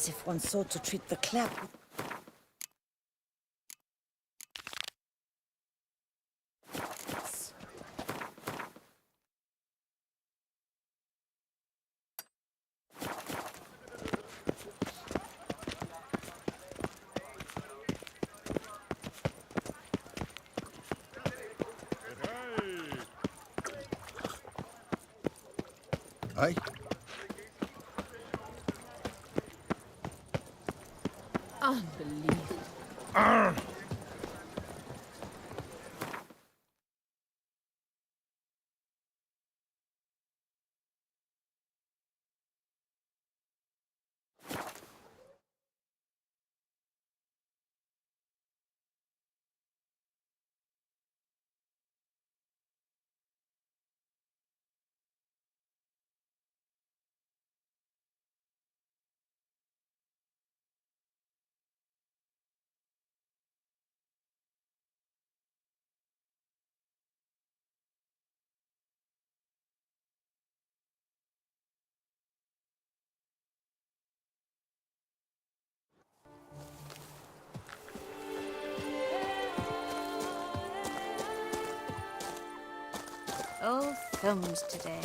As if one sought to treat the clap. Aye. Unbelievable. Oh, thumbs today.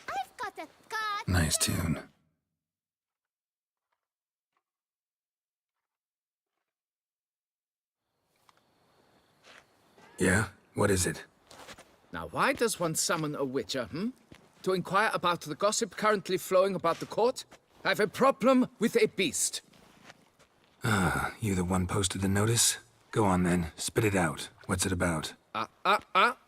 I've got a card. Nice tune. Yeah? What is it? Now, why does one summon a witcher, To inquire about the gossip currently flowing about the court? I have a problem with a beast. Ah, you the one posted the notice? Go on then, spit it out. What's it about?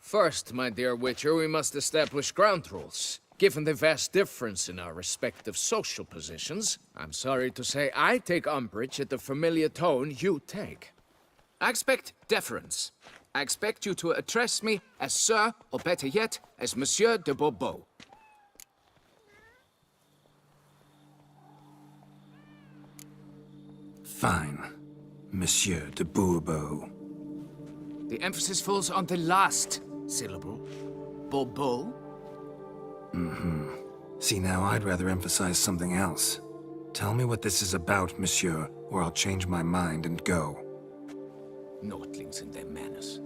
First, my dear witcher, we must establish ground rules. Given the vast difference in our respective social positions, I'm sorry to say I take umbrage at the familiar tone you take. I expect deference. I expect you to address me as Sir, or better yet, as Monsieur de Bourbeau. Fine. Monsieur de Bourbeau. The emphasis falls on the last syllable. Bourbeau? See, now I'd rather emphasize something else. Tell me what this is about, monsieur, or I'll change my mind and go. Naughtlings and their manners.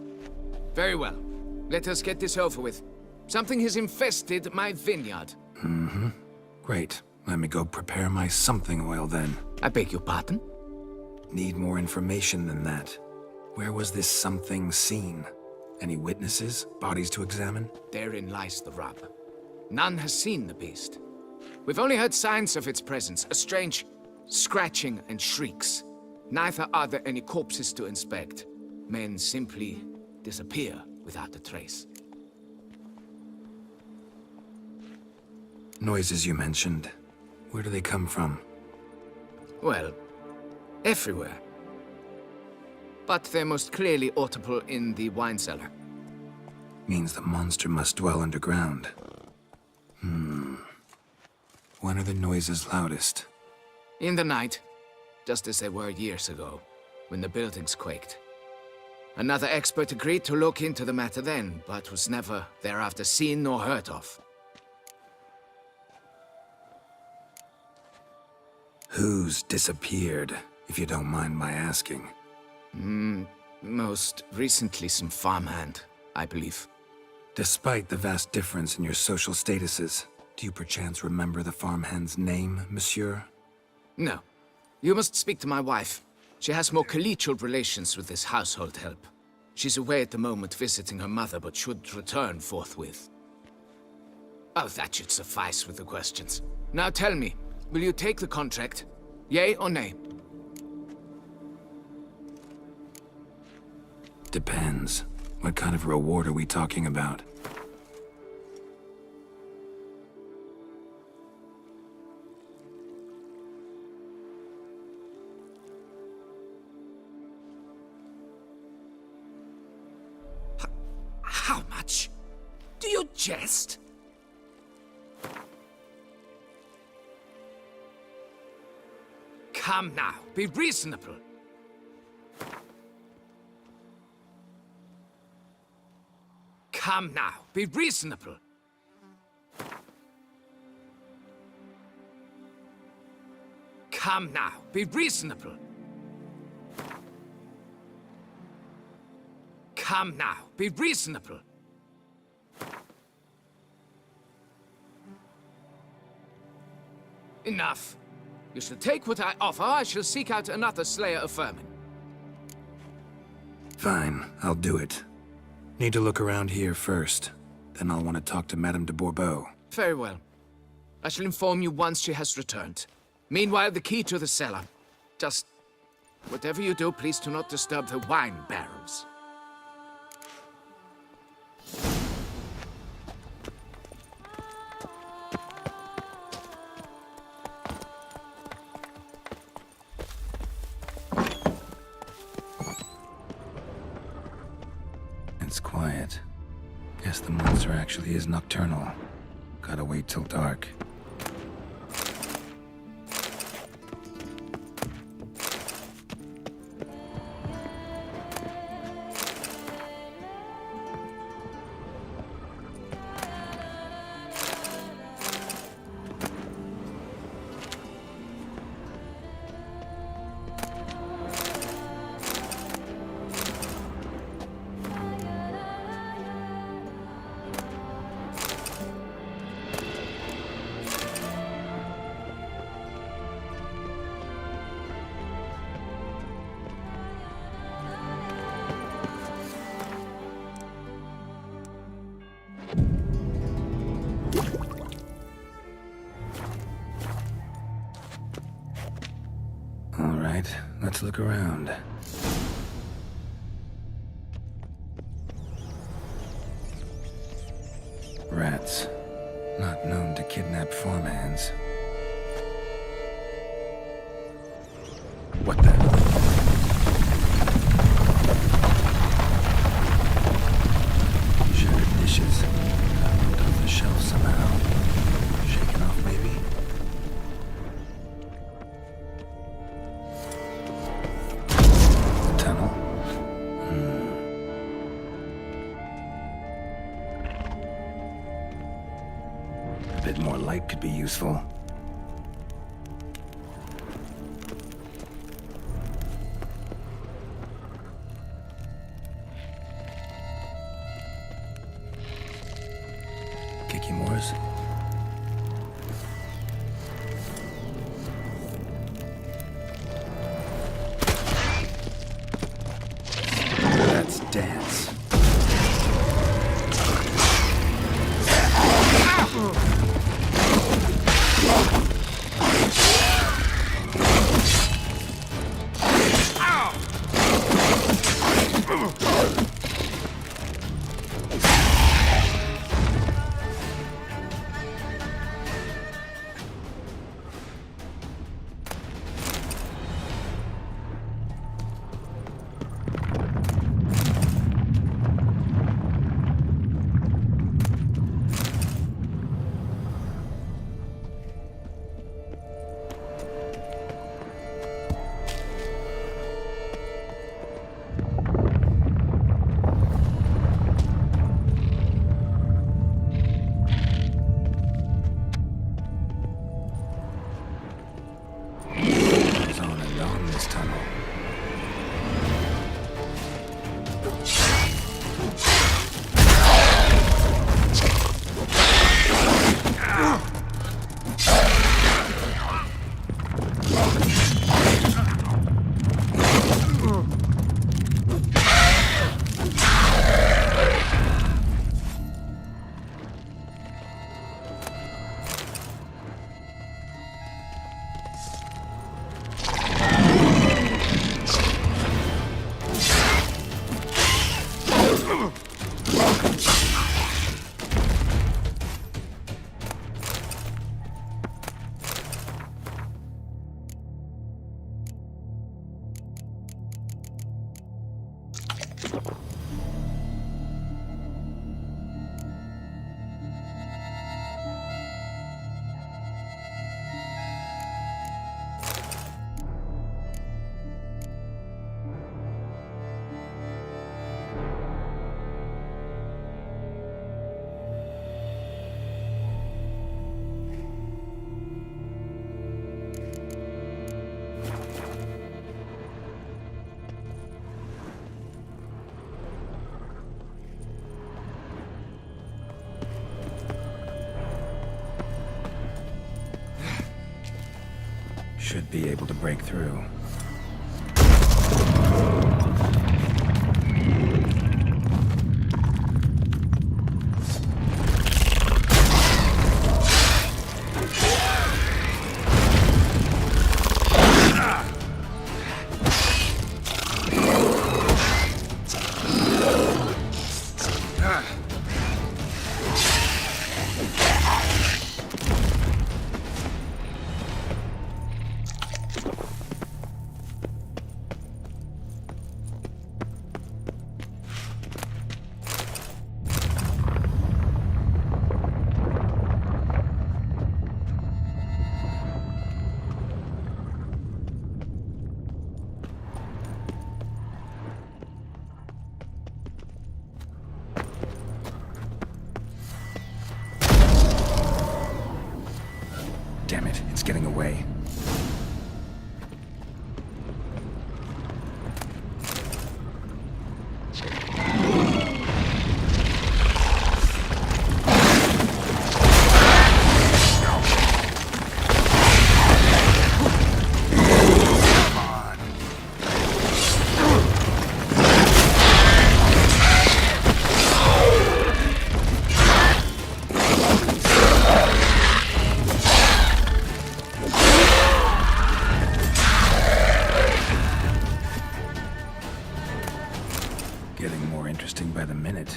Very well. Let us get this over with. Something has infested my vineyard. Great. Let me go prepare my something oil then. I beg your pardon? Need more information than that. Where was this something seen? Any witnesses? Bodies to examine? Therein lies the rub. None has seen the beast. We've only heard signs of its presence, a strange scratching and shrieks. Neither are there any corpses to inspect. Men simply disappear without a trace. Noises you mentioned. Where do they come from? Well, everywhere. But they're most clearly audible in the wine cellar. Means the monster must dwell underground. When are the noises loudest? In the night, just as they were years ago, when the buildings quaked. Another expert agreed to look into the matter then, but was never thereafter seen nor heard of. Who's disappeared, if you don't mind my asking? Most recently some farmhand, I believe. Despite the vast difference in your social statuses, do you perchance remember the farmhand's name, monsieur? No. You must speak to my wife. She has more collegial relations with this household help. She's away at the moment visiting her mother, but should return forthwith. Oh, that should suffice with the questions. Now tell me, will you take the contract? Yea or nay? Depends. What kind of reward are we talking about? How much? Do you jest? Come now, be reasonable. Come now, be reasonable. Come now, be reasonable. Come now, be reasonable. Enough. You shall take what I offer, I shall seek out another slayer of vermin. Fine, I'll do it. Need to look around here first. Then I'll want to talk to Madame de Bourbeau. Very well. I shall inform you once she has returned. Meanwhile, the key to the cellar. Just... whatever you do, please do not disturb the wine barrels. It's quiet. Guess the monster actually is nocturnal. Gotta wait till dark. Let's look around. Rats. Not known to kidnap farmhands. What the? Shattered dishes. Got off the shelf somehow. Shaken off, maybe? More light could be useful. Kicky Moores. Let's dance. Should be able to break through. Damn it, it's getting away. Getting more interesting by the minute.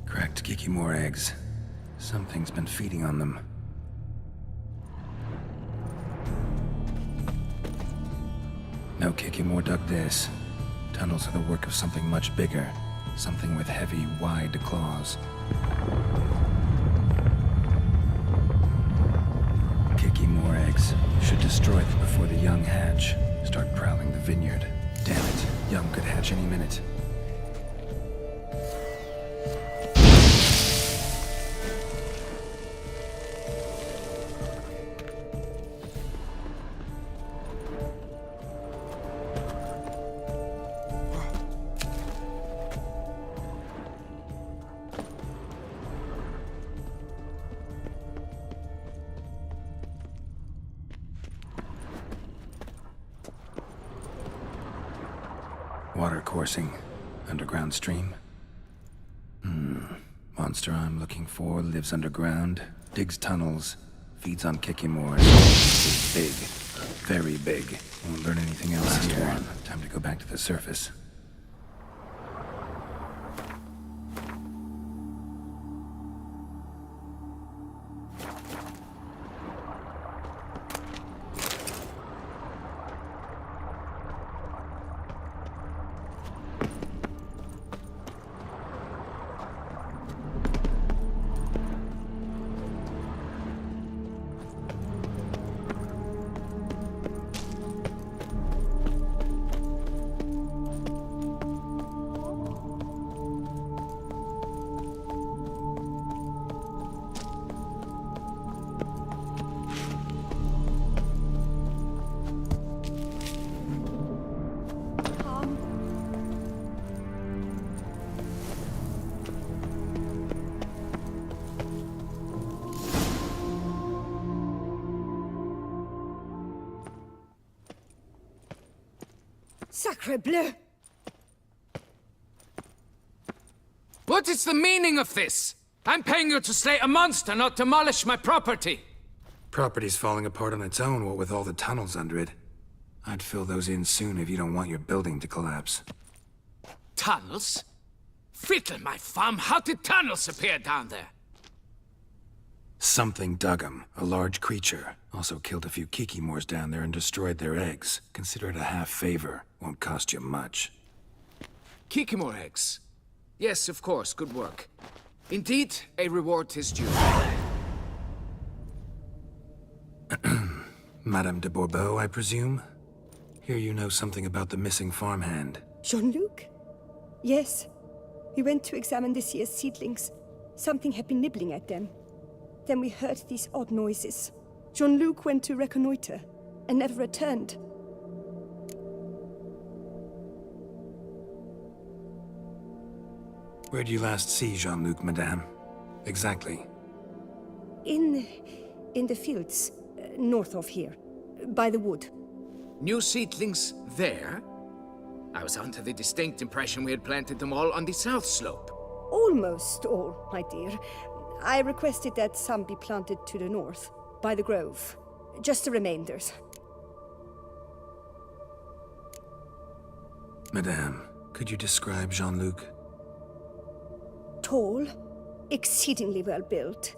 Cracked Kikimore eggs. Something's been feeding on them. No Kikimore dug this. Tunnels are the work of something much bigger. Something with heavy, wide claws. Kikimore eggs. Should destroy them before the young hatch. Start prowling the vineyard. Damn it, young could hatch any minute. Water coursing. Underground stream. Monster I'm looking for lives underground, digs tunnels, feeds on Kikimores. Is big. Very big. Won't learn anything else here. Time to go back to the surface. Sacre bleu! What is the meaning of this? I'm paying you to slay a monster, not demolish my property. Property's falling apart on its own, what with all the tunnels under it. I'd fill those in soon if you don't want your building to collapse. Tunnels? Fiddle my farm, how did tunnels appear down there? Something dug 'em. A large creature. Also killed a few Kikimores down there and destroyed their eggs. Consider it a half-favor. Won't cost you much. Kikimore eggs. Yes, of course, good work. Indeed, a reward is due. Madame de Bourbeau, I presume? Hear you know something about the missing farmhand. Jean-Luc? Yes. We went to examine this year's seedlings. Something had been nibbling at them. Then we heard these odd noises. Jean-Luc went to reconnoiter and never returned. Where'd you last see Jean-Luc, madame? Exactly. In the fields, north of here, by the wood. New seedlings there? I was under the distinct impression we had planted them all on the south slope. Almost all, my dear. I requested that some be planted to the north, by the grove. Just the remainders. Madame, could you describe Jean-Luc? Tall, exceedingly well built,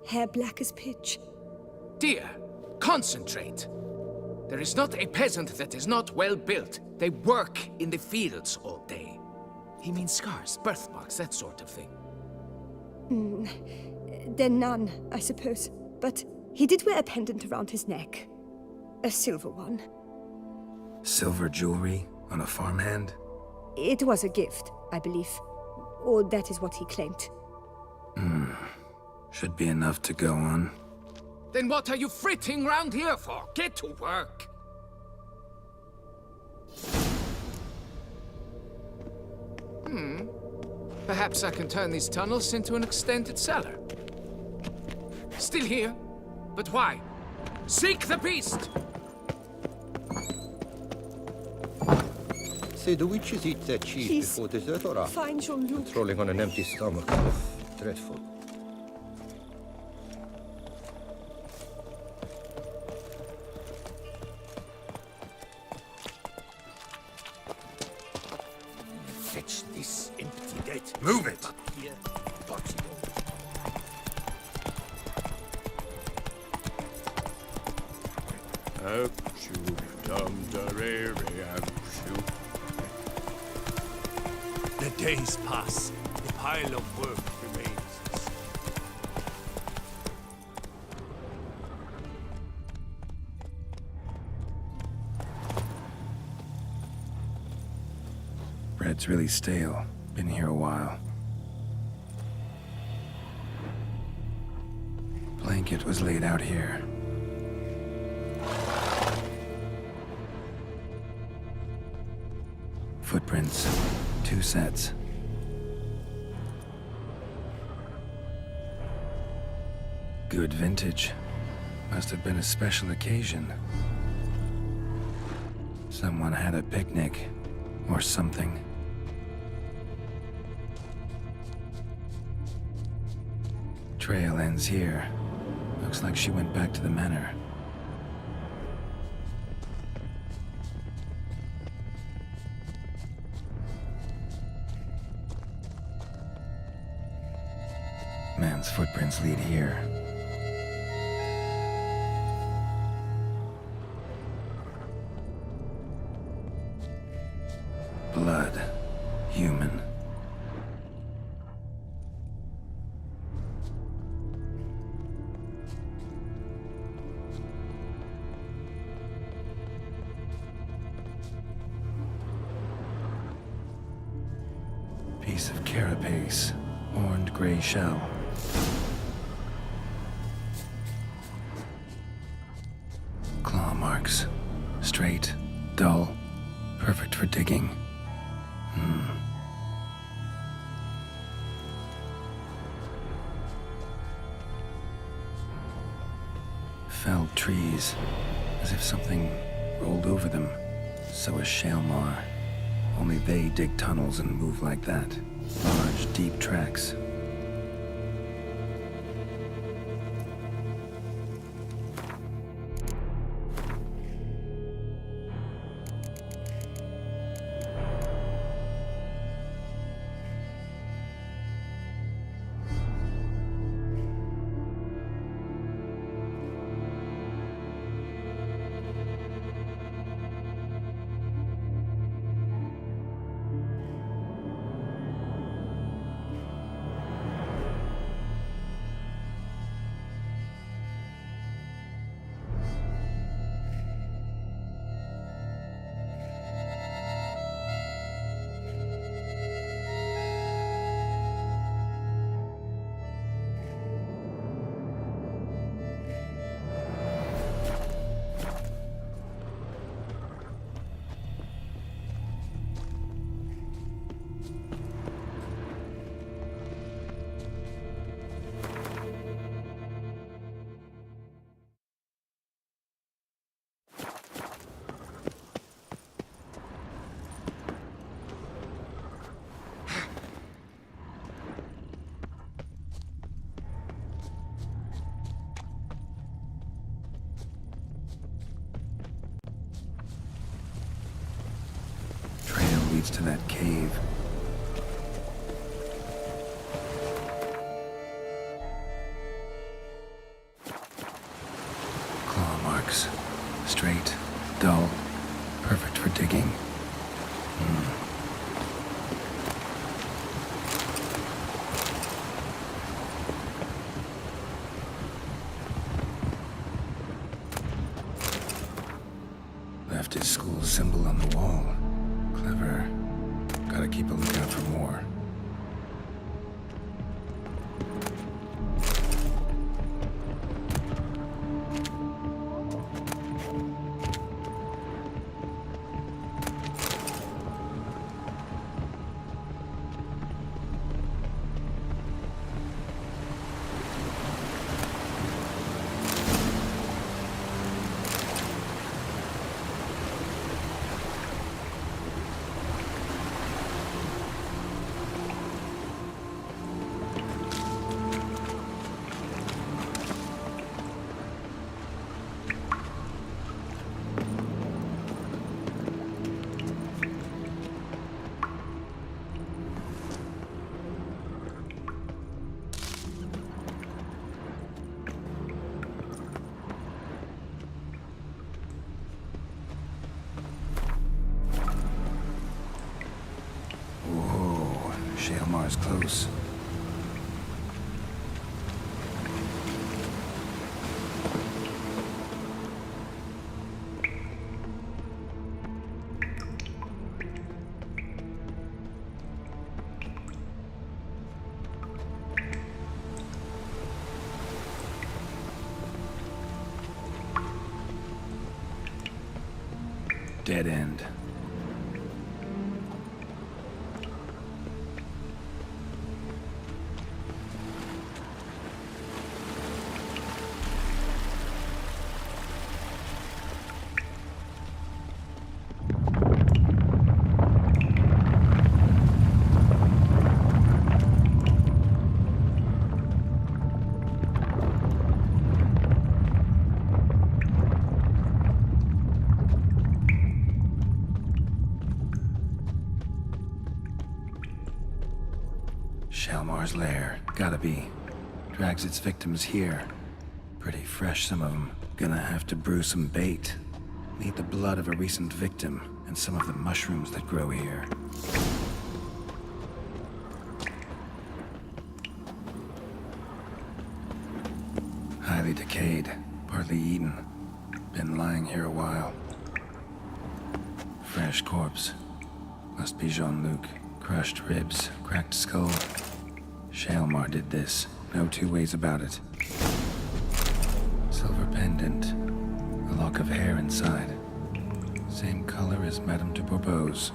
hair black as pitch. Dear, concentrate. There is not a peasant that is not well built. They work in the fields all day. He means scars, birthmarks, that sort of thing. Then none, I suppose. But he did wear a pendant around his neck. A silver one. Silver jewelry on a farmhand? It was a gift, I believe. Or that is what he claimed. Should be enough to go on. Then what are you fritting round here for? Get to work! Perhaps I can turn these tunnels into an extended cellar. Still here? But why? Seek the beast! Say, do witches eat their cheese Please, before dessert or after? find Jean-Luc. Rolling on an empty stomach. Dreadful. Fetch this empty gate. Move it! Here, possible. The days pass. The pile of work remains. Bread's really stale. Been here a while. Blanket was laid out here. Footprints. 2 sets. Good vintage. Must have been a special occasion. Someone had a picnic. Or something. Trail ends here. Looks like she went back to the manor. Man's footprints lead here. Blood. Human. Piece of carapace. Horned gray shell. Claw marks. Straight, dull, perfect for digging. Felled trees, as if something rolled over them. So is Shalmar. Only they dig tunnels and move like that. Large, deep tracks. leads to that cave. Claw marks. Straight, dull, perfect for digging. Left his school symbol on the wall. Clever. Gotta keep a lookout for more. Shaelmar's close. Dead end. Shaelmar's lair. Gotta be. Drags its victims here. Pretty fresh, some of them. Gonna have to brew some bait. Need the blood of a recent victim and some of the mushrooms that grow here. Highly decayed, partly eaten. Been lying here a while. Fresh corpse. Must be Jean-Luc. Crushed ribs, cracked skull. Shaelmar did this. No two ways about it. Silver pendant. A lock of hair inside. Same color as Madame de Bourbeau's.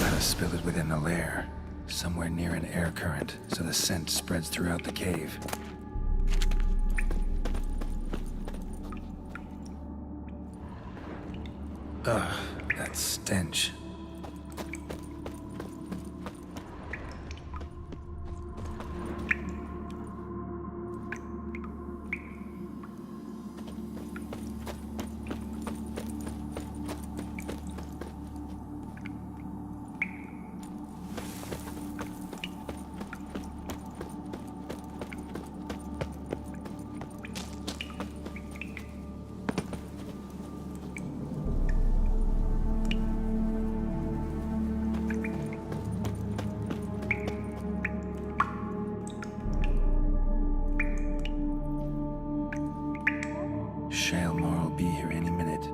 Gotta spill it within the lair, somewhere near an air current, so the scent spreads throughout the cave. Ugh, that stench. Shalemore will be here any minute.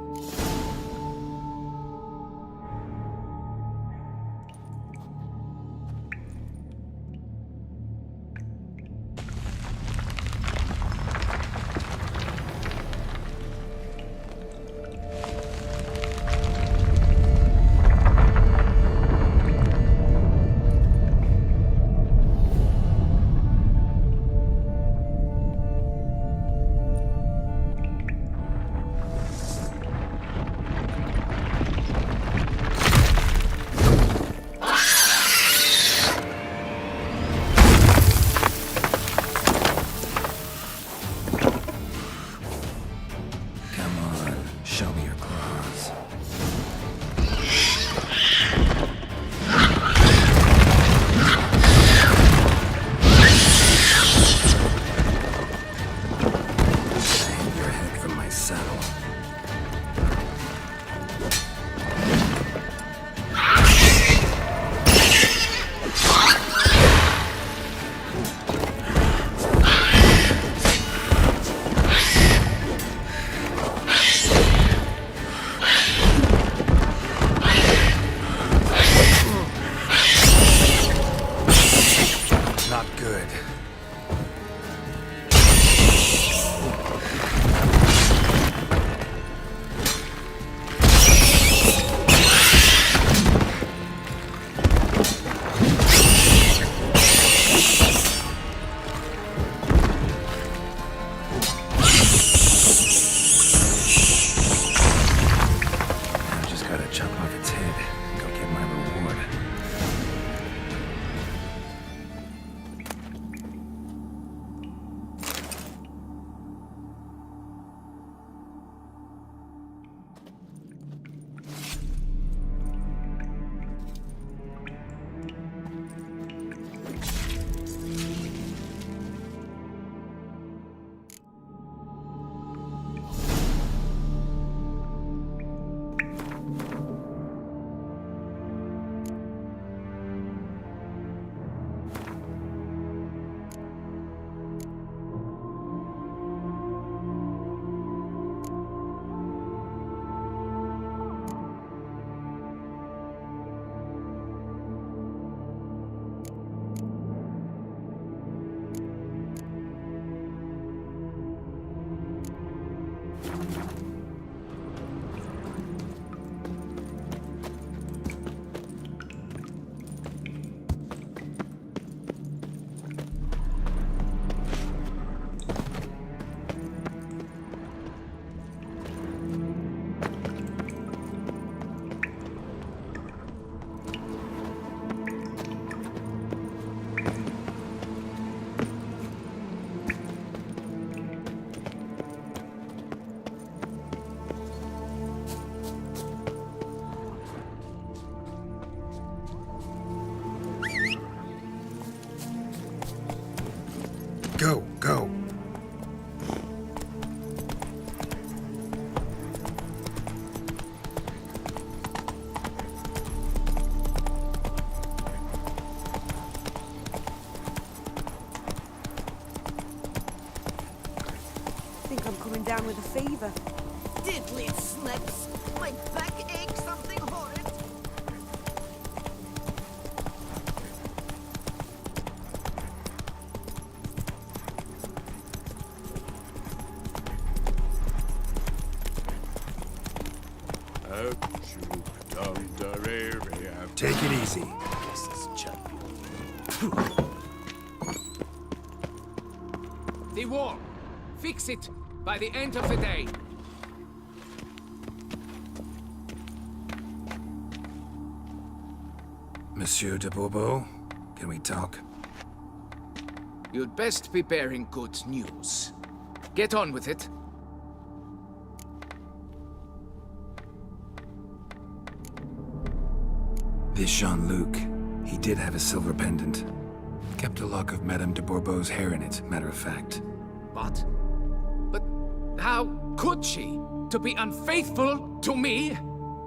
Go, go. Think I'm coming down with a fever. Diddly slips. My back aches something horrid. Take it easy. The wall. Fix it by the end of the day. Monsieur de Bourbeau, can we talk? You'd best be bearing good news. Get on with it. This Jean-Luc, he did have a silver pendant. Kept a lock of Madame de Bourbeau's hair in it, matter of fact. But how could she? To be unfaithful to me?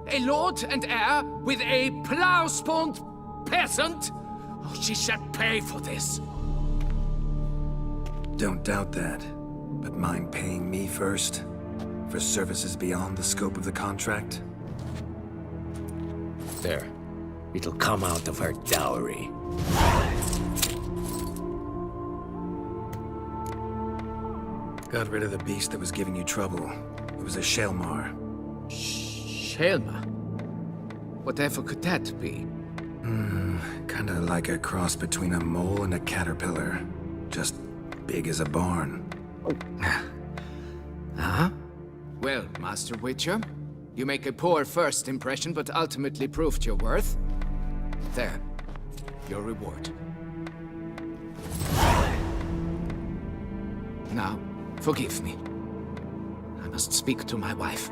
A lord and heir with a plow-spawned peasant? Oh, she shall pay for this. Don't doubt that. But mind paying me first? For services beyond the scope of the contract? There. It'll come out of her dowry. Got rid of the beast that was giving you trouble. It was a Shelmar. Shelma? Whatever could that be? Kinda like a cross between a mole and a caterpillar. Just big as a barn. Huh? Well, Master Witcher, you make a poor first impression, but ultimately proved your worth. There. Your reward. Now, forgive me. I must speak to my wife.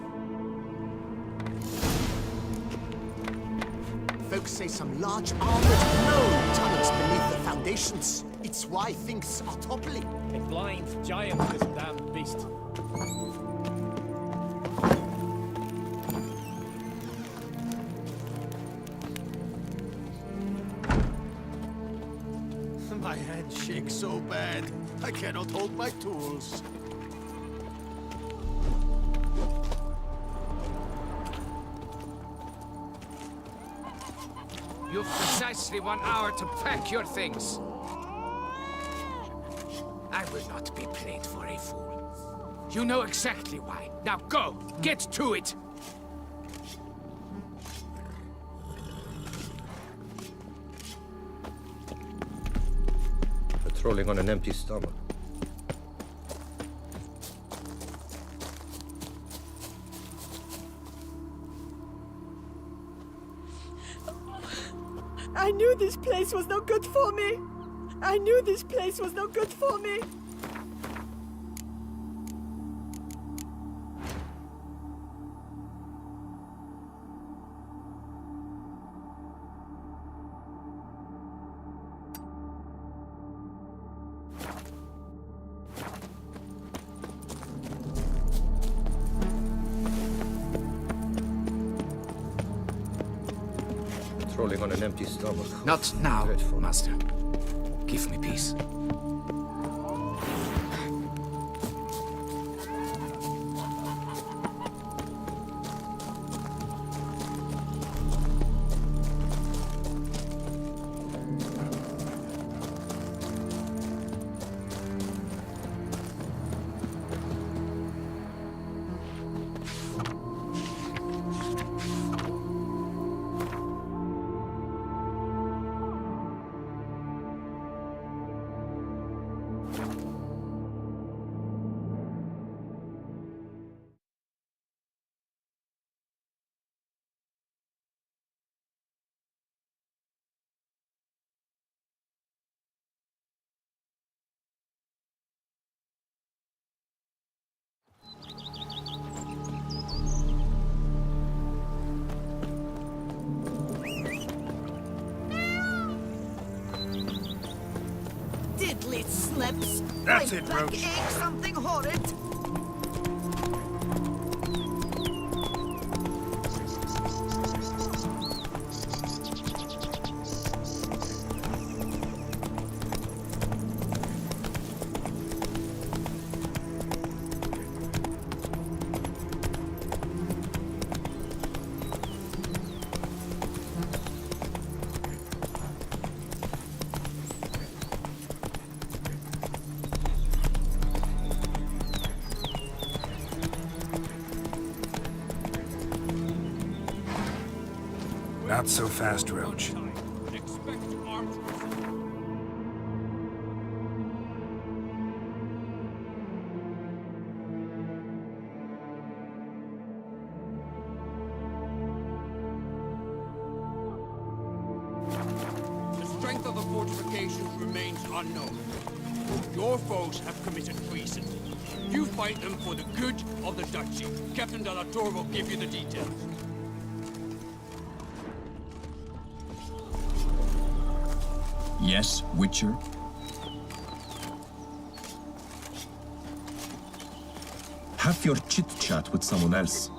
Folks say some large armored gnome tunnels beneath the foundations. It's why things are toppling. A blind giant, this damned beast. My hand shakes so bad, I cannot hold my tools. You've precisely 1 hour to pack your things. I will not be played for a fool. You know exactly why. Now go! Get to it! Patrolling on an empty stomach. I knew this place was no good for me. I knew this place was no good for me. Patrolling on an empty stomach. Not now, Dreadful. Master. Give me peace. Diddly slips. That's My it, back Roach. aches something horrid. Not so fast, Roach. Expect armed resistance. The strength of the fortifications remains unknown. Your foes have committed treason. You fight them for the good of the duchy. Captain de la Tour will give you the details. Yes, Witcher? Have your chit-chat with someone else.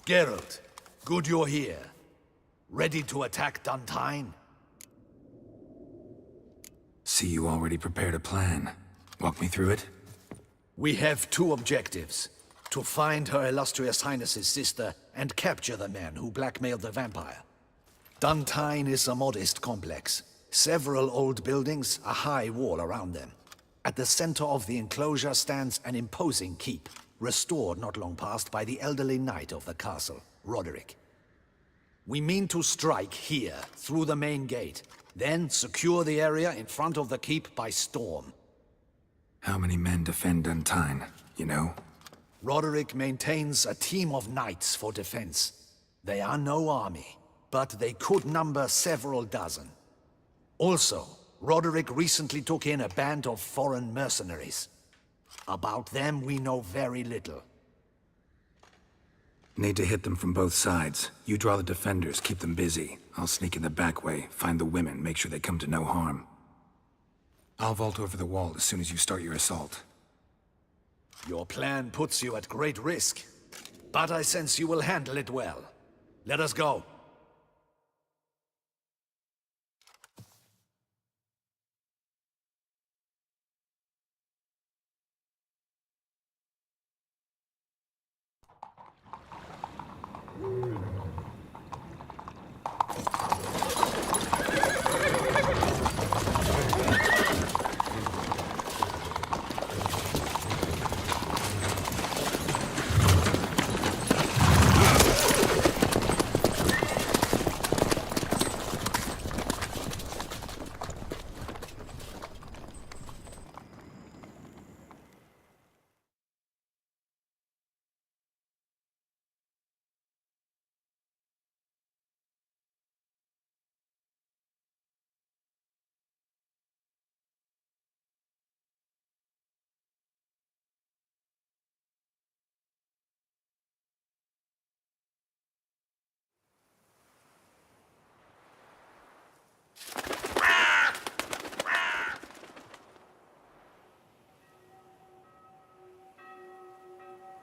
Geralt, good you're here. Ready to attack Duntine? See, you already prepared a plan. Walk me through it? We have two objectives. To find Her Illustrious Highness's sister and capture the man who blackmailed the vampire. Duntine is a modest complex. Several old buildings, a high wall around them. At the center of the enclosure stands an imposing keep, restored not long past by the elderly knight of the castle, Roderick. We mean to strike here, through the main gate, then secure the area in front of the keep by storm. How many men defend Duntine, you know? Roderick maintains a team of knights for defense. They are no army, but they could number several dozen. Also, Roderick recently took in a band of foreign mercenaries. About them, we know very little. Need to hit them from both sides. You draw the defenders, keep them busy. I'll sneak in the back way, find the women, make sure they come to no harm. I'll vault over the wall as soon as you start your assault. Your plan puts you at great risk, but I sense you will handle it well. Let us go.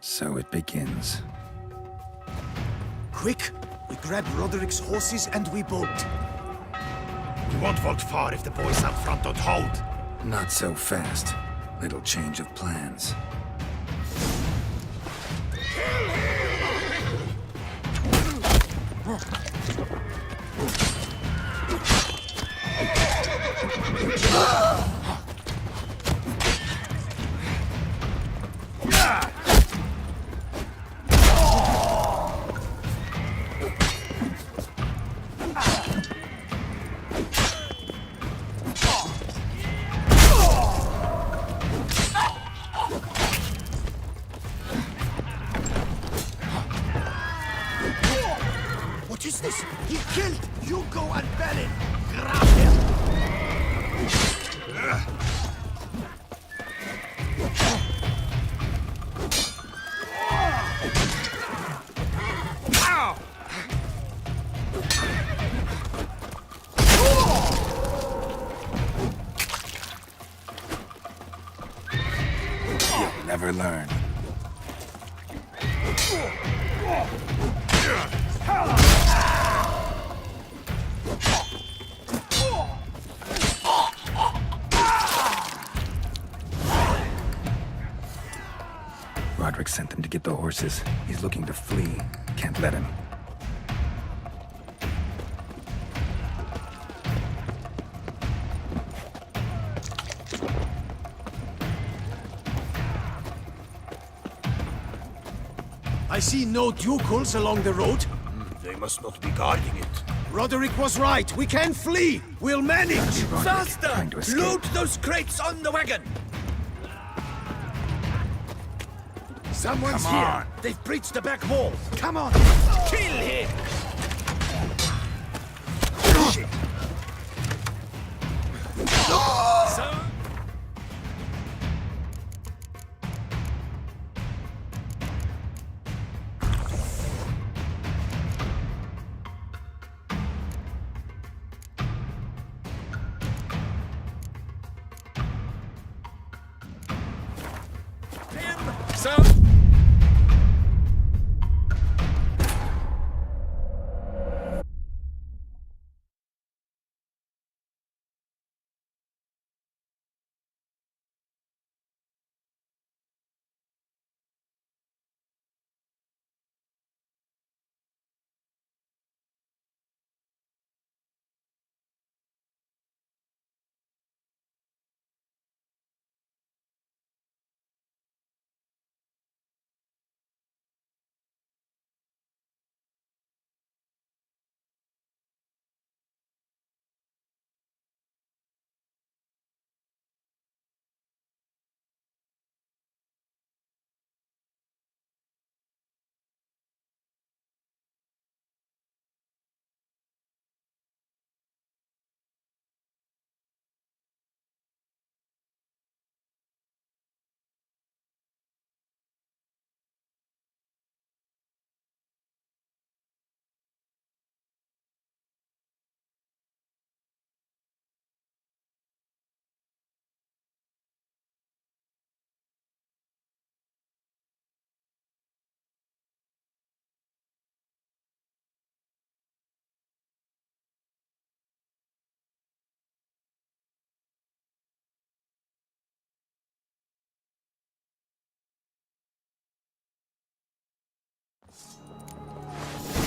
So it begins. Quick! We grab Roderick's horses and we bolt. We won't vault far if the boys up front don't hold. Not so fast. Little change of plans. What is this? He killed! You go and bell him! Grab him! You'll never learn. Roderick sent them to get the horses. He's looking to flee. Can't let him. I see no ducals along the road. They must not be guarding it. Roderick was right. We can flee. We'll manage. Roderick trying to escape. Load those crates on the wagon! Someone's Come here. on. They've breached the back wall. Come on. Kill him! Shit.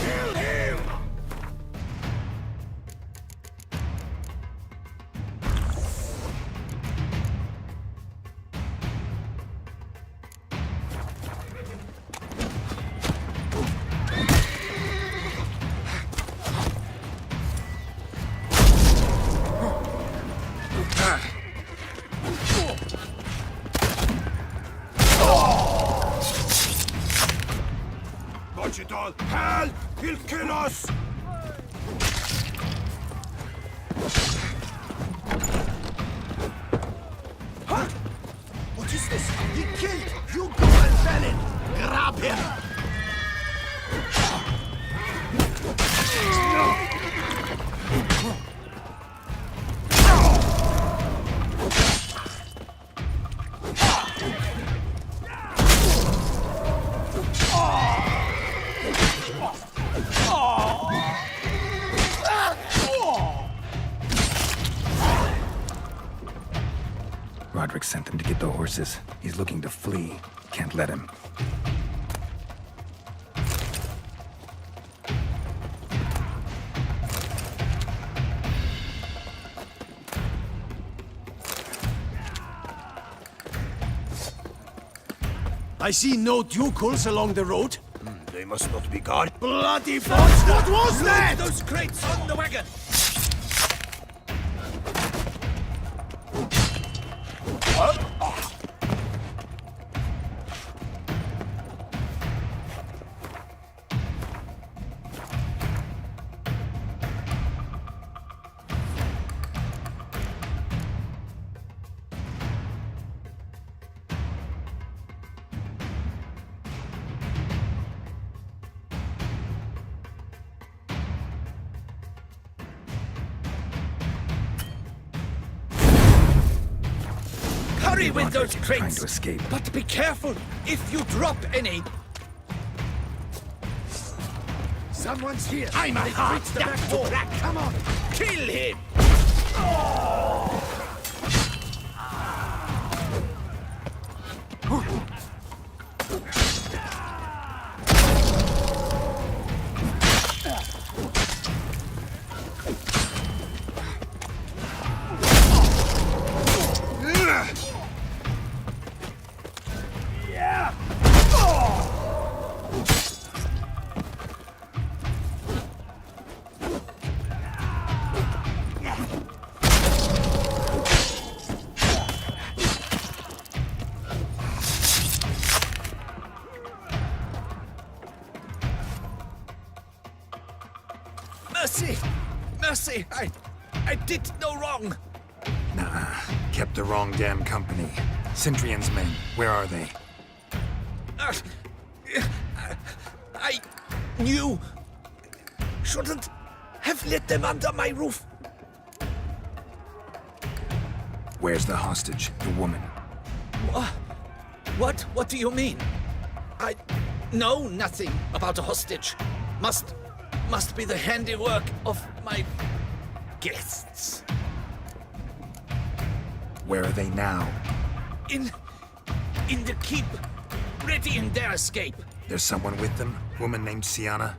Kill him! Watch it all! Hell! He'll kill us! Huh? What is this? He killed Hugo and Felin! Grab him! Roderick sent them to get the horses. He's looking to flee. Can't let him. I see no ducals along the road. They must not be guarded. Bloody monster! What was that? Those crates on the wagon! Hurry with those Trying crates! to escape. But be careful if you drop any. Someone's here. I'm a hard the back wall. Come on, kill him! mercy. I did no wrong. Nah, kept the wrong damn company. Centrion's men, where are they? I knew. Shouldn't have let them under my roof. Where's the hostage, the woman? What do you mean? I know nothing about a hostage. Must be the handiwork of my guests. Where are they now? In the keep, ready in their escape. There's someone with them? Woman named Sienna?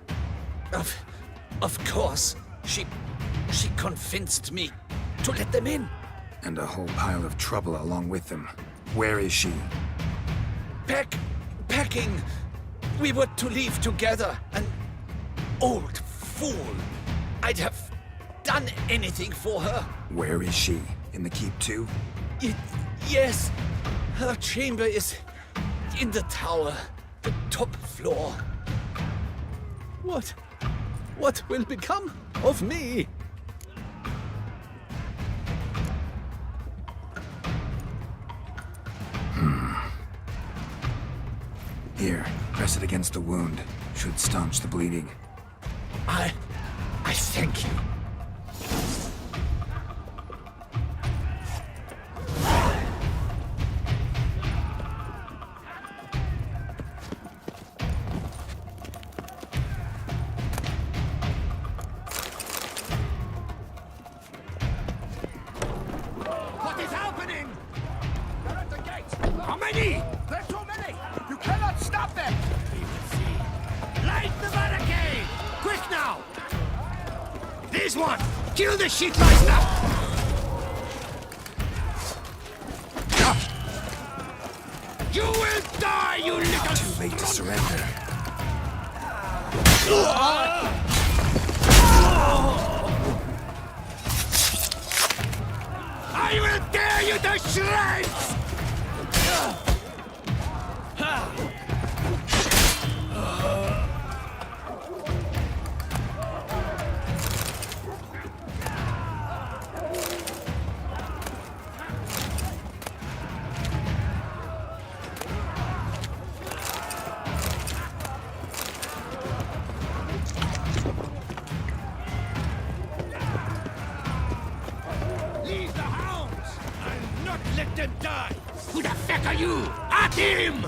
Of course. She convinced me to let them in. And a whole pile of trouble along with them. Where is she? Packing. We were to leave together. An old fool. I'd have done anything for her. Where is she? In the keep too? Yes. Her chamber is in the tower. The top floor. What will become of me? Here, press it against the wound. Should staunch the bleeding. I thank you. What is happening? They're at the gate. How many? There's too many. You cannot stop them. We will see. Light the barricade. Quick now. This one. Kill the shitmeister. You will die, you little... Too late to surrender. I will tear you to shreds! Leave the hounds! I'll not let them die! Who the fuck are you? At him!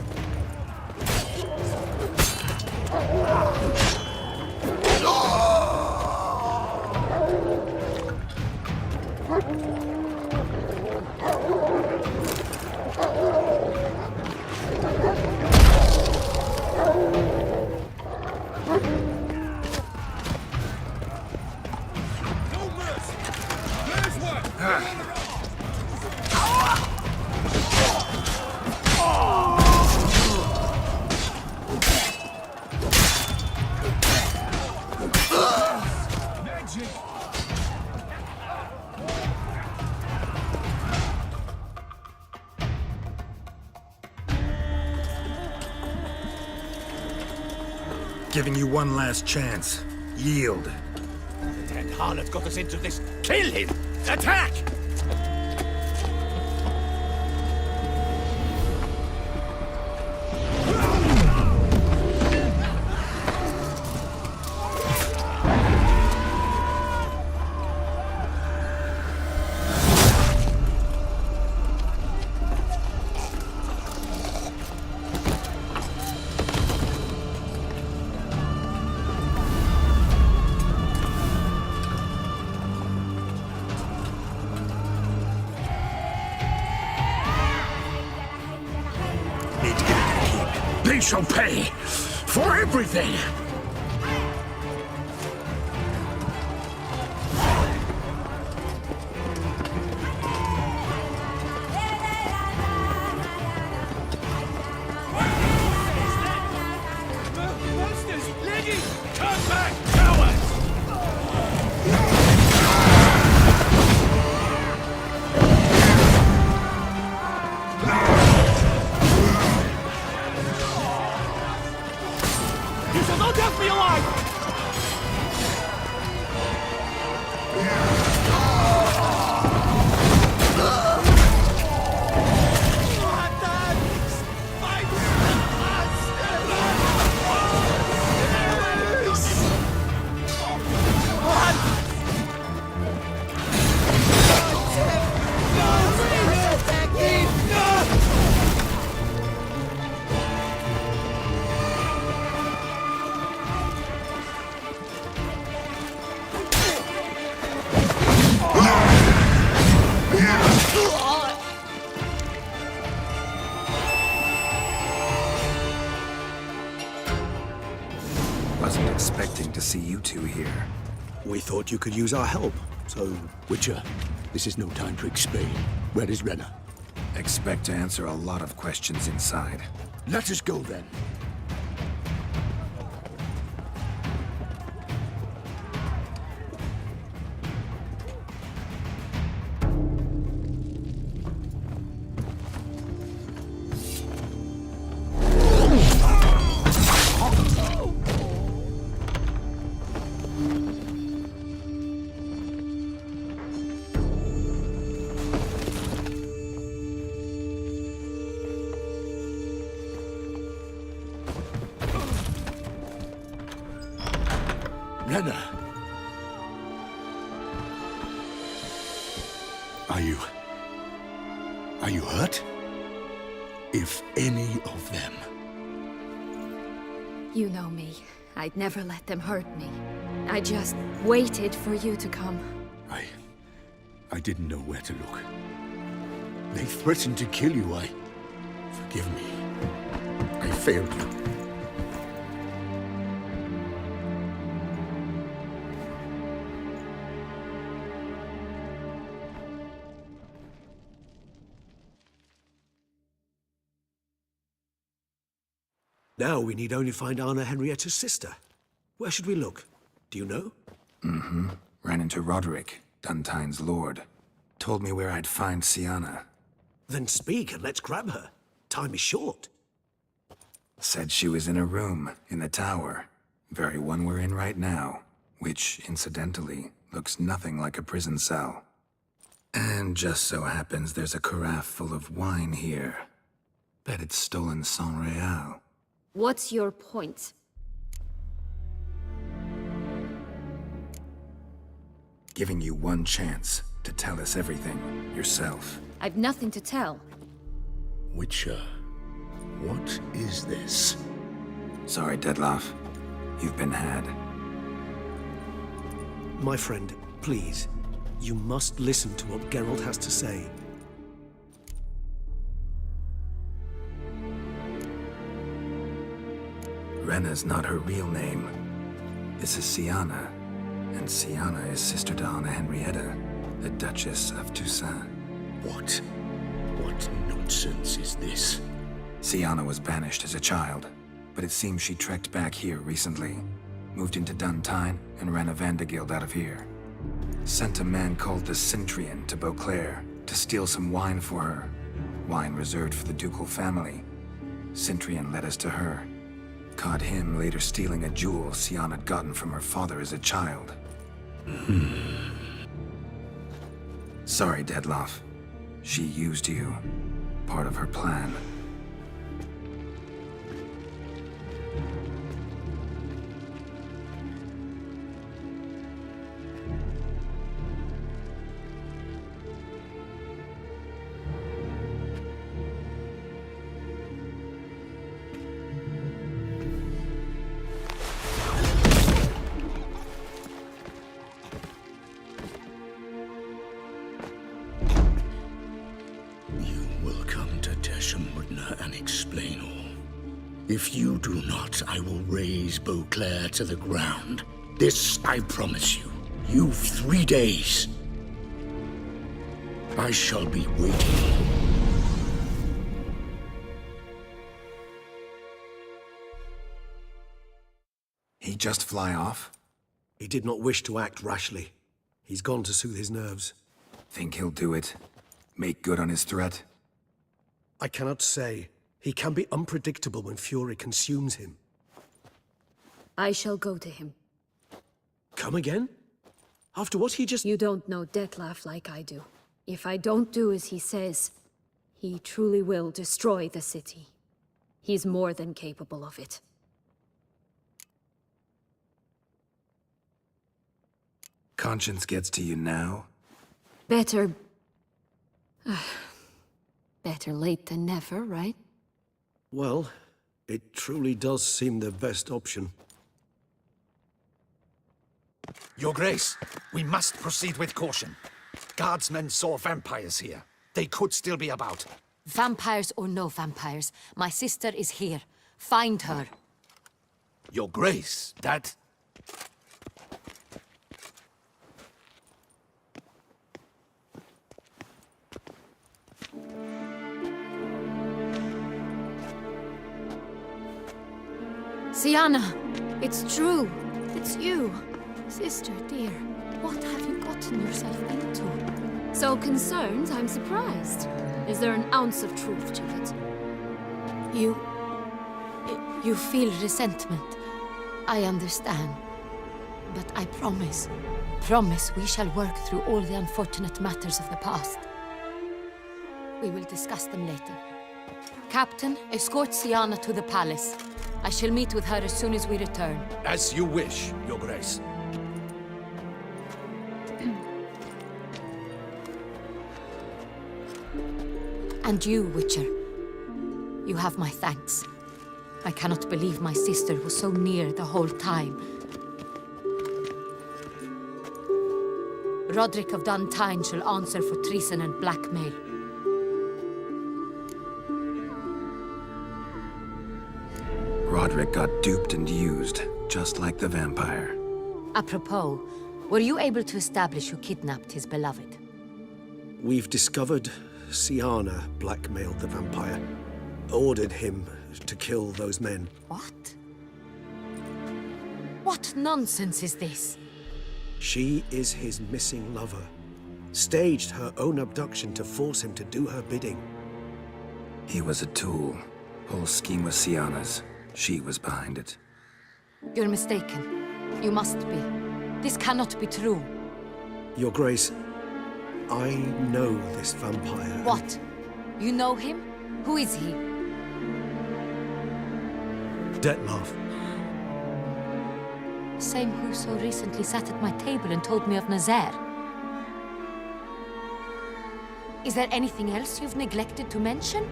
No mercy! There's one! Magic! Giving you one last chance. Yield. The dead harlot got us into this. Kill him! Attack! Need to get into the keep. They shall pay for everything! Monsters! Lady! Come back, cowards! You shall not die! two here? We thought you could use our help, so... Witcher, this is no time to explain. Where is Renna? Expect to answer a lot of questions inside. Let us go then. Renna! Are you hurt? If any of them... You know me. I'd never let them hurt me. I just waited for you to come. I didn't know where to look. They threatened to kill you. Forgive me. I failed you. Now we need only find Anna Henrietta's sister. Where should we look? Do you know? Mm-hmm. Ran into Roderick, Duntine's lord. Told me where I'd find Sienna. Then speak and let's grab her. Time is short. Said she was in a room in the tower. Very one we're in right now. Which, incidentally, looks nothing like a prison cell. And just so happens there's a carafe full of wine here. Bet it's stolen Sans Real. What's your point? Giving you one chance to tell us everything yourself. I've nothing to tell. Witcher, what is this? Sorry, Dettlaff. You've been had. My friend, please. You must listen to what Geralt has to say. Renna's not her real name. This is Sienna. And Sienna is sister to Anna Henrietta, the Duchess of Toussaint. What nonsense is this? Sienna was banished as a child, but it seems she trekked back here recently. Moved into Duntine and ran a Vandergild out of here. Sent a man called the Centrian to Beauclair to steal some wine for her. Wine reserved for the ducal family. Centrian led us to her. Caught him later stealing a jewel Sienna had gotten from her father as a child. Sorry, Dettlaff. She used you. Part of her plan. And explain all. If you do not, I will raise Beauclair to the ground. This I promise you. You've 3 days. I shall be waiting. He just fly off? He did not wish to act rashly. He's gone to soothe his nerves. Think he'll do it? Make good on his threat? I cannot say. He can be unpredictable when fury consumes him. I shall go to him. Come again? After what he just... You don't know Dettlaff like I do. If I don't do as he says, he truly will destroy the city. He's more than capable of it. Conscience gets to you now? Better... better late than never, right? Well, it truly does seem the best option. Your Grace, we must proceed with caution. Guardsmen saw vampires here. They could still be about. Vampires or no vampires, my sister is here. Find her. Your Grace, that... Sienna, it's true. It's you. Sister, dear, what have you gotten yourself into? So concerned, I'm surprised. Is there an ounce of truth to it? You feel resentment. I understand. But I promise we shall work through all the unfortunate matters of the past. We will discuss them later. Captain, escort Sienna to the palace. I shall meet with her as soon as we return. As you wish, Your Grace. And you, Witcher. You have my thanks. I cannot believe my sister was so near the whole time. Roderick of Duntine shall answer for treason and blackmail. Roderick got duped and used, just like the vampire. Apropos, were you able to establish who kidnapped his beloved? We've discovered Sienna blackmailed the vampire, ordered him to kill those men. What? What nonsense is this? She is his missing lover. Staged her own abduction to force him to do her bidding. He was a tool. Whole scheme was Sienna's. She was behind it. You're mistaken. You must be. This cannot be true. Your Grace, I know this vampire. What? You know him? Who is he? Detlav. Same who so recently sat at my table and told me of Nazaire. Is there anything else you've neglected to mention?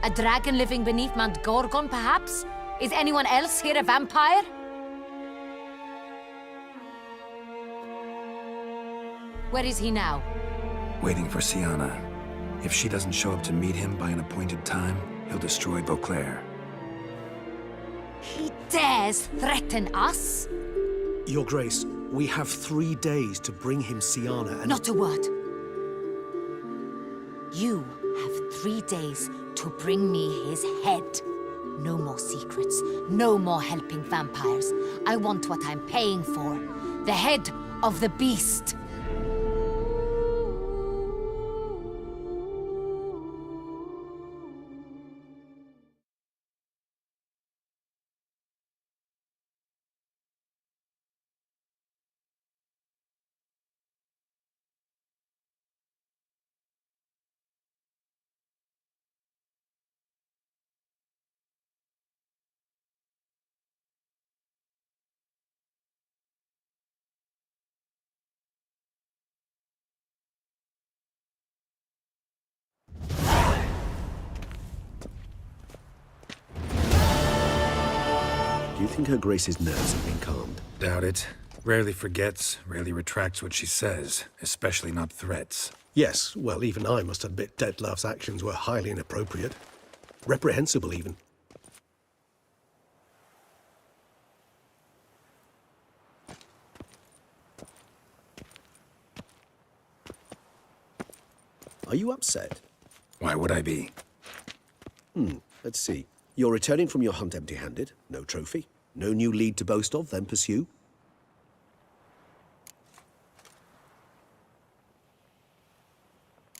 A dragon living beneath Mount Gorgon, perhaps? Is anyone else here a vampire? Where is he now? Waiting for Sienna. If she doesn't show up to meet him by an appointed time, he'll destroy Beauclair. He dares threaten us? Your Grace, we have 3 days to bring him Sienna and— Not a word. You have 3 days to bring me his head. No more secrets, no more helping vampires. I want what I'm paying for. The head of the beast. Do you think Her Grace's nerves have been calmed? Doubt it. Rarely forgets, rarely retracts what she says, especially not threats. Yes, well, even I must admit Detlav's actions were highly inappropriate. Reprehensible, even. Are you upset? Why would I be? Let's see. You're returning from your hunt empty-handed. No trophy. No new lead to boast of, then pursue.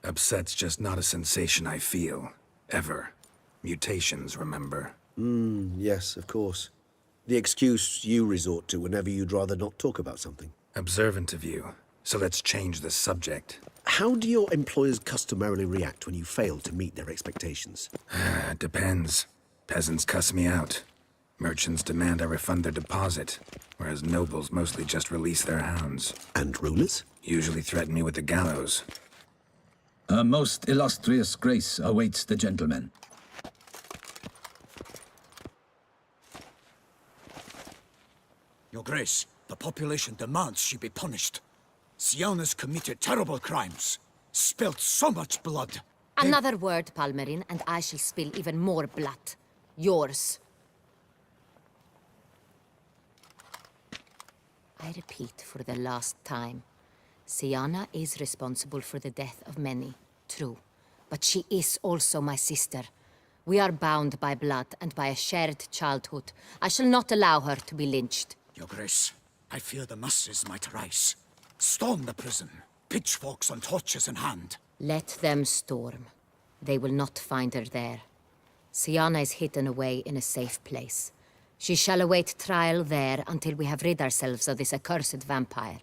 Upset's just not a sensation I feel. Ever. Mutations, remember? Yes, of course. The excuse you resort to whenever you'd rather not talk about something. Observant of you. So let's change the subject. How do your employers customarily react when you fail to meet their expectations? Depends. Peasants cuss me out. Merchants demand I refund their deposit, whereas nobles mostly just release their hounds. And rulers? Usually threaten me with the gallows. A most illustrious grace awaits the gentleman. Your Grace, the population demands she be punished. Sienna's committed terrible crimes, spilt so much blood. Another word, Palmerin, and I shall spill even more blood. Yours. I repeat for the last time. Sienna is responsible for the death of many, true. But she is also my sister. We are bound by blood and by a shared childhood. I shall not allow her to be lynched. Your Grace, I fear the masses might rise. Storm the prison, pitchforks and torches in hand. Let them storm. They will not find her there. Syanna is hidden away in a safe place. She shall await trial there until we have rid ourselves of this accursed vampire.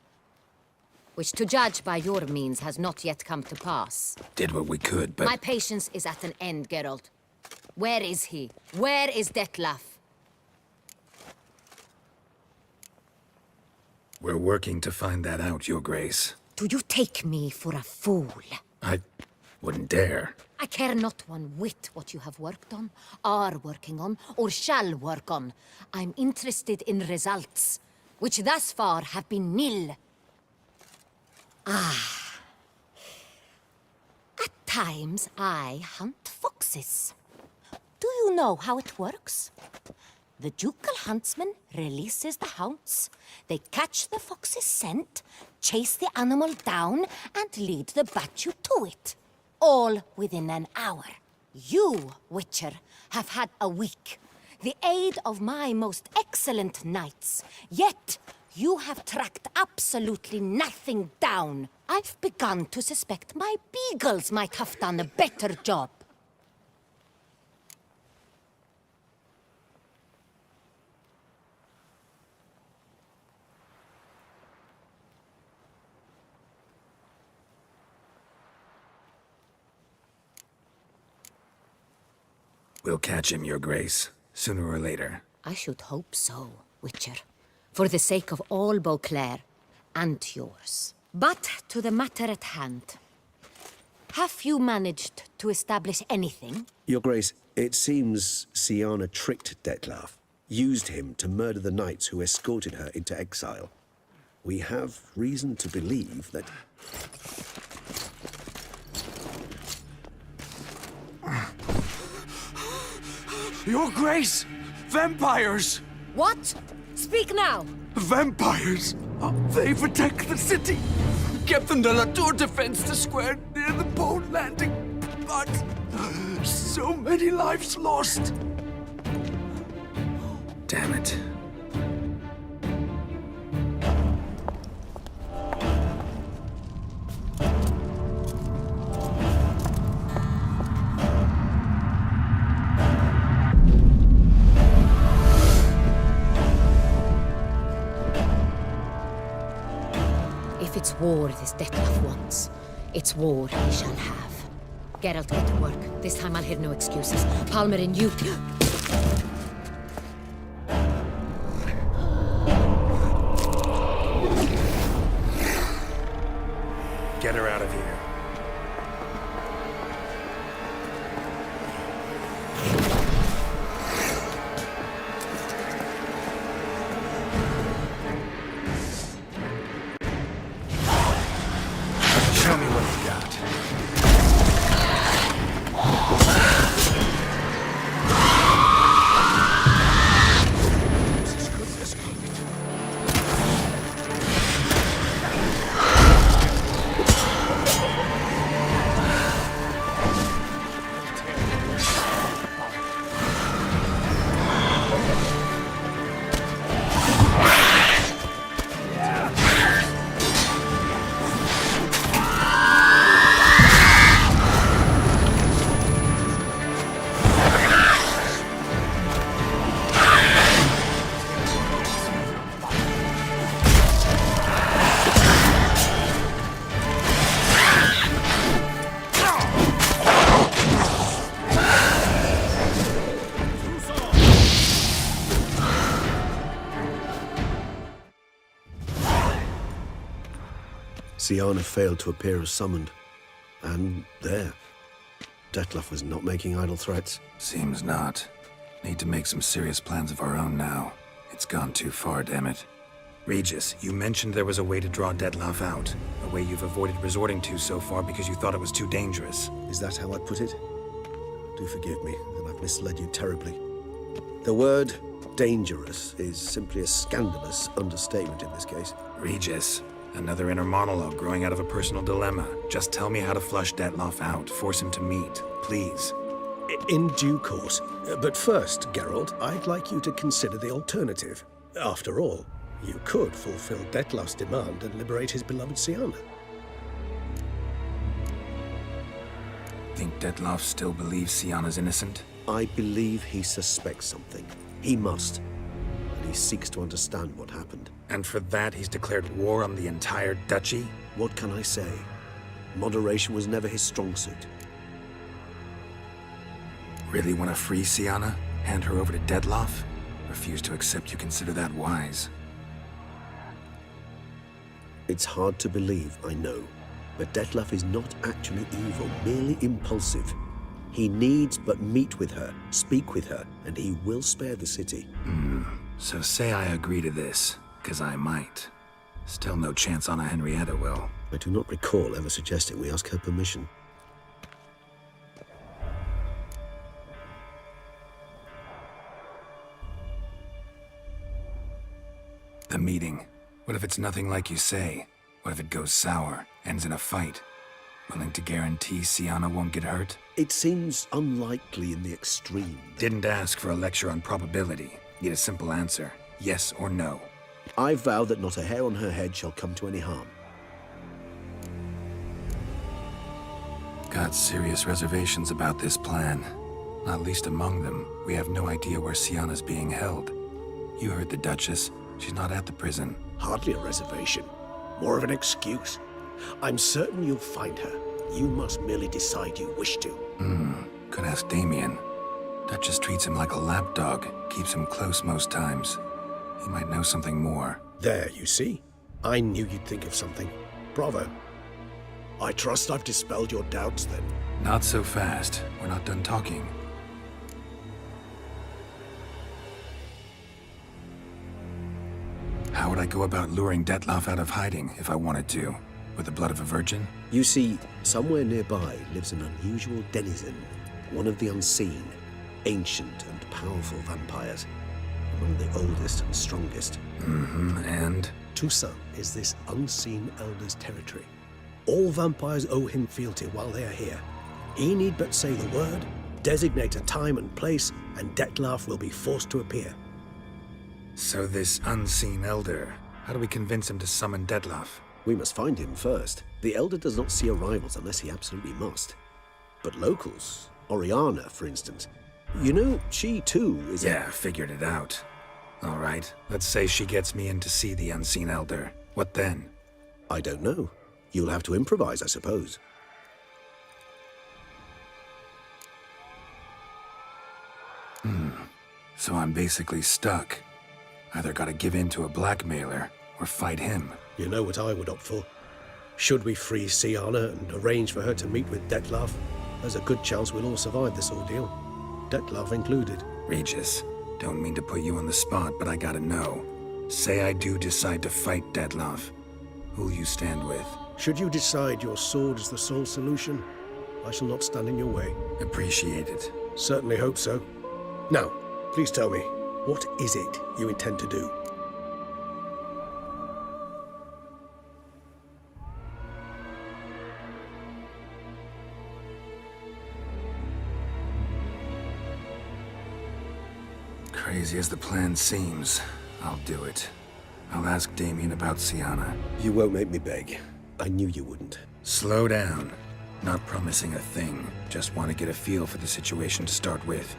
Which, to judge by your means, has not yet come to pass. Did what we could, but... My patience is at an end, Geralt. Where is he? Where is Detlef? We're working to find that out, Your Grace. Do you take me for a fool? I wouldn't dare. I care not one whit what you have worked on, are working on, or shall work on. I'm interested in results, which thus far have been nil. Ah. At times, I hunt foxes. Do you know how it works? The ducal huntsman releases the hounds. They catch the fox's scent, chase the animal down, and lead the battue to it. All within an hour. You, Witcher, have had a week. The aid of my most excellent knights. Yet, you have tracked absolutely nothing down. I've begun to suspect my beagles might have done a better job. We'll catch him, Your Grace, sooner or later. I should hope so, Witcher. For the sake of all Beauclair, and yours. But to the matter at hand. Have you managed to establish anything? Your Grace, it seems Syanna tricked Detlef, used him to murder the knights who escorted her into exile. We have reason to believe that... Your Grace! Vampires! What? Speak now! Vampires! They protect the city! Captain de la Tour defends the square near the boat landing, but so many lives lost! Damn it. If it's war this Detlef wants, it's war he shall have. Geralt, get to work. This time I'll hear no excuses. Palmer and you... Get her out of here. Show me what you got. Syanna failed to appear as summoned. And there. Detlef was not making idle threats. Seems not. Need to make some serious plans of our own now. It's gone too far, damn it. Regis, you mentioned there was a way to draw Detlef out. A way you've avoided resorting to so far because you thought it was too dangerous. Is that how I put it? Do forgive me, that I've misled you terribly. The word dangerous is simply a scandalous understatement in this case. Regis, another inner monologue growing out of a personal dilemma. Just tell me how to flush Detlef out, force him to meet, please. In due course. But first, Geralt, I'd like you to consider the alternative. After all, you could fulfill Dettlaff's demand and liberate his beloved Sienna. Think Dettlaff still believes Sienna's innocent? I believe he suspects something. He must. And he seeks to understand what happened. And for that, he's declared war on the entire duchy? What can I say? Moderation was never his strong suit. Really want to free Sienna? Hand her over to Dettlaff? Refuse to accept you consider that wise. It's hard to believe, I know. But Dettlaff is not actually evil, merely impulsive. He needs but meet with her, speak with her, and he will spare the city. So say I agree to this, because I might. Still no chance Anna Henrietta will. I do not recall ever suggesting we ask her permission. The meeting. What if it's nothing like you say? What if it goes sour, ends in a fight? Willing to guarantee Sienna won't get hurt? It seems unlikely in the extreme. Didn't ask for a lecture on probability. Need a simple answer. Yes or no. I vow that not a hair on her head shall come to any harm. Got serious reservations about this plan. Not least among them, we have no idea where Sienna's being held. You heard the Duchess. She's not at the prison. Hardly a reservation. More of an excuse. I'm certain you'll find her. You must merely decide you wish to. Could ask Damien. Duchess treats him like a lapdog. Keeps him close most times. He might know something more. There, you see? I knew you'd think of something. Bravo. I trust I've dispelled your doubts, then. Not so fast. We're not done talking. How would I go about luring Dettlaff out of hiding if I wanted to? With the blood of a virgin? You see, somewhere nearby lives an unusual denizen, one of the unseen, ancient and powerful vampires, among the oldest and strongest. And? Toussaint is this unseen elder's territory. All vampires owe him fealty while they are here. He need but say the word, designate a time and place, and Dettlaff will be forced to appear. So this unseen elder, how do we convince him to summon Dettlaff? We must find him first. The elder does not see arrivals unless he absolutely must. But locals, Oriana, for instance, you know, she too is Yeah, figured it out. All right, let's say she gets me in to see the unseen elder. What then? I don't know. You'll have to improvise, I suppose. So I'm basically stuck. Either gotta give in to a blackmailer, or fight him. You know what I would opt for. Should we free Sienna and arrange for her to meet with Dettlaff, there's a good chance we'll all survive this ordeal. Dettlaff included. Regis, don't mean to put you on the spot, but I gotta know. Say I do decide to fight Dettlaff. Who'll you stand with? Should you decide your sword is the sole solution, I shall not stand in your way. Appreciate it. Certainly hope so. Now, please tell me, what is it you intend to do? Crazy as the plan seems, I'll do it. I'll ask Damien about Sienna. You won't make me beg. I knew you wouldn't. Slow down. Not promising a thing. Just want to get a feel for the situation to start with.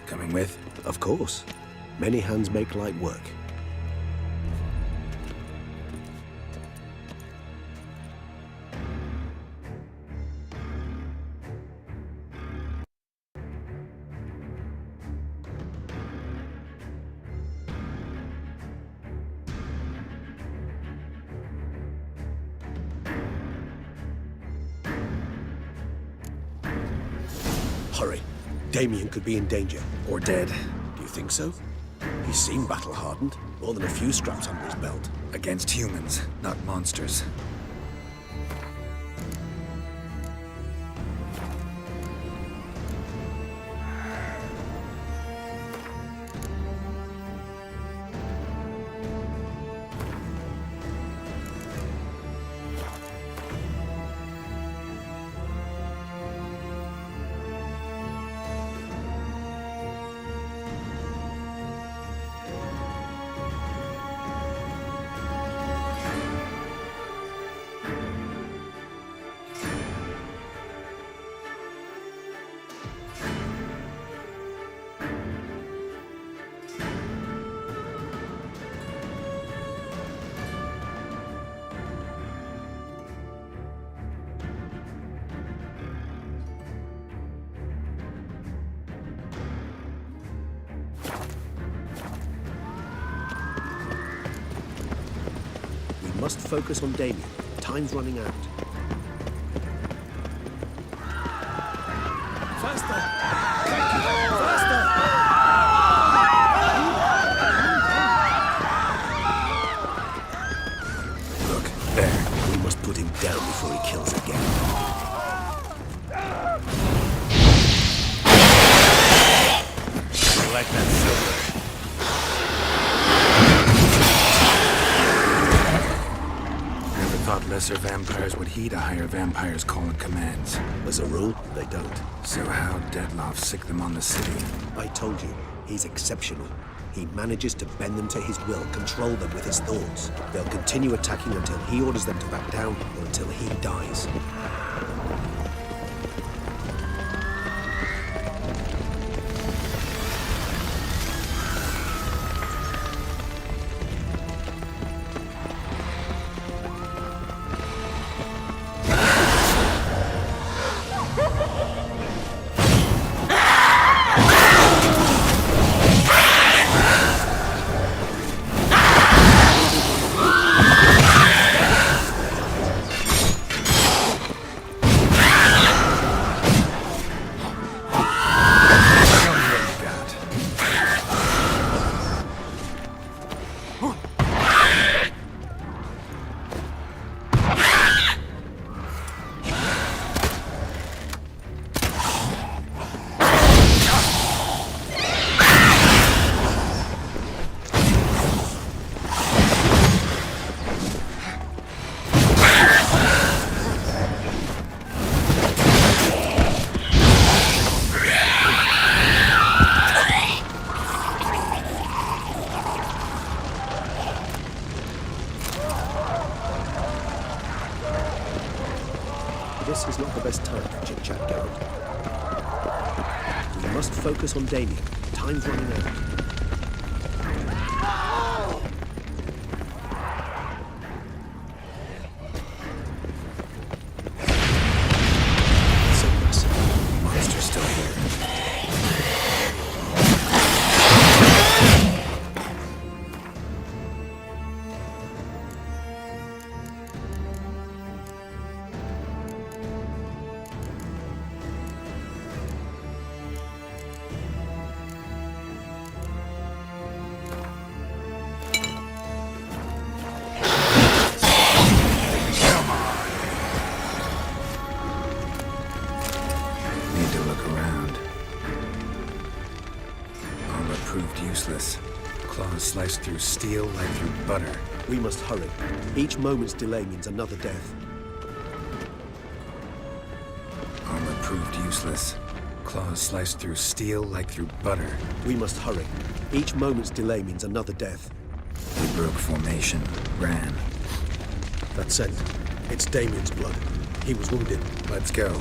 Coming with? Of course. Many hands make light work. Hurry. Damien could be in danger. Or dead. Do you think so? He seemed battle-hardened. More than a few straps under his belt. Against humans, not monsters. must focus on Damien. Time's running out. Faster! Faster! Look, there. We must put him down before he kills again. I like that silver. Never thought lesser vampires would heed a higher vampire's call and commands. As a rule, they don't. So how'd Dettlaff sick them on the city? I told you, he's exceptional. He manages to bend them to his will, control them with his thoughts. They'll continue attacking until he orders them to back down, or until he dies. This is not the best time for chit-chat, Geralt. We must focus on Damien. Time's running out. Monster's still here. Claws sliced through steel like through butter. We must hurry. Each moment's delay means another death. Armor proved useless. Claws sliced through steel like through butter. We must hurry. Each moment's delay means another death. We broke formation, ran. That scent. It's Damien's blood. He was wounded. Let's go.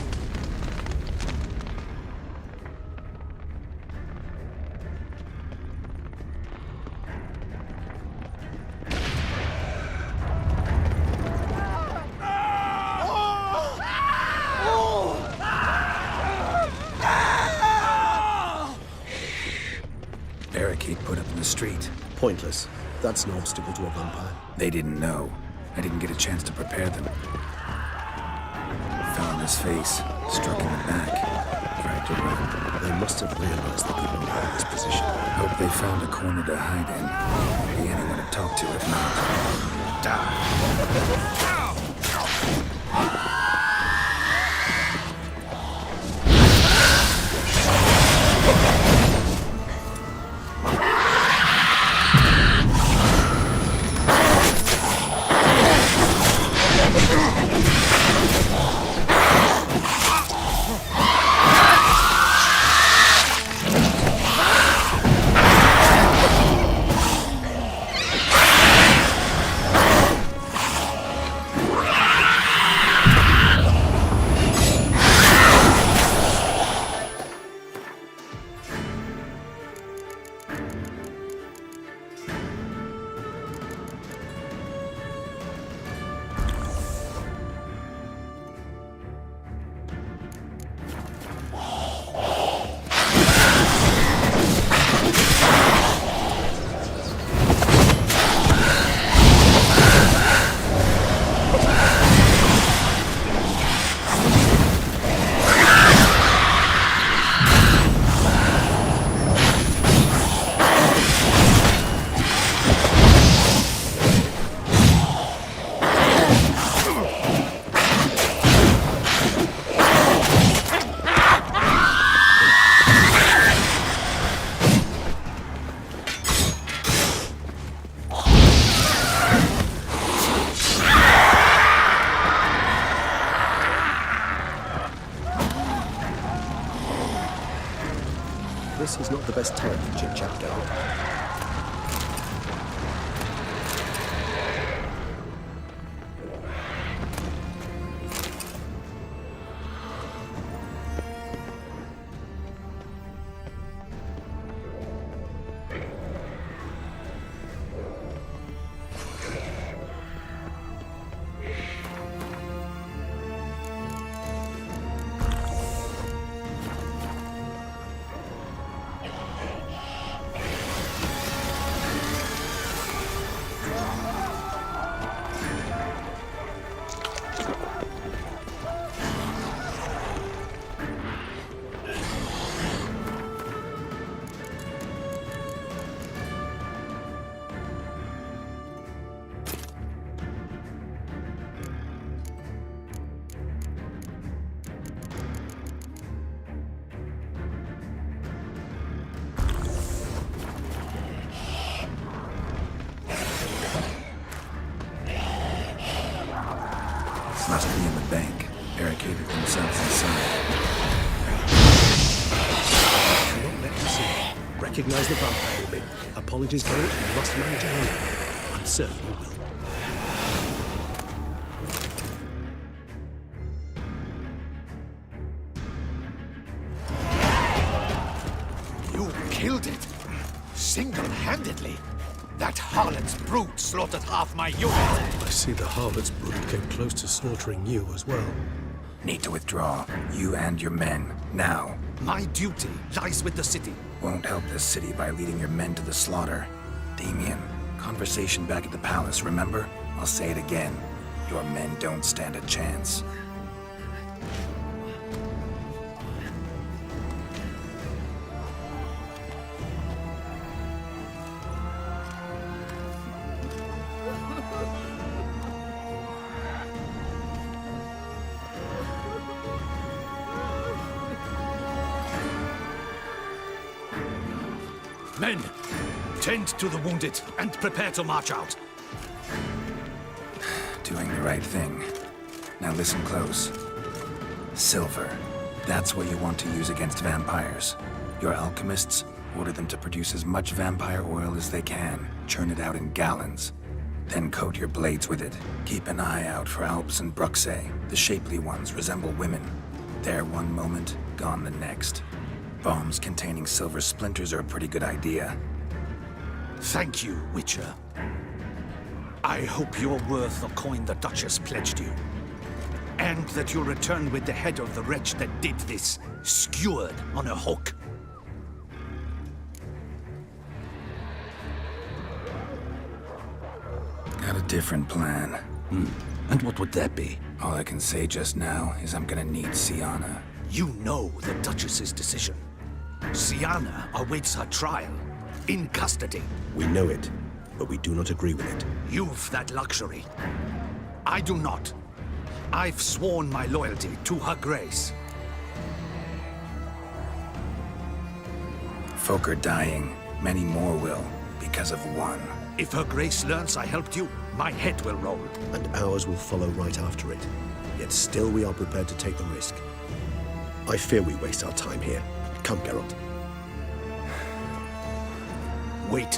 Barricade put up in the street. Pointless. That's no obstacle to a vampire. They didn't know. I didn't get a chance to prepare them. Fell on his face, struck in the back, tried to run. They must have realized they could not hold this position. Hope they found a corner to hide in. Be anyone to talk to if not. Die. This is not the best time for chit-chat, Geralt. Must be in the bank, barricaded themselves inside. Do not let me see. Recognize the vampire in me. Apologies, Geralt, you must manage alone. I'm certain you will. You killed it! Single-handedly! That harlot's brood slaughtered half my unit! I see the harlot's brood came close to slaughtering you as well. Need to withdraw. You and your men. Now. My duty lies with the city. Won't help the city by leading your men to the slaughter. Damien, conversation back at the palace, remember? I'll say it again. Your men don't stand a chance. Men, tend to the wounded and prepare to march out. Doing the right thing. Now listen close. Silver. That's what you want to use against vampires. Your alchemists order them to produce as much vampire oil as they can. Churn it out in gallons. Then coat your blades with it. Keep an eye out for Alps and Bruxae. The shapely ones resemble women. There one moment, gone the next. Bombs containing silver splinters are a pretty good idea. Thank you, Witcher. I hope you're worth the coin the Duchess pledged you. And that you'll return with the head of the wretch that did this, skewered on a hook. Got a different plan. And what would that be? All I can say just now is I'm gonna need Sienna. You know the Duchess's decision. Sienna awaits her trial, in custody. We know it, but we do not agree with it. You've that luxury. I do not. I've sworn my loyalty to her grace. Folk are dying. Many more will, because of one. If her grace learns I helped you, my head will roll. And ours will follow right after it. Yet still we are prepared to take the risk. I fear we waste our time here. Come, Geralt. Wait.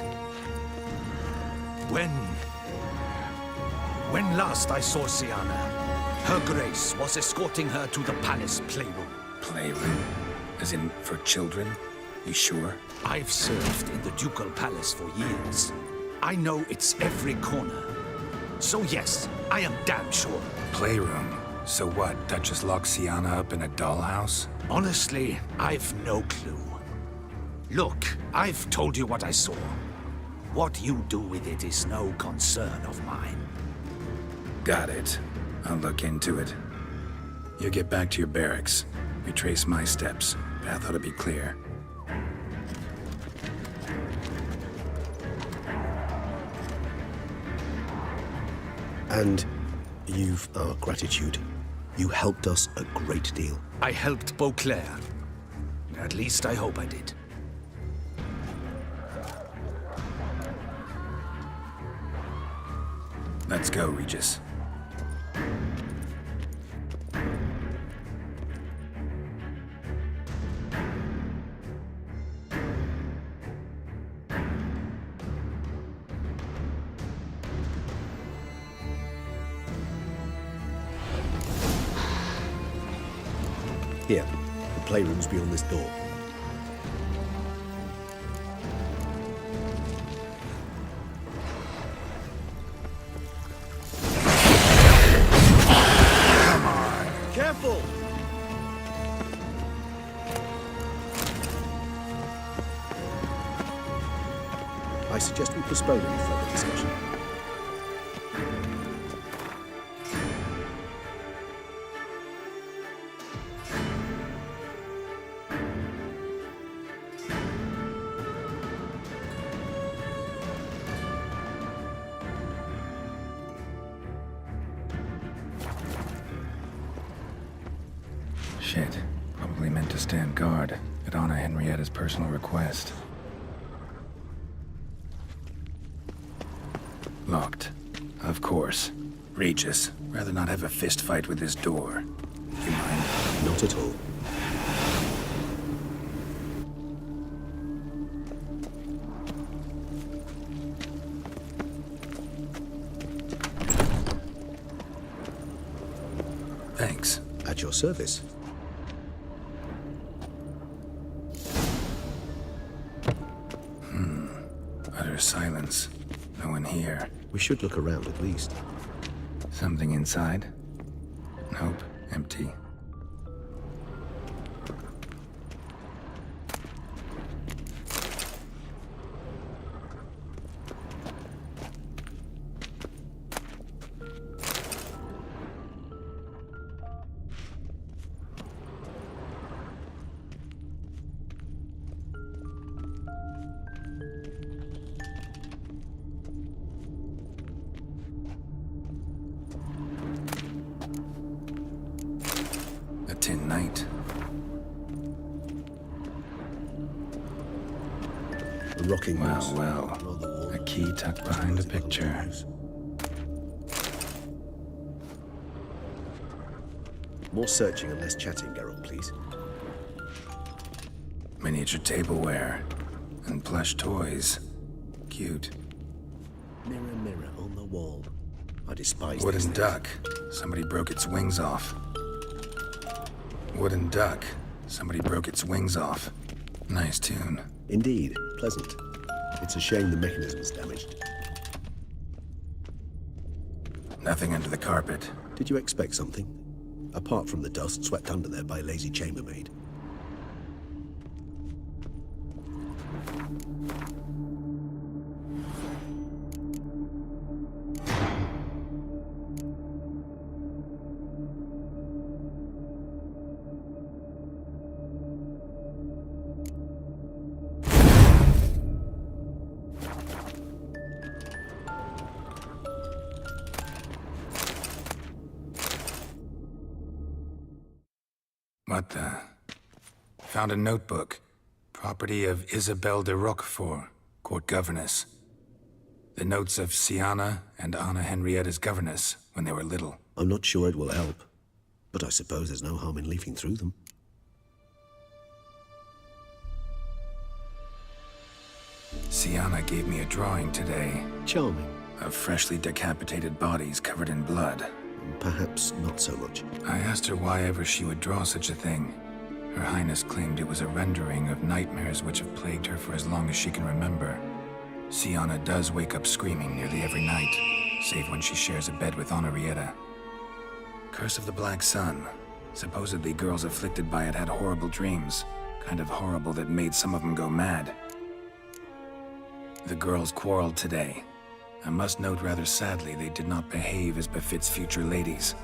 When last I saw Sienna, her grace was escorting her to the palace playroom. Playroom? As in, for children? You sure? I've served in the ducal palace for years. I know its every corner. So yes, I am damn sure. Playroom? So what, Duchess locked Sienna up in a dollhouse? Honestly, I've no clue. Look, I've told you what I saw. What you do with it is no concern of mine. Got it. I'll look into it. You get back to your barracks. Retrace my steps. Path ought to be clear. And you've our gratitude. You helped us a great deal. I helped Beauclair. At least I hope I did. Let's go, Regis. playrooms beyond this door. Careful! I suggest we postpone any further discussion. Shit. Probably meant to stand guard at Anna Henrietta's personal request. Locked. Of course. Regis, rather not have a fist fight with this door. You mind? Not at all. Thanks. At your service. Utter silence. No one here. We should look around at least. Something inside? Nope. Empty. A tin knight. A rocking horse. Well. A key tucked behind a picture. More searching and less chatting, Geralt, please. Miniature tableware. And plush toys. Cute. Mirror, mirror on the wall. I despise Wooden these things. duck. Somebody broke its wings off. Wooden duck. Somebody broke its wings off. Nice tune. Indeed, pleasant. It's a shame the mechanism's damaged. Nothing under the carpet. Did you expect something? Apart from the dust swept under there by a lazy chambermaid. What the? Found a notebook. Property of Isabelle de Roquefort, court governess. The notes of Sienna and Anna Henrietta's governess when they were little. I'm not sure it will help, but I suppose there's no harm in leafing through them. Sienna gave me a drawing today. Charming. Of freshly decapitated bodies covered in blood. Perhaps not so much. I asked her why ever she would draw such a thing. Her Highness claimed it was a rendering of nightmares which have plagued her for as long as she can remember. Sienna does wake up screaming nearly every night, save when she shares a bed with Henrietta. Curse of the Black Sun. Supposedly girls afflicted by it had horrible dreams. Kind of horrible that made some of them go mad. The girls quarreled today. I must note rather sadly they did not behave as befits future ladies.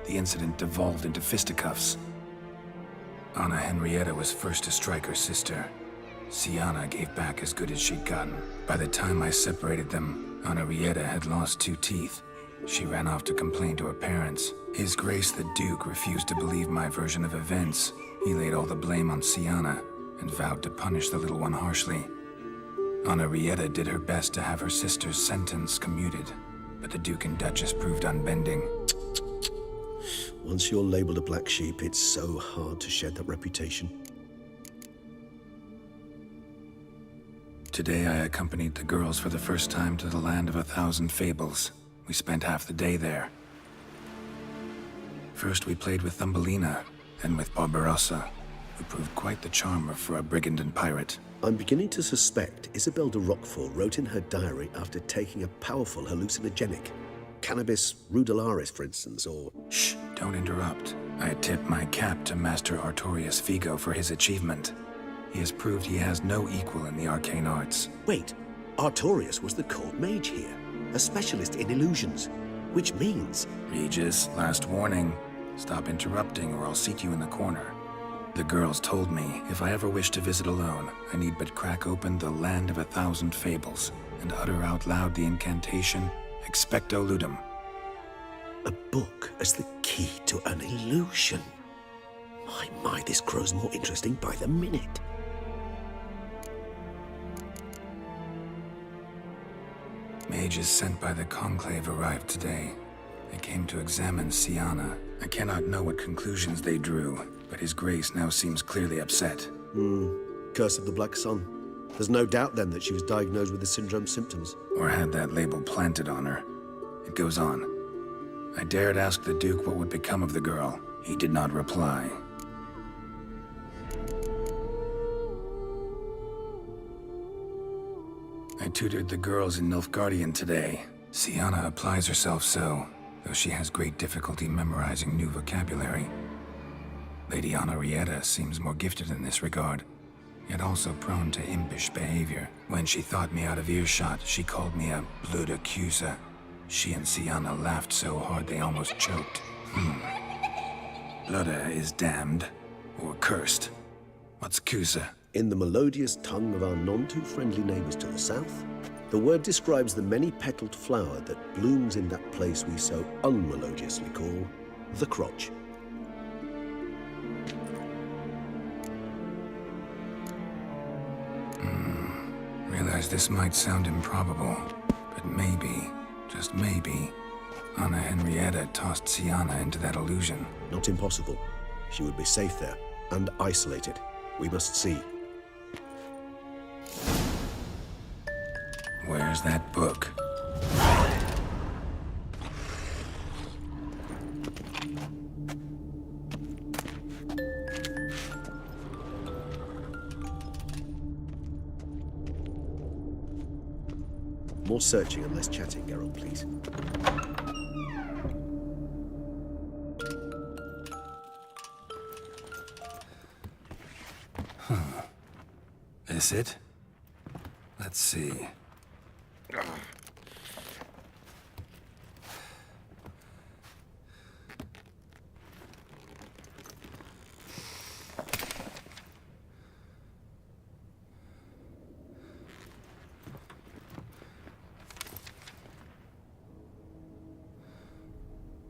The incident devolved into fisticuffs. Anna Henrietta was first to strike her sister. Sienna gave back as good as she'd gotten. By the time I separated them, Henrietta had lost 2 teeth. She ran off to complain to her parents. His Grace the Duke refused to believe my version of events. He laid all the blame on Sienna and vowed to punish the little one harshly. Henrietta did her best to have her sister's sentence commuted, but the Duke and Duchess proved unbending. Once you're labeled a black sheep, it's so hard to shed that reputation. Today I accompanied the girls for the first time to the land of 1,000 fables. We spent half the day there. First we played with Thumbelina, then with Barbarossa. who proved quite the charmer for a brigand and pirate. I'm beginning to suspect Isabel de Roquefort wrote in her diary after taking a powerful hallucinogenic. Cannabis rudelaris, for instance, or... Shh, don't interrupt. I tip my cap to Master Artorius Figo for his achievement. He has proved he has no equal in the arcane arts. Wait, Artorius was the court mage here, a specialist in illusions, which means... Regis, last warning. Stop interrupting or I'll seat you in the corner. The girls told me if I ever wish to visit alone, I need but crack open the Land of 1,000 Fables and utter out loud the incantation, Expecto Ludum. A book as the key to an illusion. My, this grows more interesting by the minute. Mages sent by the Conclave arrived today. They came to examine Siana. I cannot know what conclusions they drew, but His Grace now seems clearly upset. Curse of the Black Sun. There's no doubt then that she was diagnosed with the syndrome symptoms. Or had that label planted on her. It goes on. I dared ask the Duke what would become of the girl. He did not reply. I tutored the girls in Nilfgaardian today. Siana applies herself so, though she has great difficulty memorizing new vocabulary. Lady Anna Henrietta seems more gifted in this regard, yet also prone to impish behavior. When she thought me out of earshot, she called me a blood accuser. She and Siana laughed so hard they almost choked. Blooda is damned, or cursed. What's Cusa? In the melodious tongue of our none-too-friendly neighbors to the south, the word describes the many-petaled flower that blooms in that place we so unmelodiously call the crotch. Realize this might sound improbable, but maybe, just maybe, Anna Henrietta tossed Siana into that illusion. Not impossible. She would be safe there, and isolated. We must see. Where's that book? More searching and less chatting, Geralt, please. This it? Let's see.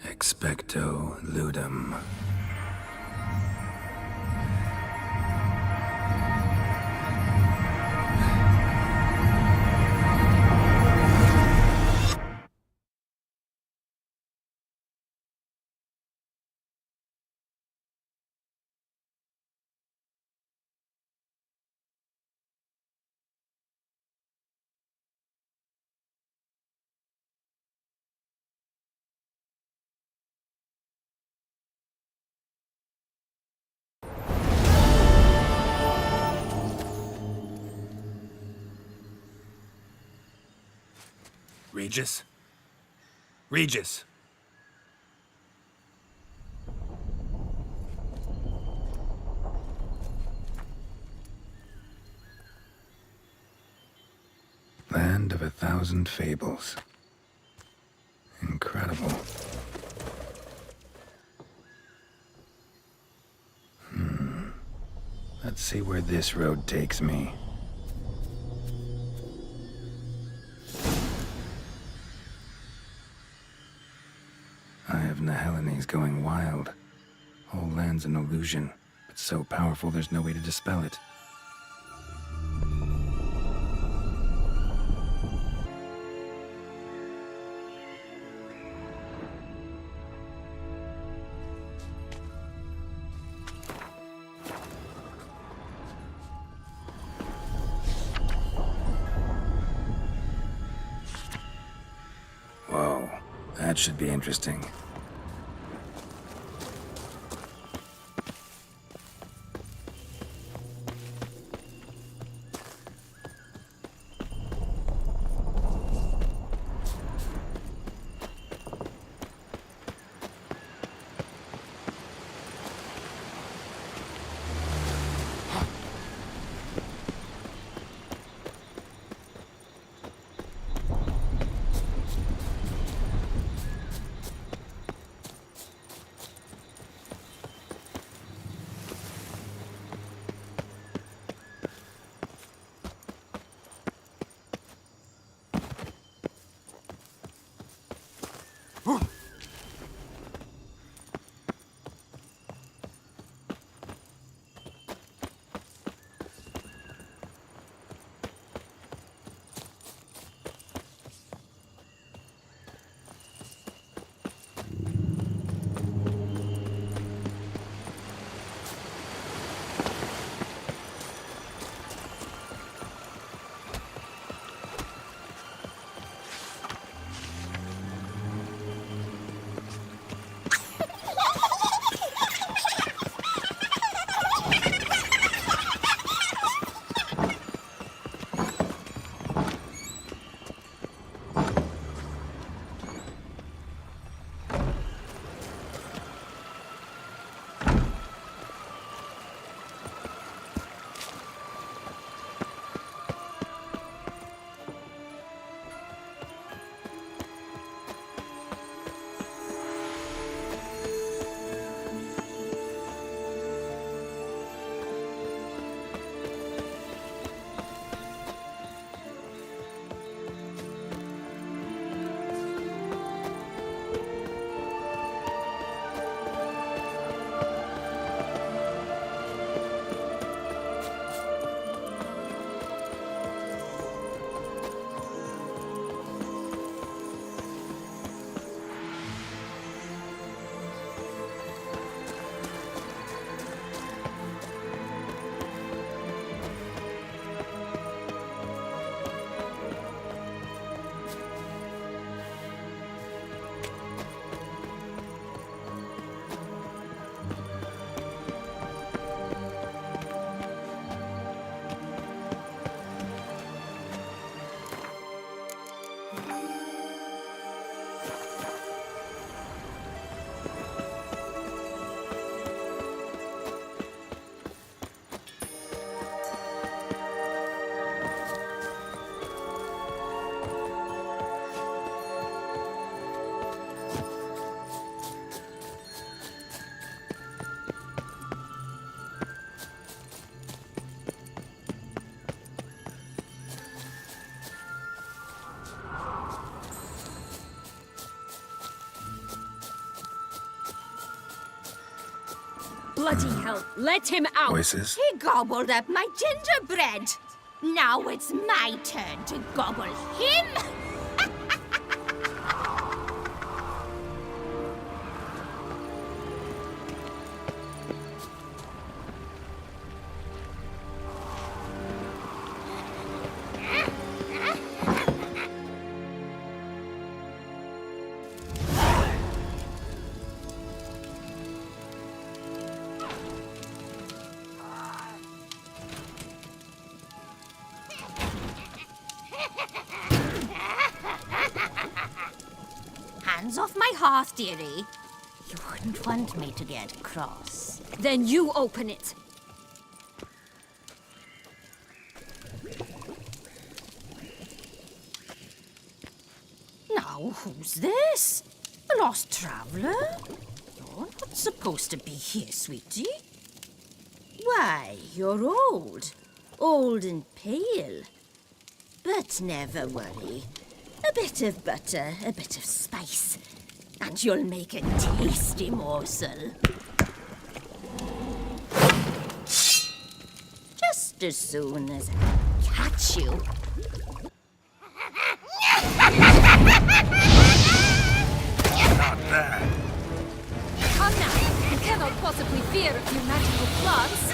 Expecto Ludum. Regis? Regis! Land of 1,000 Fables. Incredible. Let's see where this road takes me. Eye of Niheline's going wild. Whole land's an illusion, but so powerful there's no way to dispel it. Whoa, that should be interesting. Bloody hell, let him out! Voices? He gobbled up my gingerbread. Now it's my turn to gobble him. Hands off my hearth, dearie. You wouldn't want me to get cross. Then you open it. Now, who's this? A lost traveler? You're not supposed to be here, sweetie. Why, you're old. Old and pale. But never worry. A bit of butter, a bit of spice, and you'll make a tasty morsel. Just as soon as I catch you. Not bad. Come now, you cannot possibly fear a few magical plants.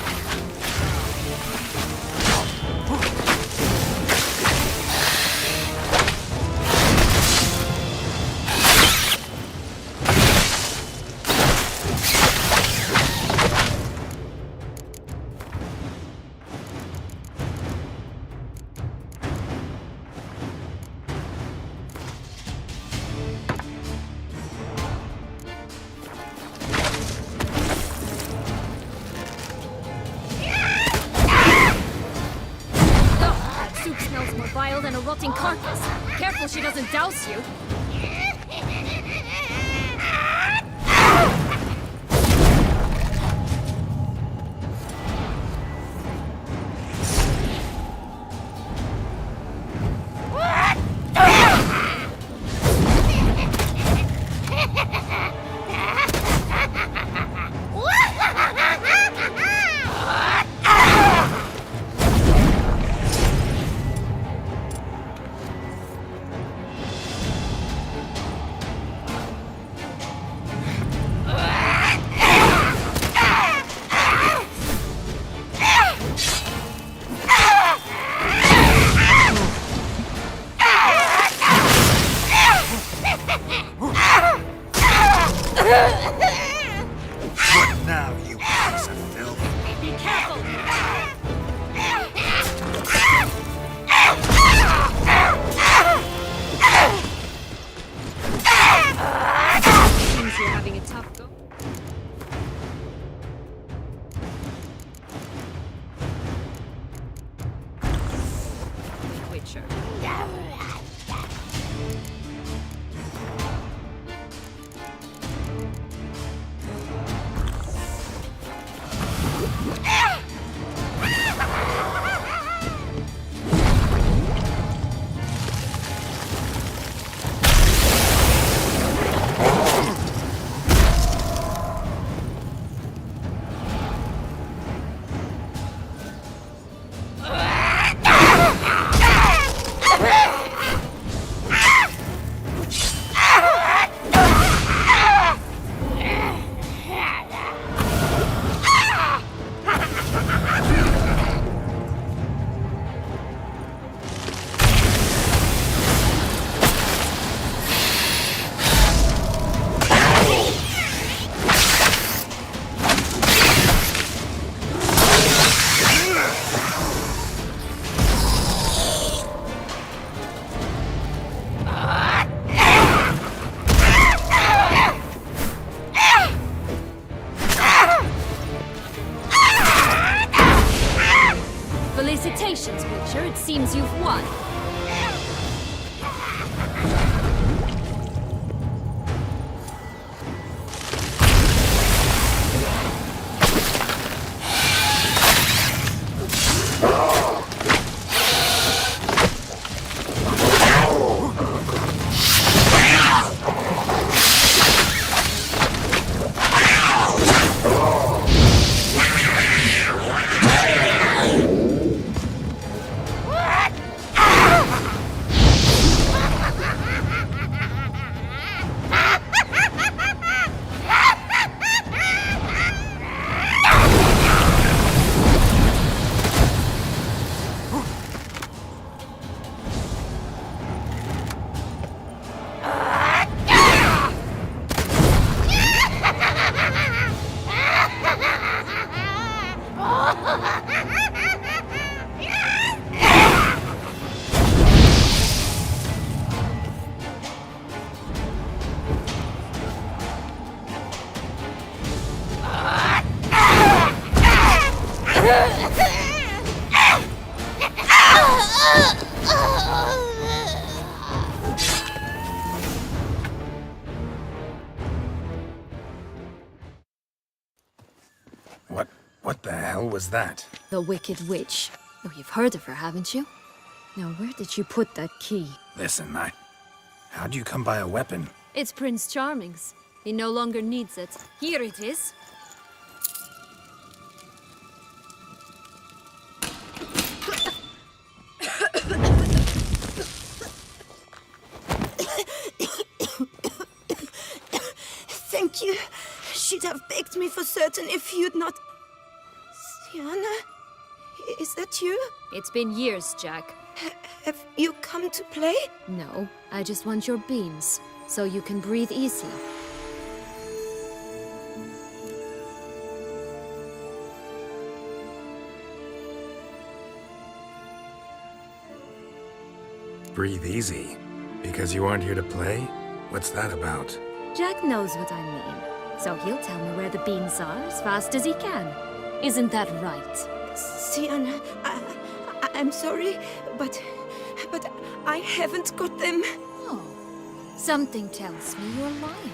Vile than a rotting carcass. Careful she doesn't douse you. What now, you piece of filth? Be careful! Seems you're having a tough go. Witcher. Felicitations, Witcher. It seems you've won. What the hell was that? The Wicked Witch. Oh, you've heard of her, haven't you? Now, where did you put that key? Listen, how'd you come by a weapon? It's Prince Charming's. He no longer needs it. Here it is. Thank you. She'd have begged me for certain if you'd not... Sienna? Is that you? It's been years, Jack. Have you come to play? No, I just want your beans, so you can breathe easy. Breathe easy? Because you aren't here to play? What's that about? Jack knows what I mean, so he'll tell me where the beans are as fast as he can. Isn't that right? Sienna, I'm sorry, but I haven't got them. Oh, something tells me you're lying.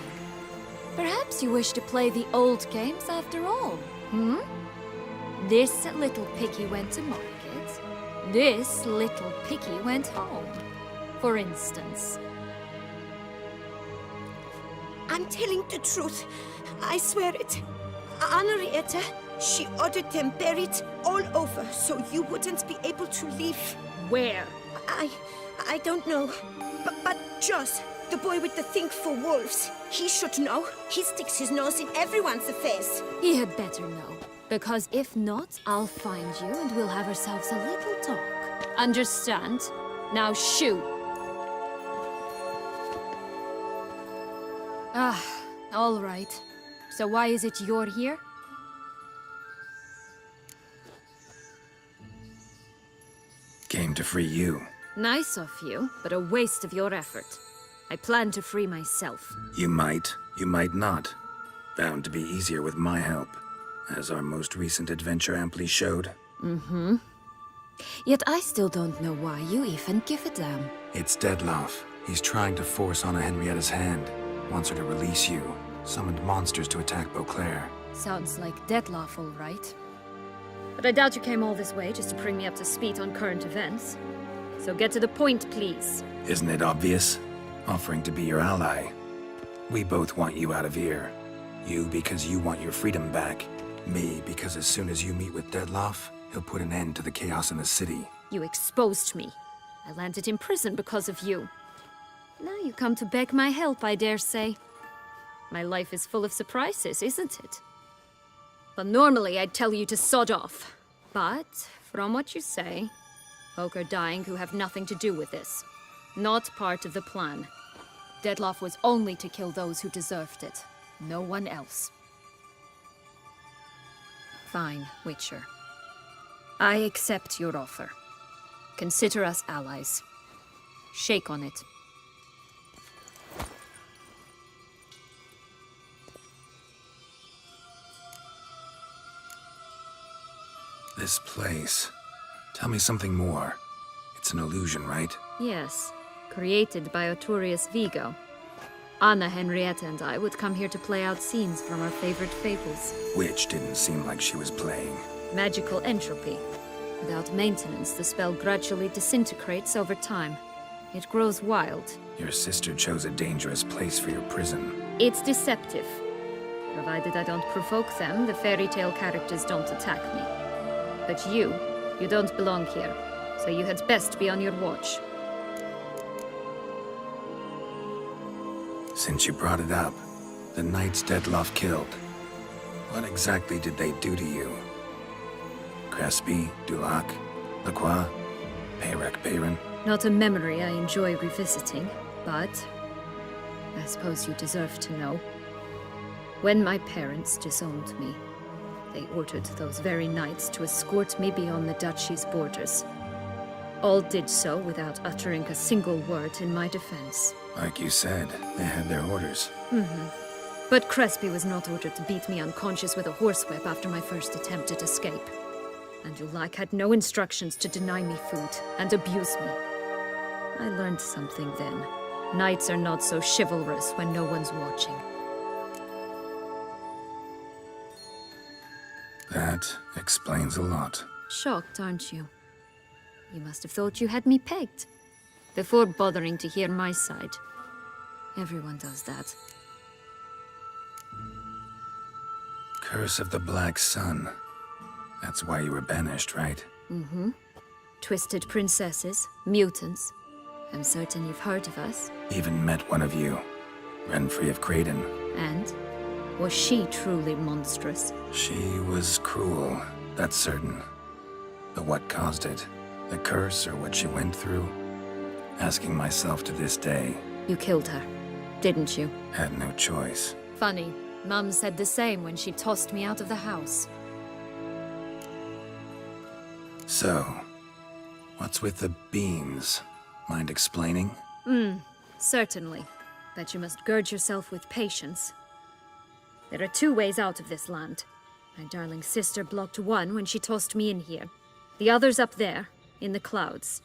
Perhaps you wish to play the old games after all, hmm? This little piggy went to market. This little piggy went home, for instance. I'm telling the truth. I swear it. Anna Henrietta, she ordered them buried all over so you wouldn't be able to leave. Where? I don't know. But Joss, the boy with the thing for wolves, he should know. He sticks his nose in everyone's affairs. He had better know. Because if not, I'll find you and we'll have ourselves a little talk. Understand? Now shoo! Ah, all right. So why is it you're here? Came to free you. Nice of you, but a waste of your effort. I plan to free myself. You might not. Bound to be easier with my help, as our most recent adventure amply showed. Mm-hmm. Yet I still don't know why you even give a damn. It's Dettlaff. He's trying to force Anna Henrietta's hand. Wants her to release you. Summoned monsters to attack Beauclair. Sounds like Dettlaff, all right. But I doubt you came all this way just to bring me up to speed on current events. So get to the point, please. Isn't it obvious? Offering to be your ally. We both want you out of here. You because you want your freedom back. Me because as soon as you meet with Dettlaff, he'll put an end to the chaos in the city. You exposed me. I landed in prison because of you. Now you come to beg my help, I dare say. My life is full of surprises, isn't it? But normally I'd tell you to sod off. But, from what you say, folk are dying who have nothing to do with this. Not part of the plan. Dettlaff was only to kill those who deserved it. No one else. Fine, Witcher. I accept your offer. Consider us allies. Shake on it. This place. Tell me something more. It's an illusion, right? Yes. Created by Arturius Vigo. Anna Henrietta and I would come here to play out scenes from our favorite fables. Which didn't seem like she was playing. Magical entropy. Without maintenance, the spell gradually disintegrates over time. It grows wild. Your sister chose a dangerous place for your prison. It's deceptive. Provided I don't provoke them, the fairy tale characters don't attack me. But you don't belong here, so you had best be on your watch. Since you brought it up, the knights Dettlaff killed. What exactly did they do to you? Crespi, Dulac, Lacroix, Peyrac Bayron? Not a memory I enjoy revisiting, but I suppose you deserve to know. When my parents disowned me, they ordered those very knights to escort me beyond the duchy's borders. All did so without uttering a single word in my defense. Like you said, they had their orders. But Crespi was not ordered to beat me unconscious with a horsewhip after my first attempt at escape. And Ulak had no instructions to deny me food and abuse me. I learned something then. Knights are not so chivalrous when no one's watching. That explains a lot. Shocked, aren't you? You must have thought you had me pegged. Before bothering to hear my side. Everyone does that. Curse of the Black Sun. That's why you were banished, right? Mm-hmm. Twisted princesses, mutants. I'm certain you've heard of us. Even met one of you. Renfrey of Craden. And? Was she truly monstrous? She was cruel, that's certain. But what caused it? The curse or what she went through? Asking myself to this day. You killed her, didn't you? Had no choice. Funny. Mum said the same when she tossed me out of the house. So, what's with the beans? Mind explaining? Certainly. But you must gird yourself with patience. There are 2 ways out of this land. My darling sister blocked one when she tossed me in here. The other's up there, in the clouds.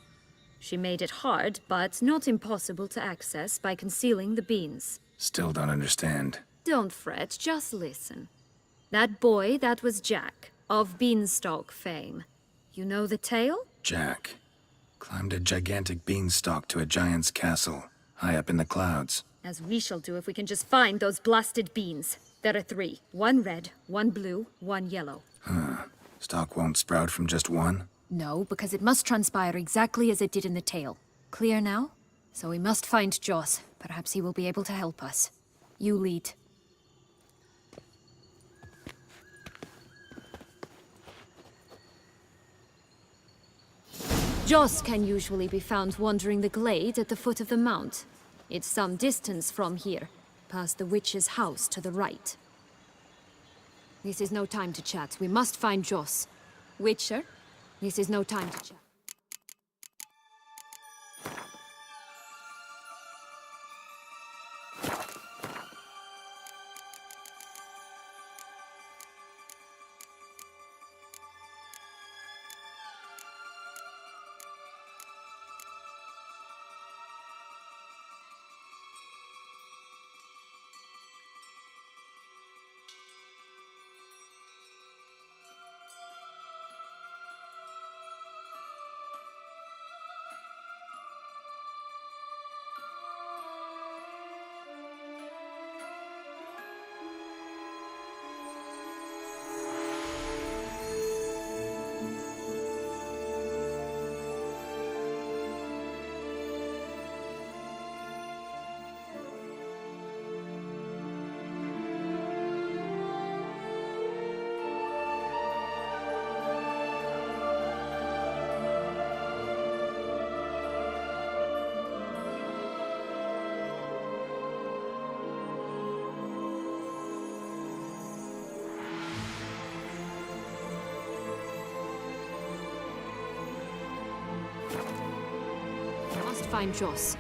She made it hard, but not impossible to access by concealing the beans. Still don't understand. Don't fret, just listen. That boy, that was Jack, of Beanstalk fame. You know the tale? Jack climbed a gigantic beanstalk to a giant's castle, high up in the clouds. As we shall do if we can just find those blasted beans. There are 3. 1 red, 1 blue, 1 yellow. Stalk won't sprout from just one? No, because it must transpire exactly as it did in the tale. Clear now? So we must find Joss. Perhaps he will be able to help us. You lead. Joss can usually be found wandering the glade at the foot of the mount. It's some distance from here, past the witch's house to the right. This is no time to chat. We must find Joss. Witcher, this is no time to chat. Find Joss.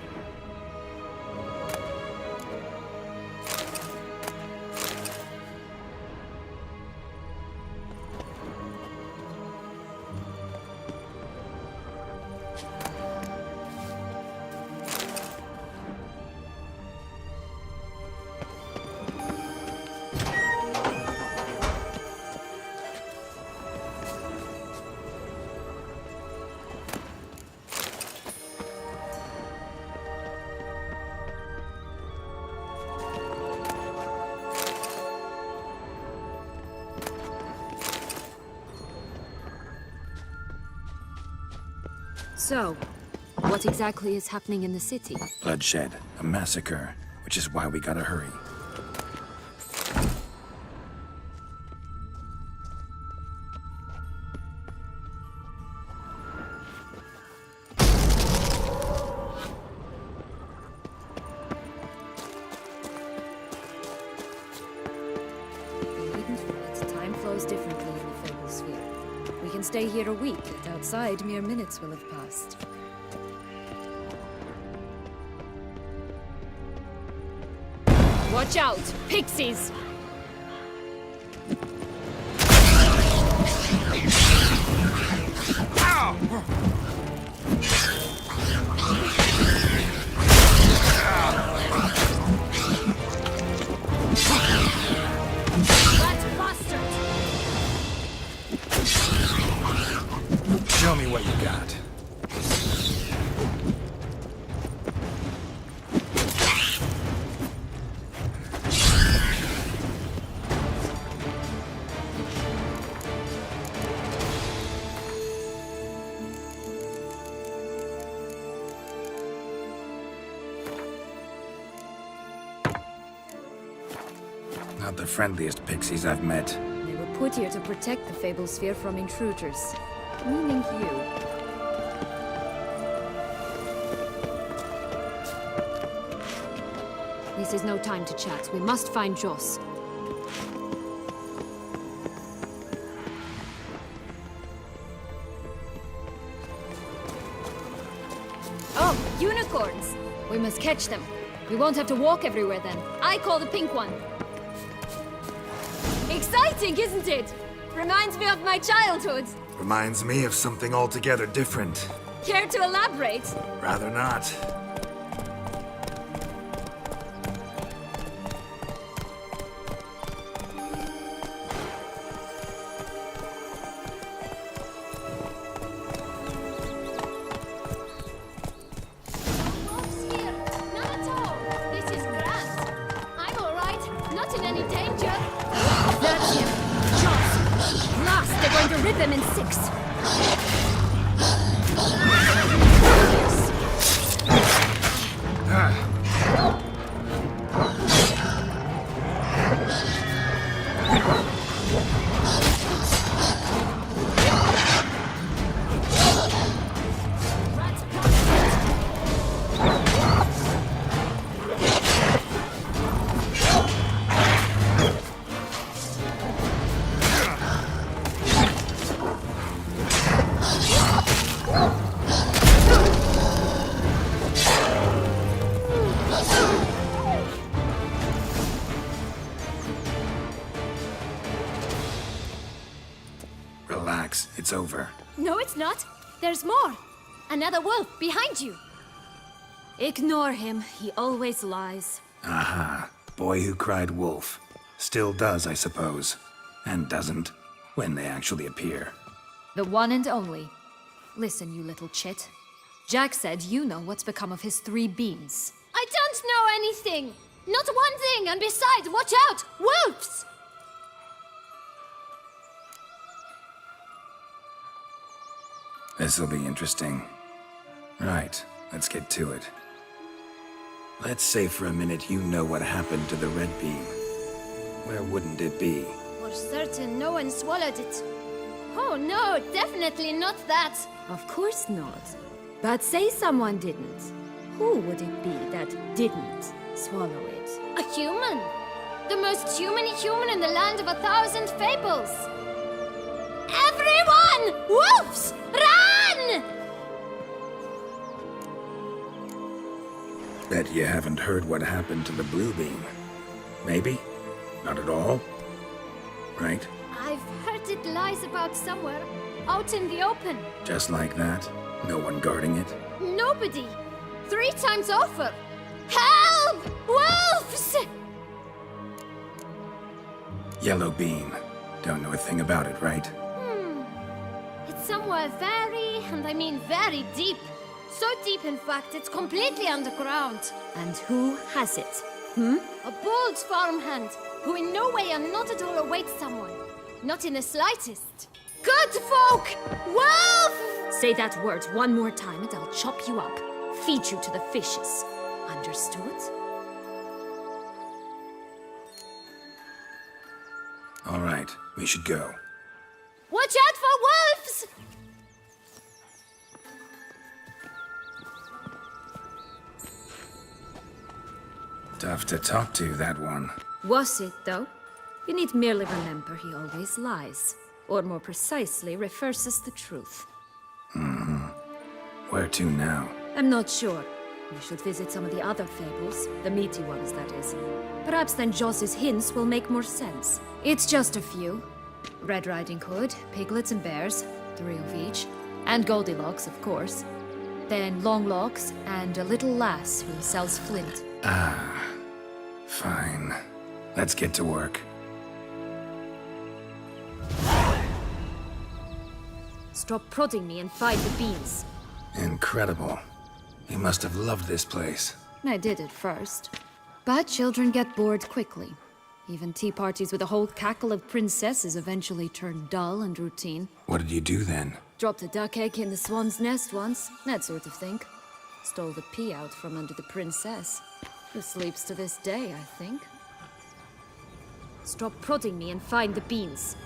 So, what exactly is happening in the city? Bloodshed, a massacre, which is why we gotta hurry. Time flows differently in the Fable Sphere. We can stay here a week, and outside mere minutes will have passed. Watch out! Pixies! Show me what you got. Not the friendliest pixies I've met. They were put here to protect the Fable Sphere from intruders. Meaning you. This is no time to chat. We must find Joss. Oh, unicorns! We must catch them. We won't have to walk everywhere then. I call the pink one. Exciting, isn't it? Reminds me of my childhood. Reminds me of something altogether different. Care to elaborate? Rather not. Relax, it's over. No, it's not. There's more. Another wolf behind you. Ignore him. He always lies. Aha. Boy who cried wolf. Still does, I suppose. And doesn't, when they actually appear. The one and only. Listen, you little chit. Jack said you know what's become of his 3 beans. I don't know anything! Not one thing, and besides, watch out! Wolves! This'll be interesting. Right, let's get to it. Let's say for a minute you know what happened to the red beam. Where wouldn't it be? For certain, no one swallowed it. Oh no, definitely not that. Of course not. But say someone didn't. Who would it be that didn't swallow it? A human! The most human-y human in the land of 1,000 fables! Everyone! Wolves! Run! Bet you haven't heard what happened to the blue beam. Maybe? Not at all? Right? I've heard it lies about somewhere, out in the open. Just like that? No one guarding it? Nobody! 3 times over! Help! Wolves! Yellow beam. Don't know a thing about it, right? It's somewhere very, and I mean very deep. So deep, in fact, it's completely underground. And who has it? A bold farmhand, who in no way and not at all awaits someone. Not in the slightest. Good folk! Wolf! Say that word one more time and I'll chop you up. Feed you to the fishes. Understood? All right, we should go. Watch out for wolves! Tough to talk to, that one. Was it, though? You need merely remember he always lies. Or more precisely, reverses the truth. Where to now? I'm not sure. We should visit some of the other fables. The meaty ones, that is. Perhaps then Joss's hints will make more sense. It's just a few. Red Riding Hood, piglets and bears. 3 of each. And Goldilocks, of course. Then Longlocks and a little lass who sells flint. Ah, fine. Let's get to work. Stop prodding me and find the beans. Incredible. You must have loved this place. I did at first. But children get bored quickly. Even tea parties with a whole cackle of princesses eventually turn dull and routine. What did you do then? Dropped a duck egg in the swan's nest once, that sort of thing. Stole the pea out from under the princess, who sleeps to this day, I think. Stop prodding me and find the beans.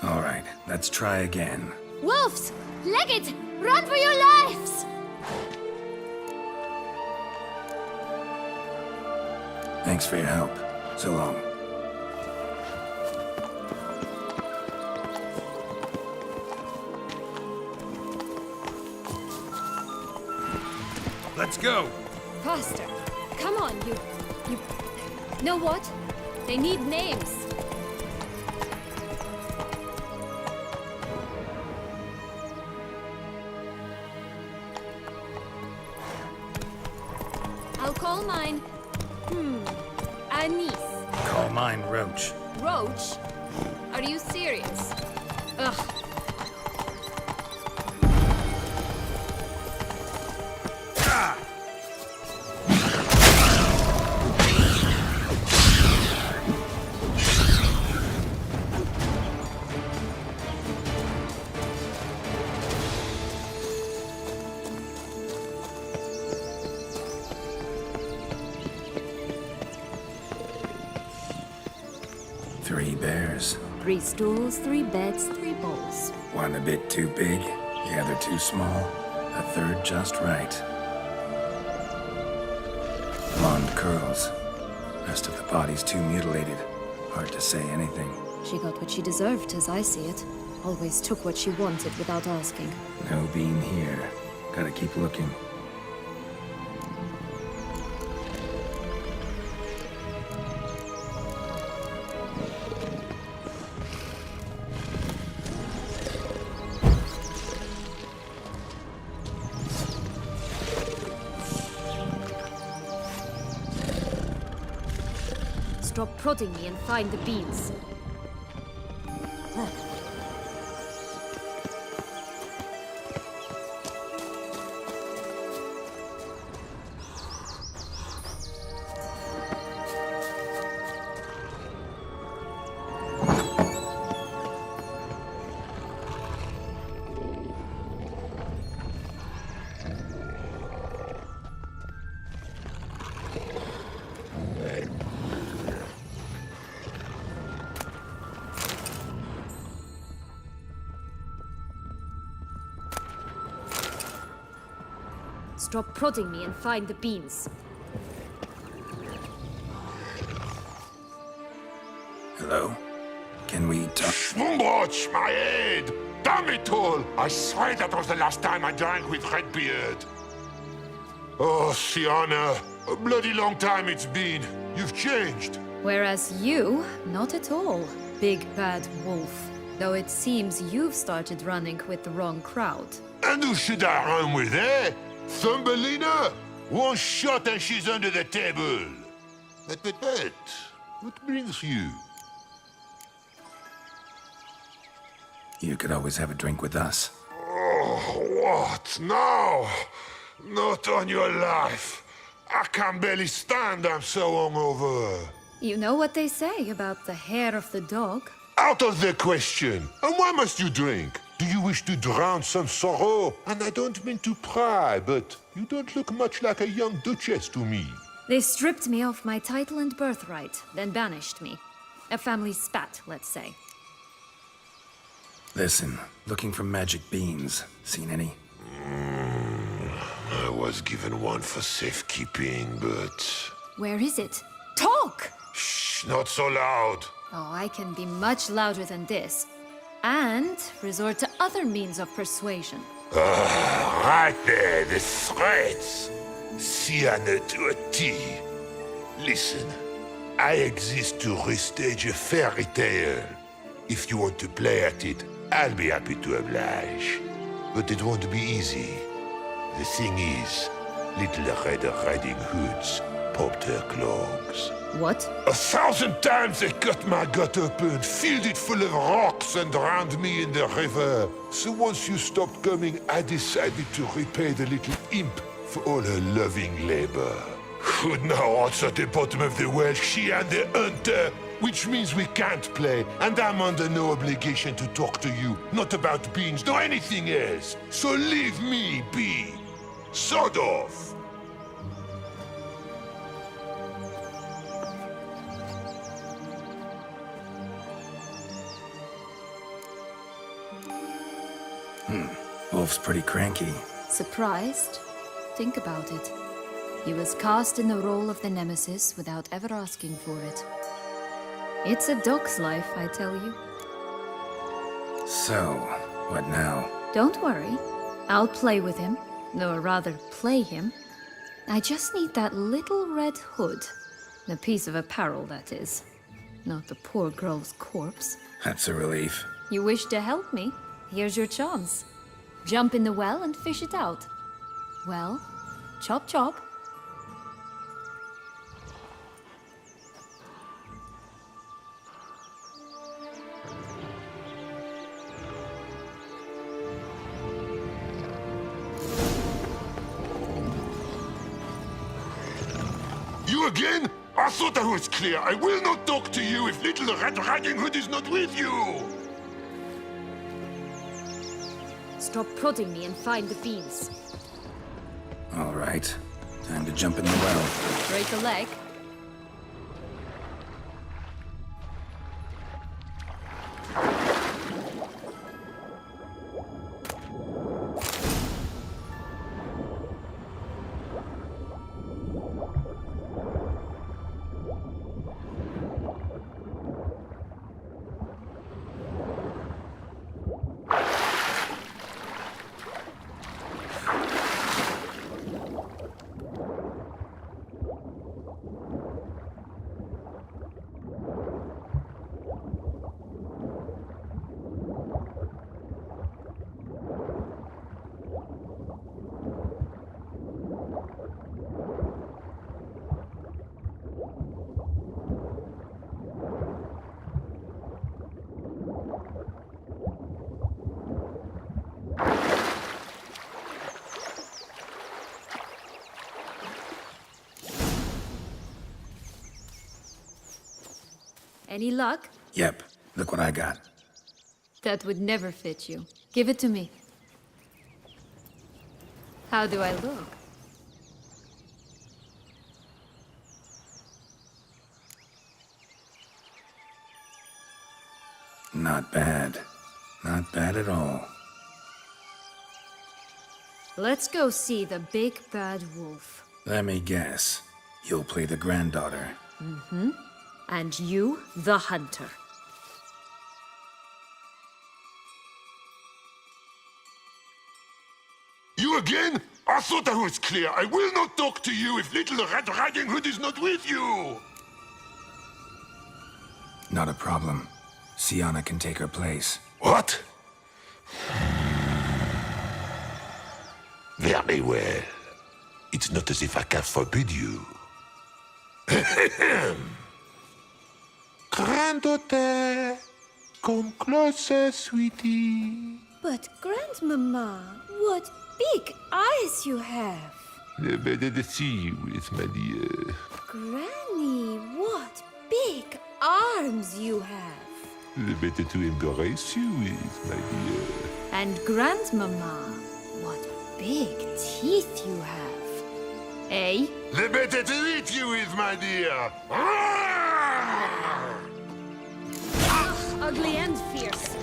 All right, let's try again. Wolves! Leg it! Run for your lives! Thanks for your help. So long. Let's go! Faster! Come on, you... Know what? They need names. I'll call mine... Anise. Call mine Roach. Roach? Are you serious? Ugh. Three bears. 3 stools, 3 beds, 3 bowls. One a bit too big, the other too small, a third just right. Blonde curls. Rest of the body's too mutilated. Hard to say anything. She got what she deserved, as I see it. Always took what she wanted without asking. No bean here. Gotta keep looking. Stop prodding me and find the beans. Stop prodding me and find the beans. Hello? Can we talk? Schwumbroch, my head! Damn it all! I swear that was the last time I drank with Redbeard. Oh, Sienna, a bloody long time it's been. You've changed. Whereas you, not at all, big bad wolf. Though it seems you've started running with the wrong crowd. And who should I run with, eh? Thumbelina? One shot and she's under the table. But, what brings you? You could always have a drink with us. Oh, what now? Not on your life. I can barely stand, I'm so hungover. You know what they say about the hair of the dog? Out of the question. And why must you drink? Do you wish to drown some sorrow? And I don't mean to pry, but you don't look much like a young duchess to me. They stripped me of my title and birthright, then banished me. A family spat, let's say. Listen, looking for magic beans. Seen any? I was given one for safekeeping, but... Where is it? Talk! Shh, not so loud. Oh, I can be much louder than this. And resort to other means of persuasion. Right there, the threats. Sienna to a T. Listen, I exist to restage a fairy tale. If you want to play at it, I'll be happy to oblige. But it won't be easy. The thing is, Little Red Riding Hoods popped her clogs. What? 1,000 times they cut my gut open, filled it full of rocks and drowned me in the river. So once you stopped coming, I decided to repay the little imp for all her loving labor. Who now odds at the bottom of the well, she and the hunter, which means we can't play, and I'm under no obligation to talk to you, not about beans, nor anything else. So leave me be. Sod off. Wolf's pretty cranky. Surprised? Think about it. He was cast in the role of the Nemesis without ever asking for it. It's a dog's life, I tell you. So, what now? Don't worry. I'll play with him. Or rather, play him. I just need that little red hood. The piece of apparel, that is. Not the poor girl's corpse. That's a relief. You wish to help me? Here's your chance. Jump in the well and fish it out. Well, chop chop. You again? I thought I was clear. I will not talk to you if Little Red Riding Hood is not with you! Stop prodding me and find the beans. All right. Time to jump in the well. Break a leg. Any luck? Yep. Look what I got. That would never fit you. Give it to me. How do I look? Not bad. Not bad at all. Let's go see the big bad wolf. Let me guess. You'll play the granddaughter. Mm-hmm. And you, the hunter. You again? I thought I was clear. I will not talk to you if Little Red Riding Hood is not with you! Not a problem. Sienna can take her place. What? Very well. It's not as if I can forbid you. Granddaughter, come closer, sweetie. But, Grandmama, what big eyes you have. The better to see you with, my dear. Granny, what big arms you have. The better to embrace you with, my dear. And Grandmama, what big teeth you have. Eh? The better to eat you with, my dear. Ugly and fierce.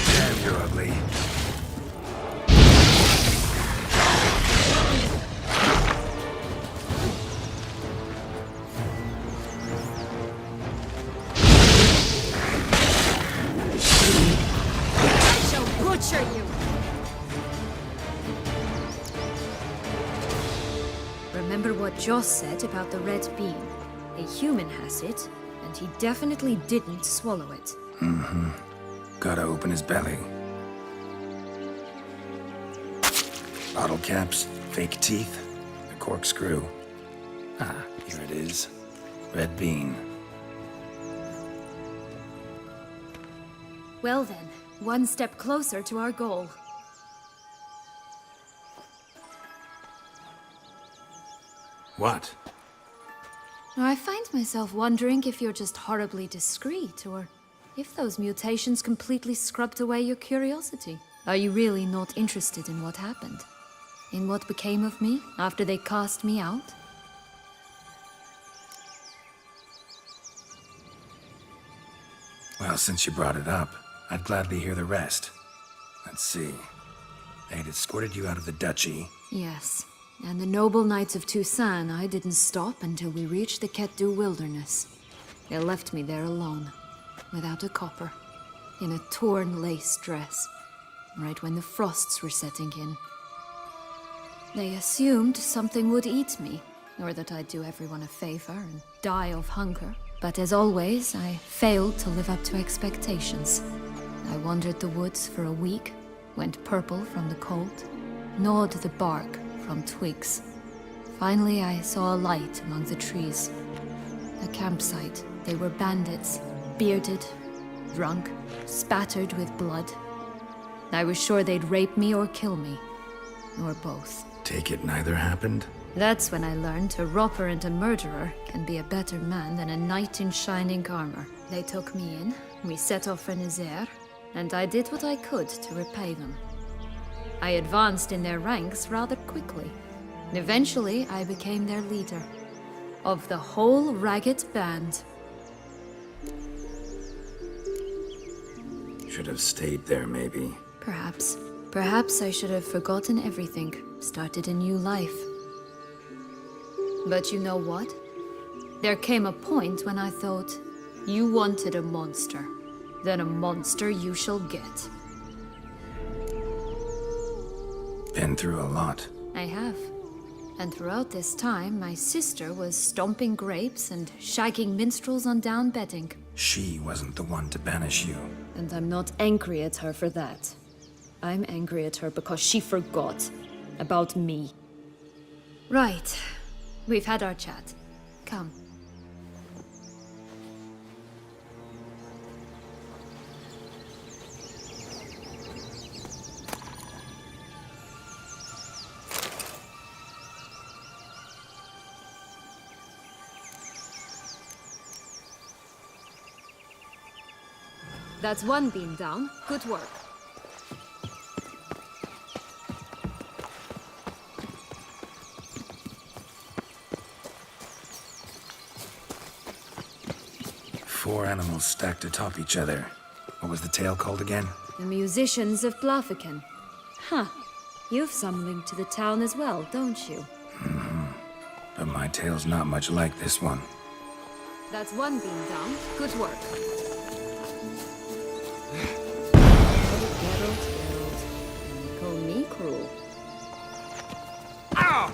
Damn, you're ugly. Butcher you! Remember what Joss said about the red bean? A human has it, and he definitely didn't swallow it. Mm-hmm. Gotta open his belly. Bottle caps, fake teeth, a corkscrew. Ah, here it is. Red bean. Well then, one step closer to our goal. What? I find myself wondering if you're just horribly discreet, or if those mutations completely scrubbed away your curiosity. Are you really not interested in what happened? In what became of me after they cast me out? Well, since you brought it up, I'd gladly hear the rest. Let's see. They'd escorted you out of the duchy. Yes. And the noble knights of Toussaint, I didn't stop until we reached the Ketdu wilderness. They left me there alone, without a copper, in a torn lace dress, right when the frosts were setting in. They assumed something would eat me, or that I'd do everyone a favor and die of hunger. But as always, I failed to live up to expectations. I wandered the woods for a week, went purple from the cold, gnawed the bark from twigs. Finally, I saw a light among the trees. A campsite. They were bandits, bearded, drunk, spattered with blood. I was sure they'd rape me or kill me, or both. Take it neither happened? That's when I learned a robber and a murderer can be a better man than a knight in shining armor. They took me in, we set off for Nazaire, and I did what I could to repay them. I advanced in their ranks rather quickly. Eventually, I became their leader. Of the whole ragged band. Should have stayed there, maybe. Perhaps. Perhaps I should have forgotten everything, started a new life. But you know what? There came a point when I thought, you wanted a monster. Then a monster you shall get. Been through a lot. I have. And throughout this time, my sister was stomping grapes and shagging minstrels on down bedding. She wasn't the one to banish you. And I'm not angry at her for that. I'm angry at her because she forgot about me. Right. We've had our chat. Come. That's one beam down. Good work. Four animals stacked atop each other. What was the tale called again? The musicians of Blaviken. Huh. You've some link to the town as well, don't you? Mm-hmm. But my tale's not much like this one. That's one beam down. Good work. Geralt. You call me cruel. Ow!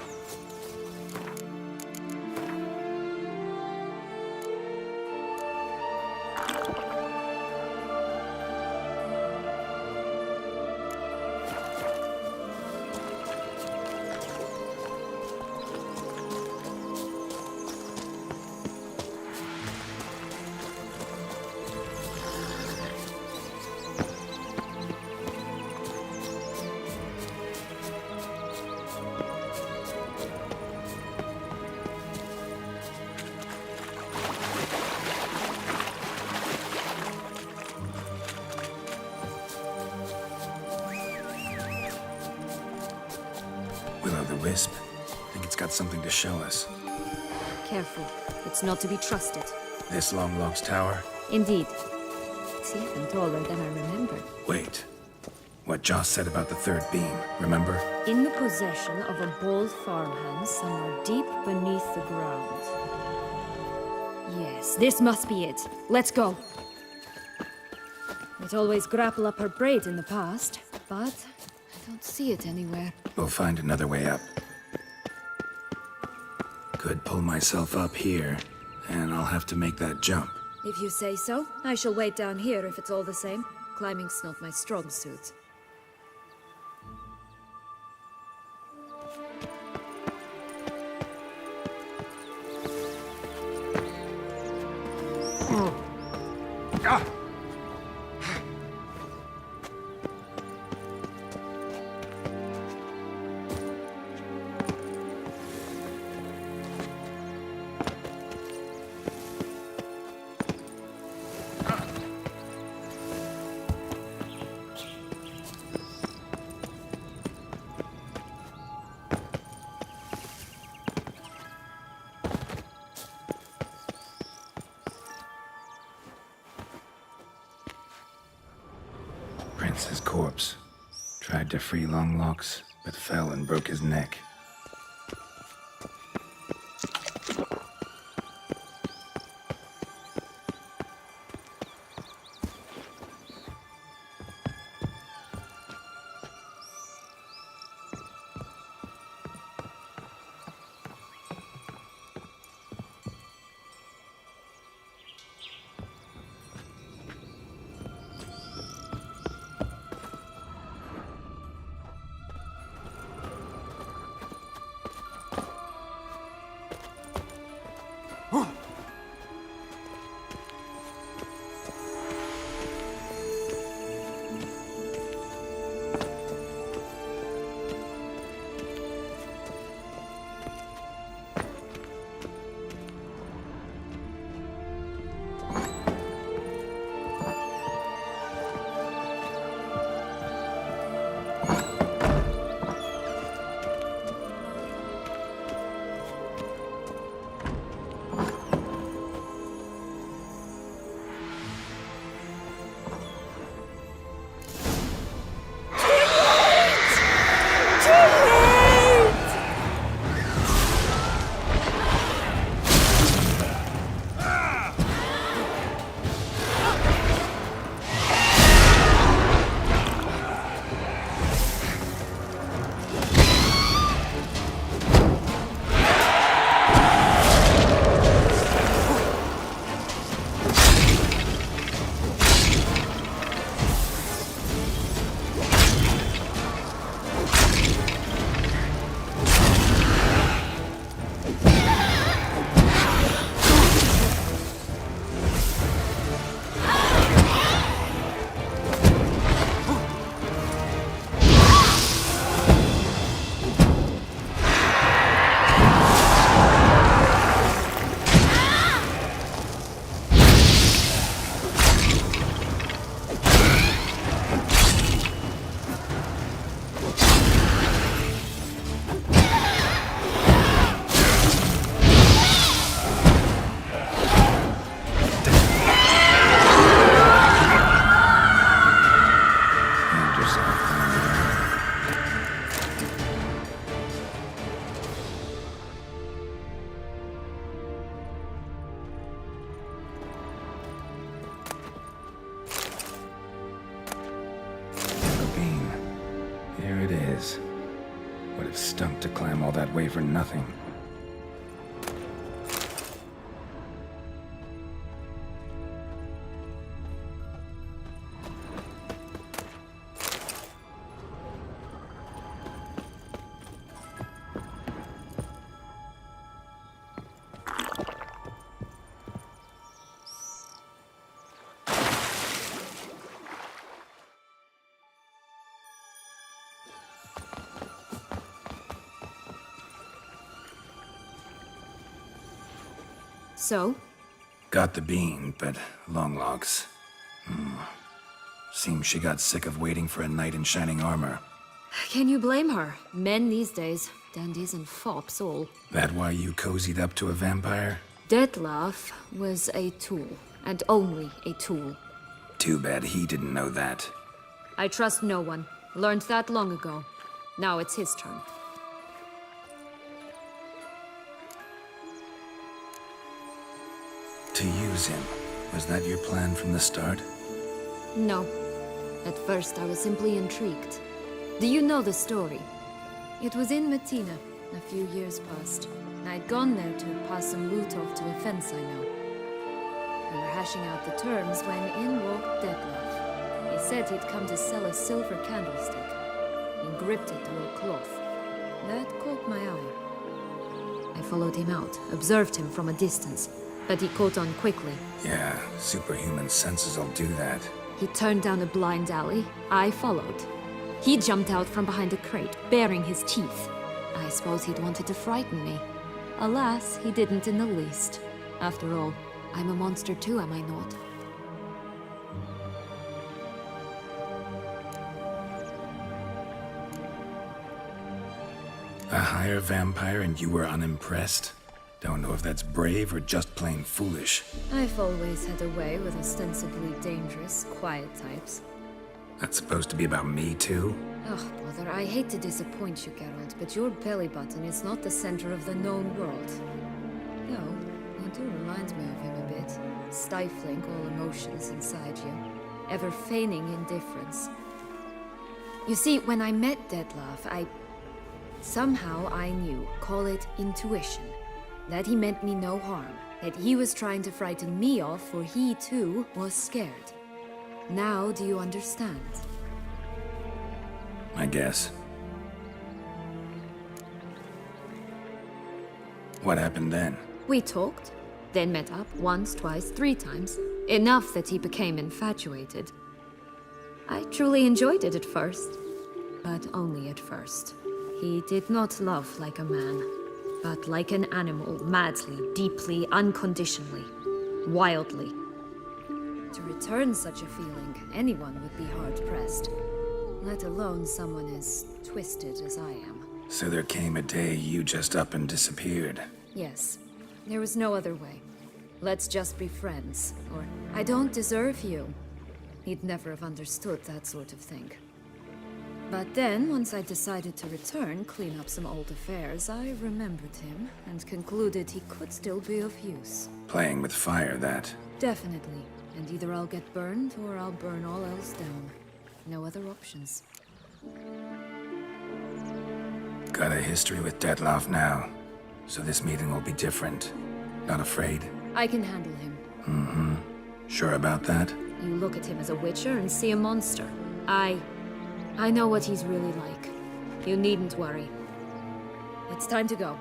Will-o'-the-wisp. Think it's got something to show us. Careful. It's not to be trusted. This Longlock's tower? Indeed. It's even taller than I remembered. Wait. What Joss said about the third beam, remember? In the possession of a bold farmhand somewhere deep beneath the ground. Yes, this must be it. Let's go. It always grapple up her braid in the past, but I don't see it anywhere. We'll find another way up. Could pull myself up here, and I'll have to make that jump. If you say so, I shall wait down here if it's all the same. Climbing's not my strong suit. Prince's corpse. Tried to free Longlocks, but fell and broke his neck. Would have stunk to climb all that way for nothing. So? Got the bean, but Longlocks. Seems she got sick of waiting for a knight in shining armor. Can you blame her? Men these days, dandies and fops all. That why you cozied up to a vampire? Detlef was a tool, and only a tool. Too bad he didn't know that. I trust no one. Learned that long ago. Now it's his turn. To use him. Was that your plan from the start? No. At first I was simply intrigued. Do you know the story? It was in Mettina, a few years past. I'd gone there to pass some loot off to a fence I know. We were hashing out the terms when in walked Detlef. He said he'd come to sell a silver candlestick. He gripped it through a cloth. That caught my eye. I followed him out, observed him from a distance, but he caught on quickly. Yeah, superhuman senses will do that. He turned down a blind alley. I followed. He jumped out from behind a crate, baring his teeth. I suppose he'd wanted to frighten me. Alas, he didn't in the least. After all, I'm a monster too, am I not? A higher vampire and you were unimpressed? Don't know if that's brave or just plain foolish. I've always had a way with ostensibly dangerous, quiet types. That's supposed to be about me too? Oh, brother, I hate to disappoint you, Geralt, but your belly button is not the center of the known world. No, you do remind me of him a bit. Stifling all emotions inside you. Ever feigning indifference. You see, when I met Detlef, somehow I knew, call it intuition, that he meant me no harm. That he was trying to frighten me off, for he too was scared. Now do you understand? I guess. What happened then? We talked, then met up once, twice, 3 times. Enough that he became infatuated. I truly enjoyed it at first, but only at first. He did not love like a man, but like an animal, madly, deeply, unconditionally, wildly. To return such a feeling, anyone would be hard-pressed, let alone someone as twisted as I am. So there came a day you just up and disappeared. Yes, there was no other way. Let's just be friends, or I don't deserve you. He'd never have understood that sort of thing. But then, once I decided to return, clean up some old affairs, I remembered him and concluded he could still be of use. Playing with fire, that. Definitely. And either I'll get burned, or I'll burn all else down. No other options. Got a history with Detlef now, so this meeting will be different. Not afraid? I can handle him. Mm-hmm. Sure about that? You look at him as a witcher and see a monster. I know what he's really like. You needn't worry. It's time to go.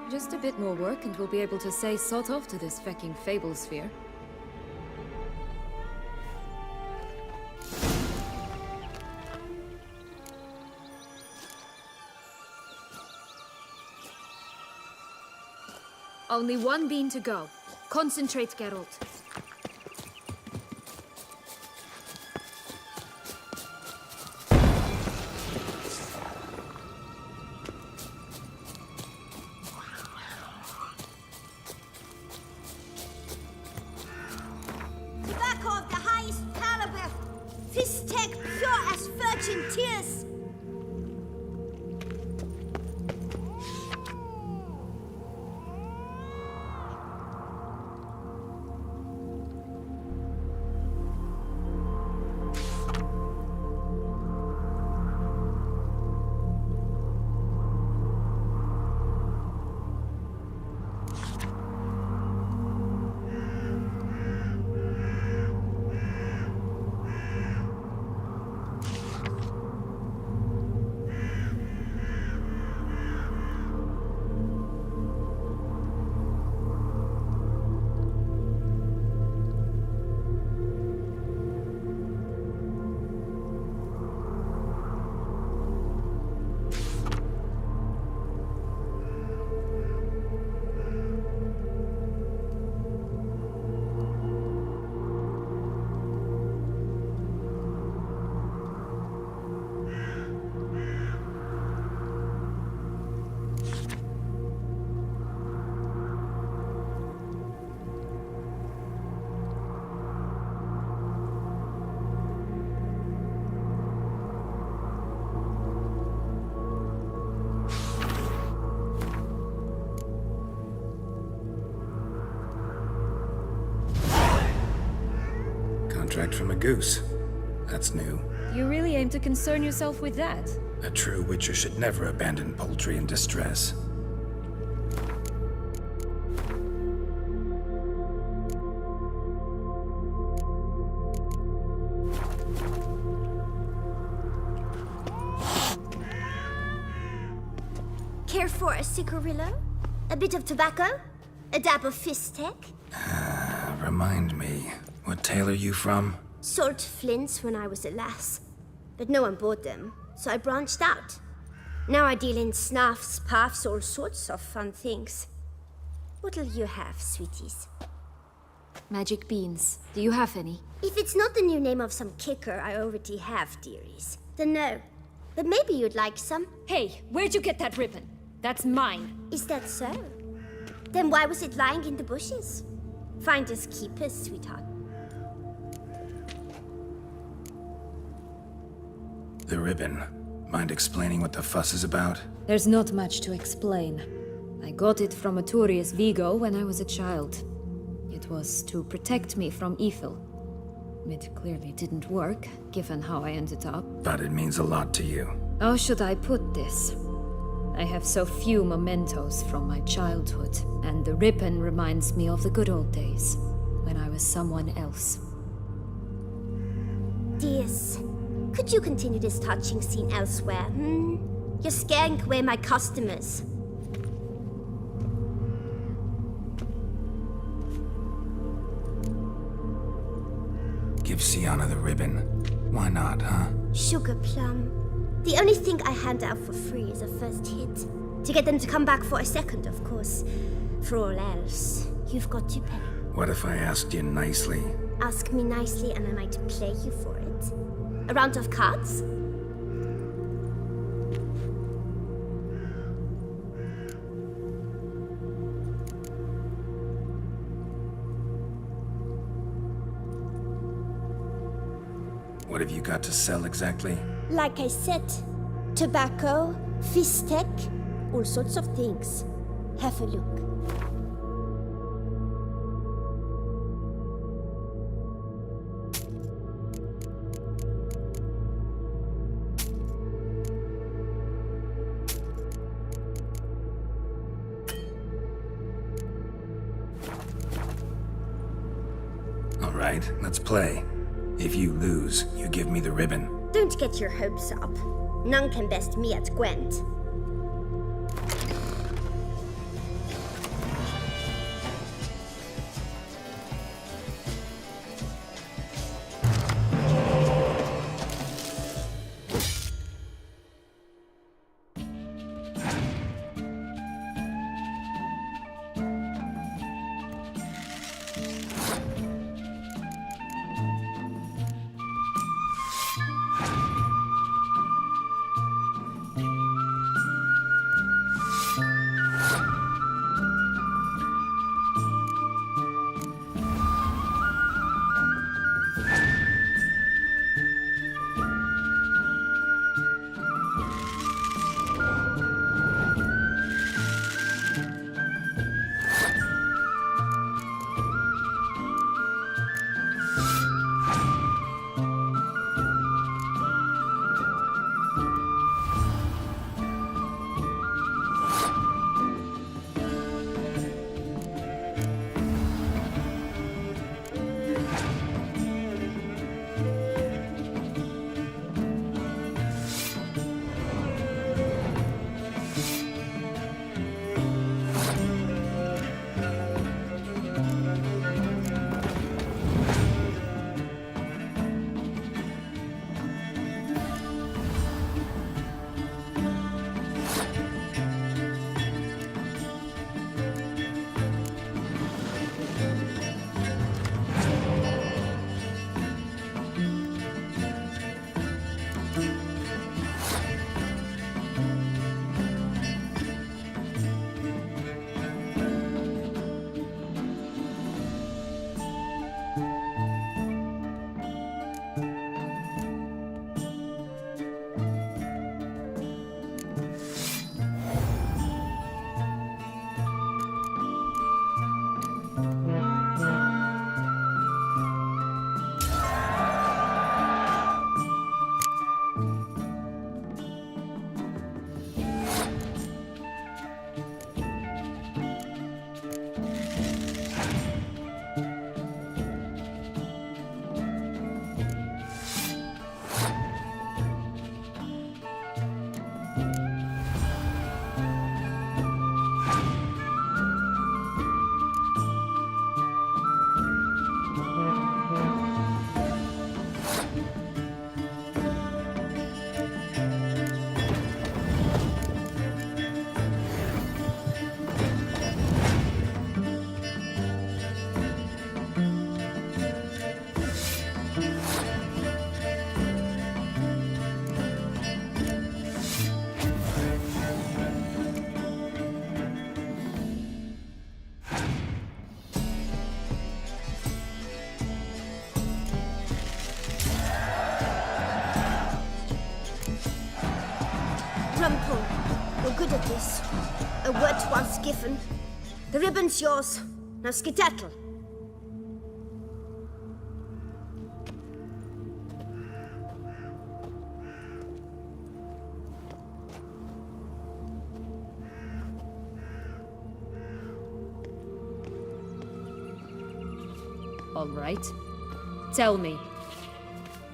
Just a bit more work and we'll be able to say sod off to this fecking fable sphere. Only 1 bean to go. Concentrate, Geralt. Tobacco of the highest caliber. Fish tech pure as virgin tears. contract from a goose. That's new. You really aim to concern yourself with that? A true witcher should never abandon poultry in distress. Care for a cigarillo? A bit of tobacco? A dab of fistek? Remind me, what tale are you from? Sold flints when I was a lass. But no one bought them, so I branched out. Now I deal in snuffs, puffs, all sorts of fun things. What'll you have, sweeties? Magic beans. Do you have any? If it's not the new name of some kicker I already have, dearies, then no. But maybe you'd like some. Hey, where'd you get that ribbon? That's mine. Is that so? Then why was it lying in the bushes? Finders keepers, sweetheart. The ribbon. Mind explaining what the fuss is about? There's not much to explain. I got it from a Turius Vigo when I was a child. It was to protect me from evil. It clearly didn't work, given how I ended up. But it means a lot to you. How should I put this? I have so few mementos from my childhood, and the ribbon reminds me of the good old days, when I was someone else. Dears, could you continue this touching scene elsewhere, You're scaring away my customers. Give Sienna the ribbon. Why not, huh? Sugar plum. The only thing I hand out for free is a first hit. To get them to come back for a second, of course. For all else, you've got to pay. What if I asked you nicely? Ask me nicely and I might play you for it. A round of cards? What have you got to sell exactly? Like I said, tobacco, fistek, all sorts of things. Have a look. All right, let's play. If you lose, you give me the ribbon. Don't get your hopes up. None can best me at Gwent. Rumpel, you're good at this. A word once given. The ribbon's yours. Now skedaddle. All right. Tell me.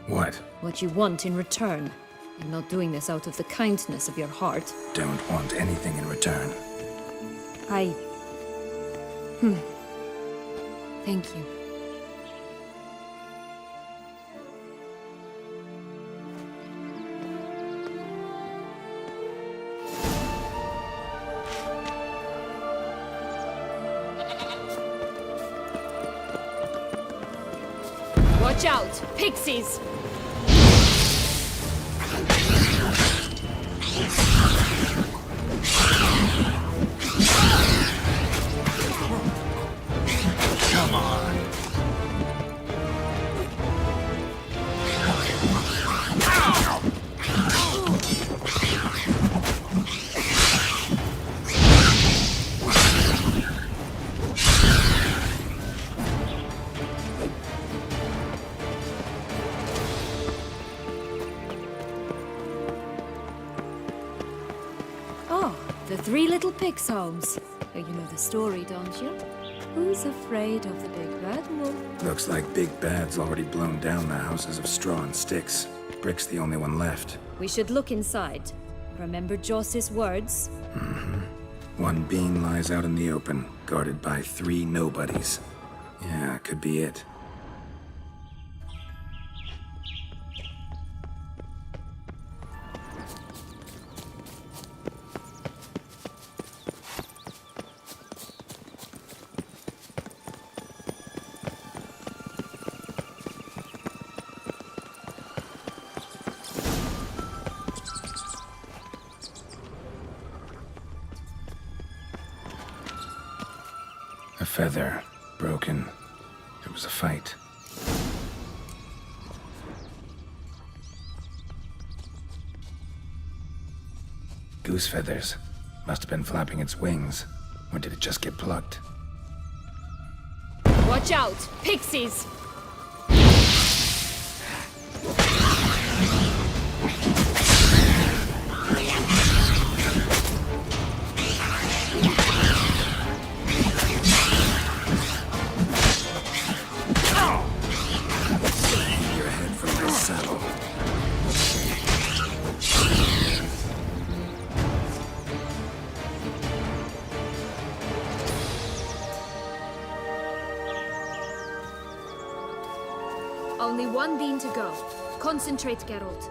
What? What you want in return. You're not doing this out of the kindness of your heart. Don't want anything in return. Thank you. Watch out! Pixies! Come on. Oh, the three little pigs' homes. Oh, you know the story, don't you? Who's afraid of the big bad wolf? Looks like Big Bad's already blown down the houses of straw and sticks. Brick's the only one left. We should look inside. Remember Joss's words? One being lies out in the open, guarded by 3 nobodies. Yeah, could be it. A feather, broken. It was a fight. Goose feathers. Must have been flapping its wings. Or did it just get plucked? Watch out! Pixies! Your head from my saddle. Only one bean to go. Concentrate, Geralt.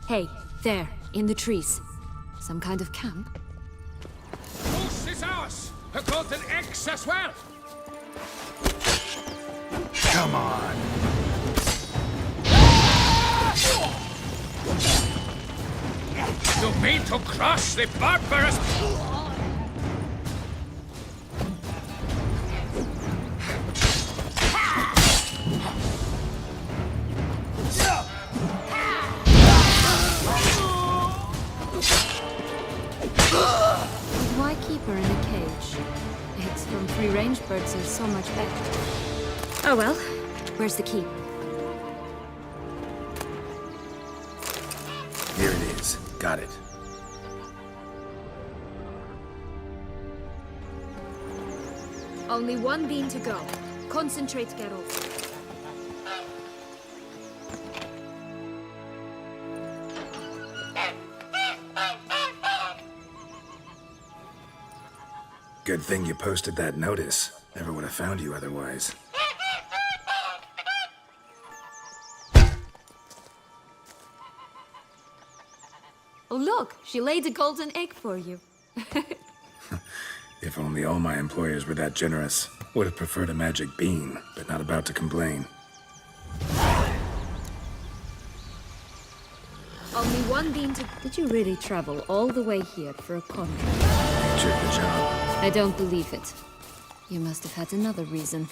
Hey, there, in the trees. Some kind of camp? Goose is ours! A golden X as well! Come on! You mean to crush the barbarous... Why keep her in a cage? Eggs from free-range birds are so much better. Oh well, where's the key? Here it is. Got it. Only one bean to go. Concentrate, Geralt. Good thing you posted that notice. Never would have found you otherwise. Oh, look, she laid a golden egg for you. If only all my employers were that generous. Would have preferred a magic bean, but not about to complain. Only one bean to... Did you really travel all the way here for a contract? Nature of the job. I don't believe it. You must have had another reason.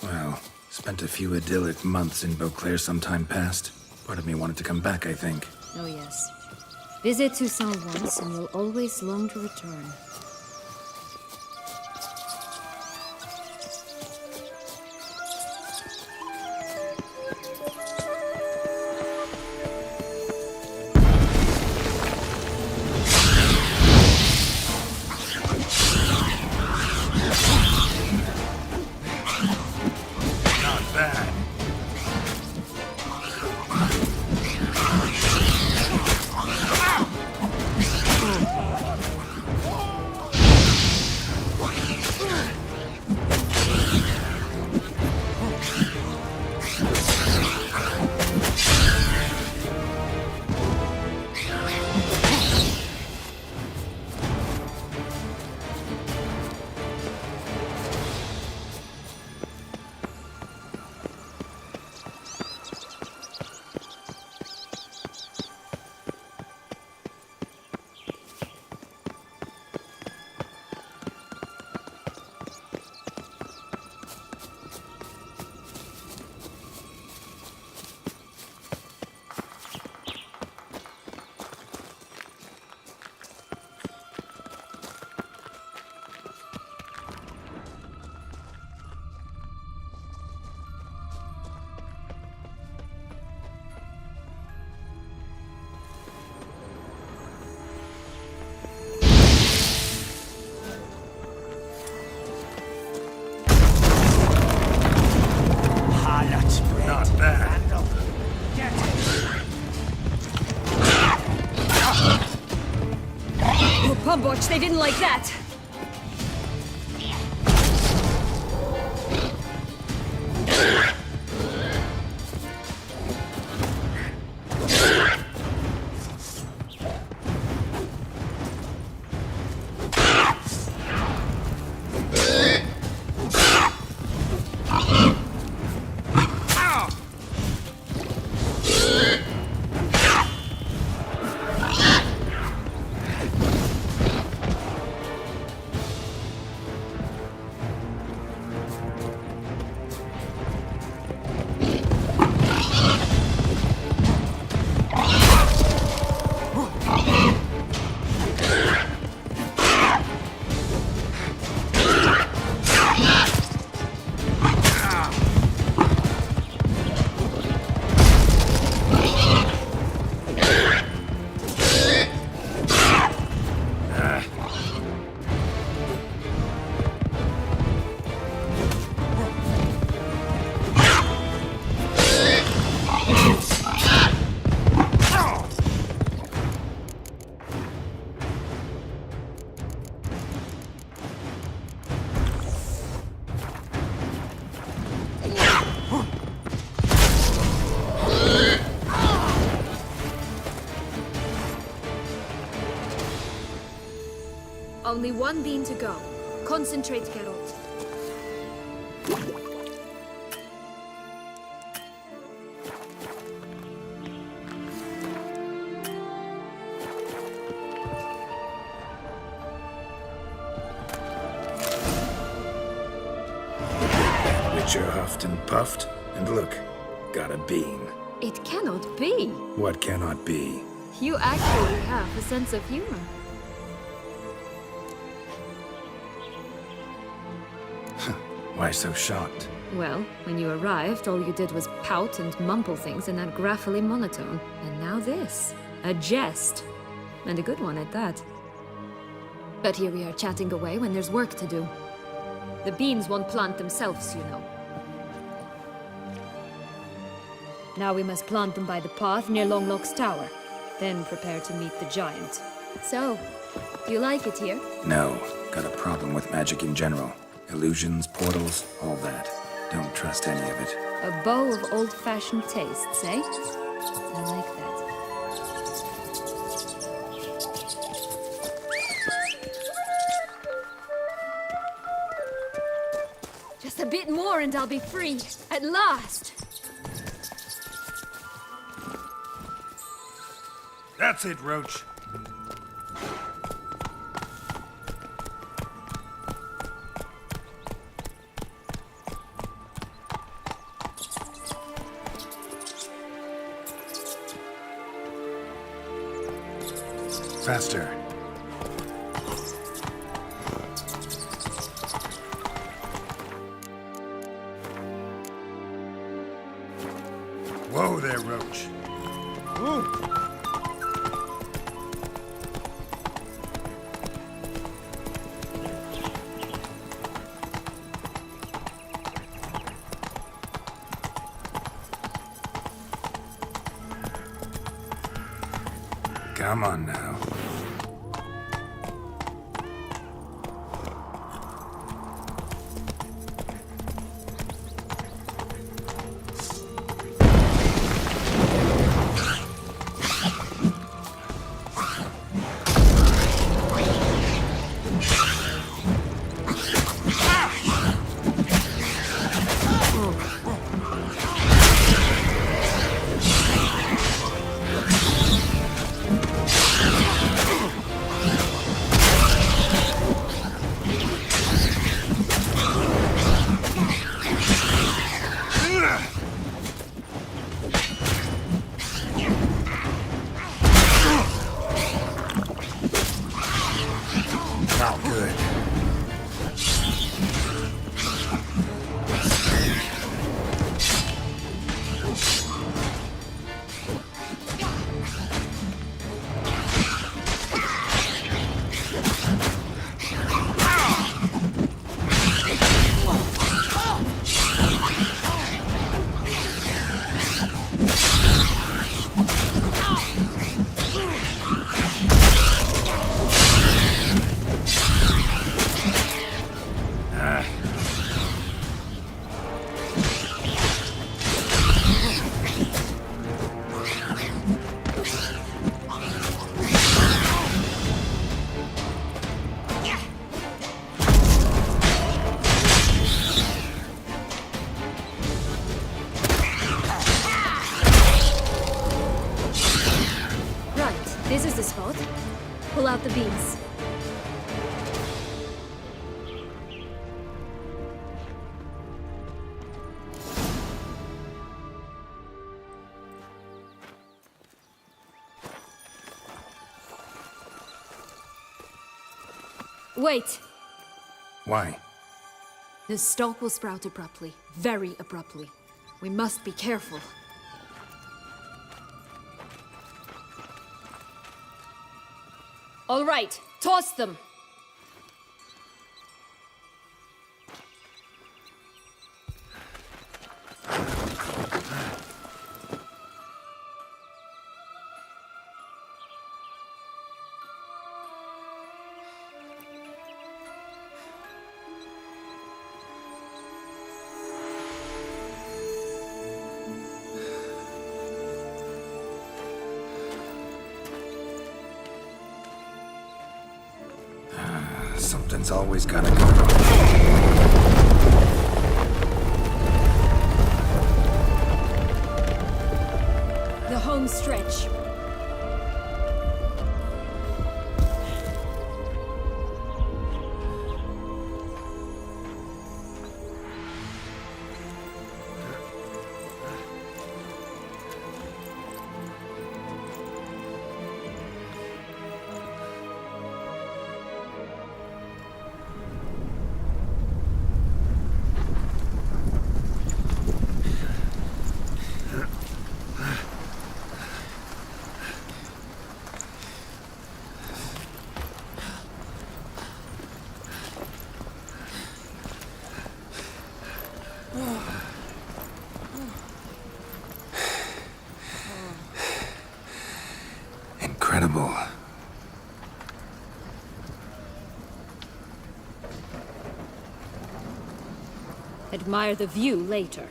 Well, spent a few idyllic months in Beauclair some time past. Part of me wanted to come back, I think. Oh, yes. Visit Toussaint once and you'll always long to return. Watch, they didn't like that. Only one bean to go. Concentrate, Geralt. Witcher huffed and puffed, and look, got a bean. It cannot be. What cannot be? You actually have a sense of humor. Why so shocked? Well, when you arrived, all you did was pout and mumble things in that graphily monotone. And now this. A jest. And a good one at that. But here we are chatting away when there's work to do. The beans won't plant themselves, you know. Now we must plant them by the path near Longlock's tower. Then prepare to meet the giant. So, do you like it here? No. Got a problem with magic in general. Illusions, portals, all that. Don't trust any of it. A bow of old-fashioned tastes, eh? I like that. more and I'll be free. At last. That's it, Roach. Faster. Whoa there, Roach. Ooh. Come on now. This is the spot. Pull out the beams. Wait! Why? The stalk will sprout abruptly. Very abruptly. We must be careful. All right, toss them! Something's always gotta go wrong. The home stretch. Incredible. Admire the view later.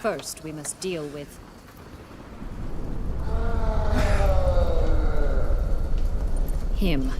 First, we must deal with... him.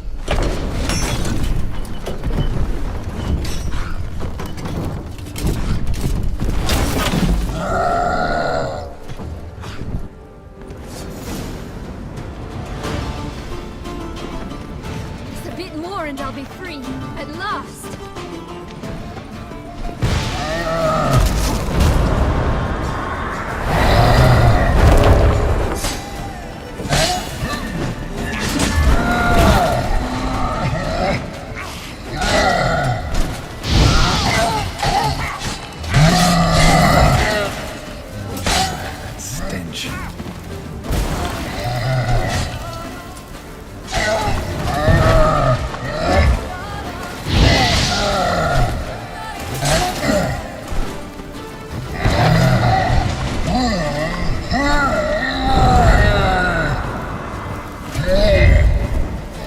wench.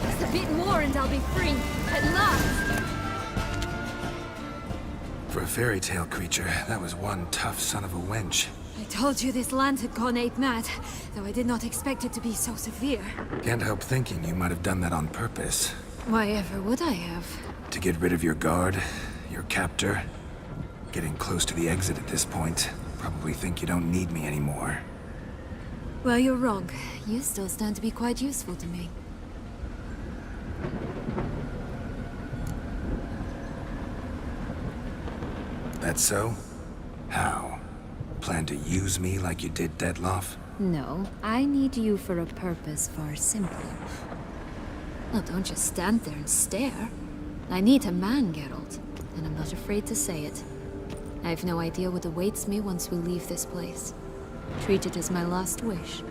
Just a bit more and I'll be free. At last! For a fairy tale creature, that was one tough son of a wench. I told you this land had gone ape mad, though I did not expect it to be so severe. Can't help thinking you might have done that on purpose. Why ever would I have? To get rid of your guard, your captor. Getting close to the exit at this point. Probably think you don't need me anymore. Well, you're wrong. You still stand to be quite useful to me. That so? How? Plan to use me like you did Detloff? No, I need you for a purpose far simpler. Well, don't just stand there and stare. I need a man, Geralt, and I'm not afraid to say it. I have no idea what awaits me once we leave this place. Treat it as my last wish.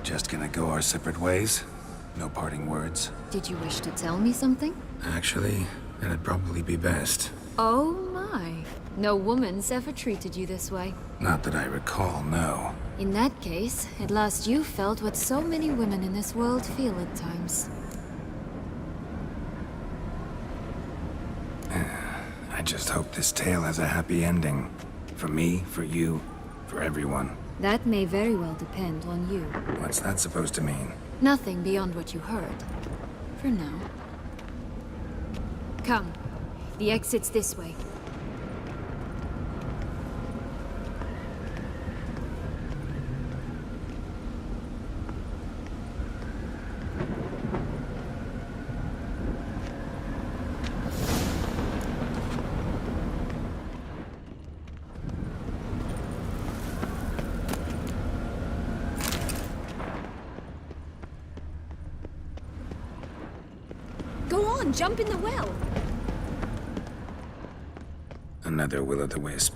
Just gonna go our separate ways? No parting words? Did you wish to tell me something? Actually, that'd probably be best. Oh my. No woman's ever treated you this way. Not that I recall, no. In that case, at last you felt what so many women in this world feel at times. I just hope this tale has a happy ending. For me, for you, for everyone. That may very well depend on you. What's that supposed to mean? Nothing beyond what you heard. For now. Come. The exit's this way. Go on, jump in the well! Another will-o'-the-wisp.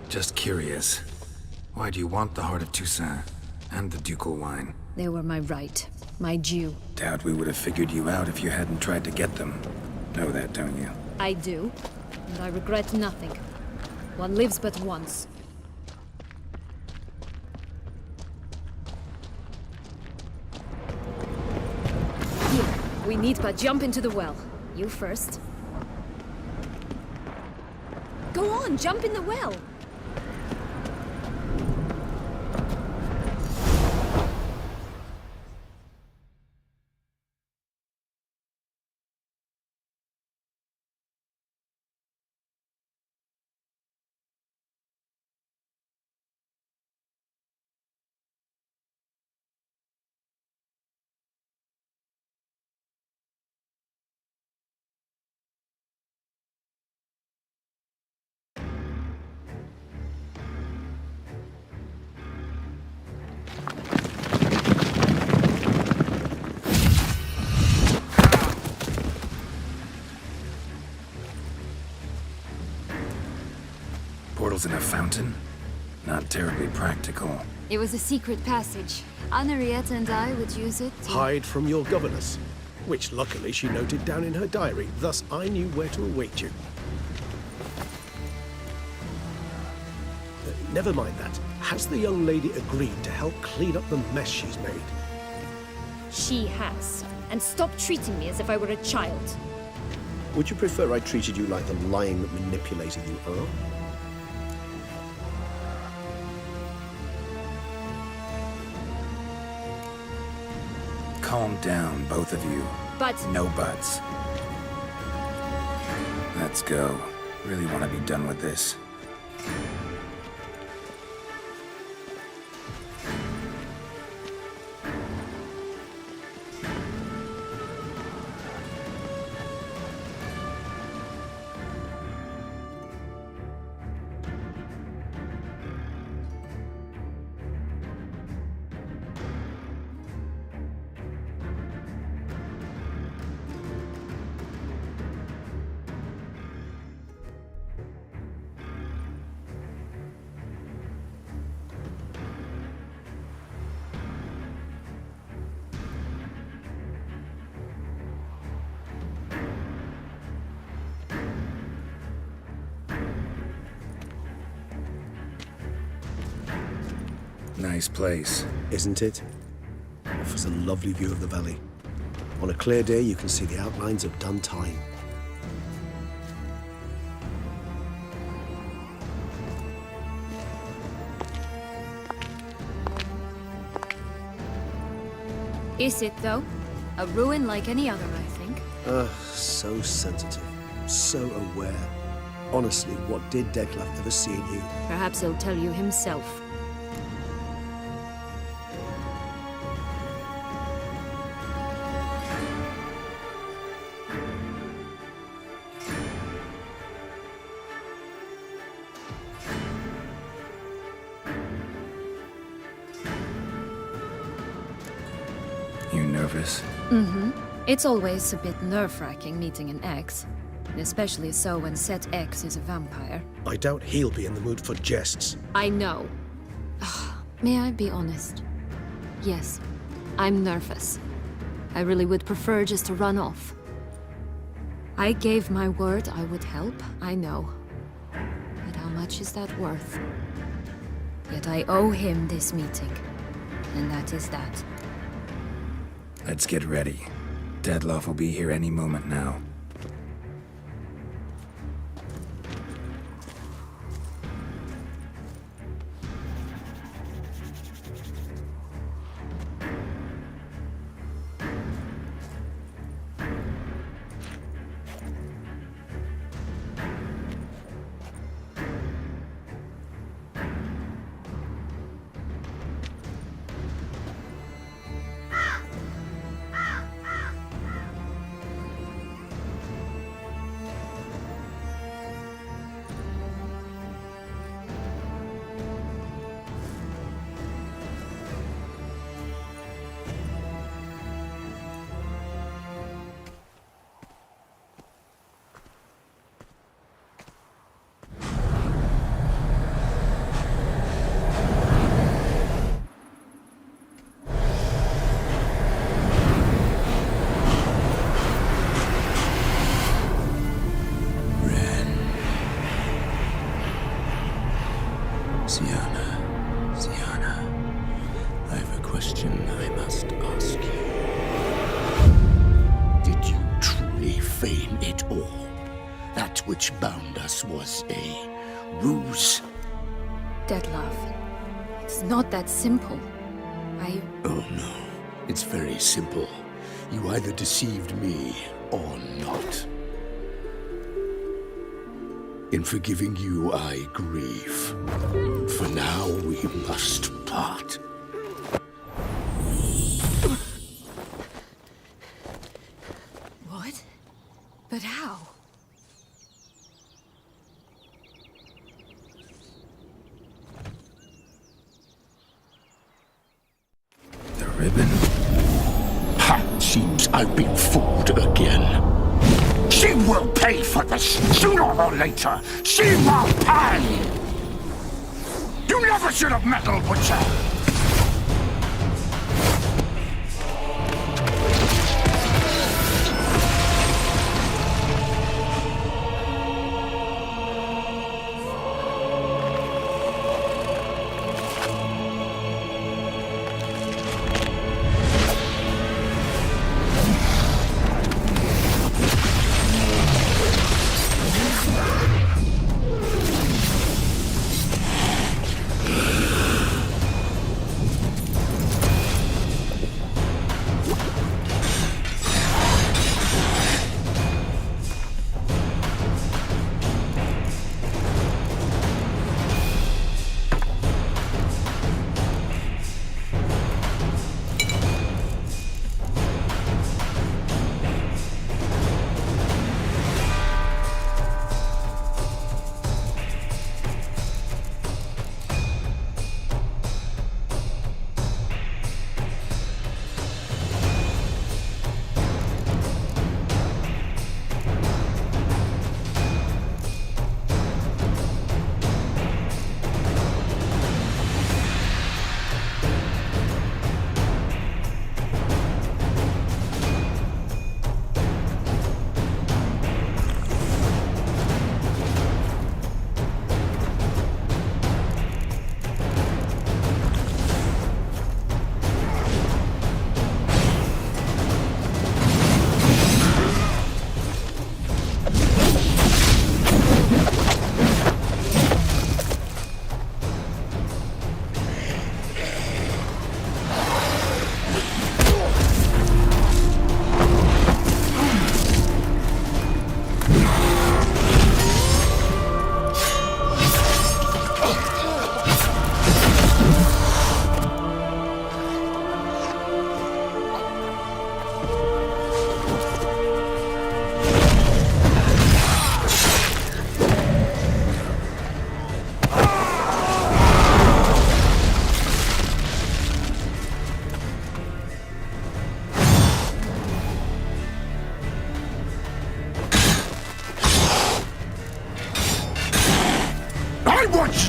Just curious. Why do you want the heart of Toussaint and the ducal wine? They were my right. My due. Doubt we would have figured you out if you hadn't tried to get them. Know that, don't you? I do. And I regret nothing. One lives but once. Here, we need but jump into the well. You first. Go on, jump in the well! portals in a fountain? Not terribly practical. It was a secret passage. Anna Henrietta and I would use it to... Hide from your governess, which luckily she noted down in her diary, thus I knew where to await you. Never mind that. Has the young lady agreed to help clean up the mess she's made? She has. And stop treating me as if I were a child. Would you prefer I treated you like the lying manipulator you are? Calm down, both of you. But... No buts. Let's go. Really want to be done with this. Nice place. Isn't it? Offers a lovely view of the valley. On a clear day, you can see the outlines of Toussaint. Is it, though? A ruin like any other, I think. So sensitive. So aware. Honestly, what did Detlef ever see in you? Perhaps he'll tell you himself. You nervous? Mm-hmm. It's always a bit nerve-wracking meeting an ex. Especially so when said ex is a vampire. I doubt he'll be in the mood for jests. I know. May I be honest? Yes, I'm nervous. I really would prefer just to run off. I gave my word I would help, I know. But how much is that worth? Yet I owe him this meeting. And that is that. Let's get ready. Detlef will be here any moment now. Sienna, I have a question I must ask you. Did you truly feign it all? That which bound us was a ruse? Detlef, it's not that simple. Oh no, it's very simple. You either deceived me or not. In forgiving you, I grieve. For now, we must part. What? But how? The ribbon? Ha! Seems I've been fooled again. She will pay for this, sooner or later. She will pay! You never should have meddled, Butcher!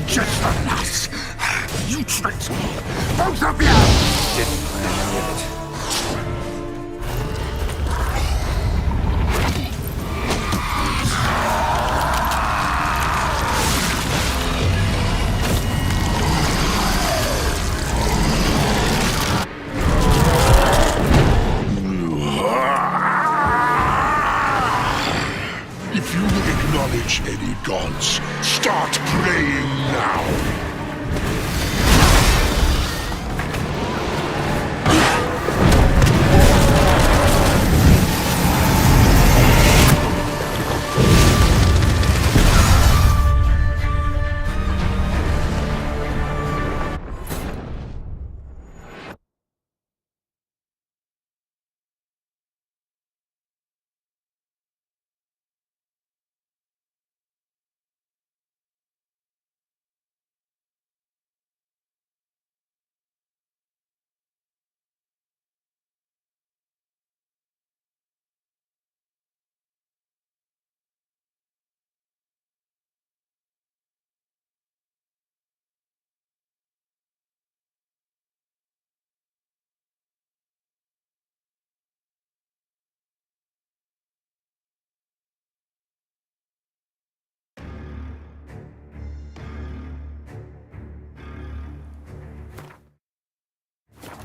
Just the lass! You tricked me! Both of you! Didn't plan any of it. If you acknowledge any gods, start praying now!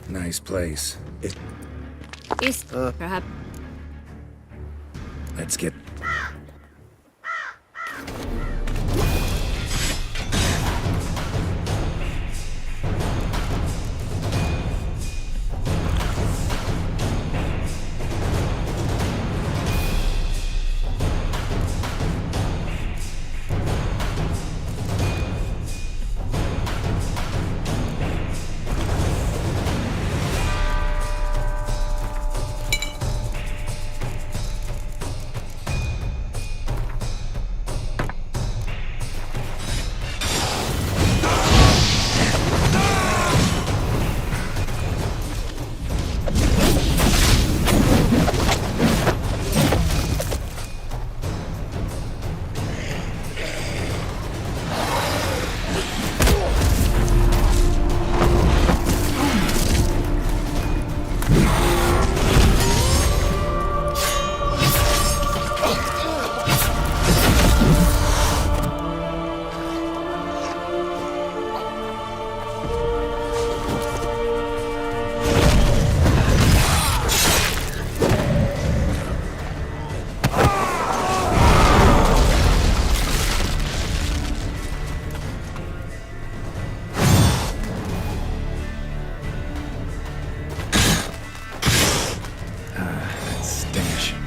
Nice place. Is perhaps. Let's get...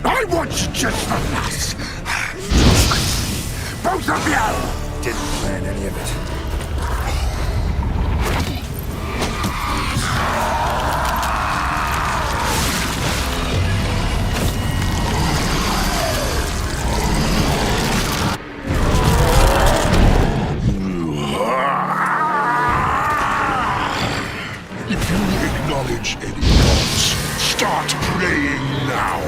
I want you just the lass. Both of you! Didn't plan any of it. If you acknowledge any gods, start praying now.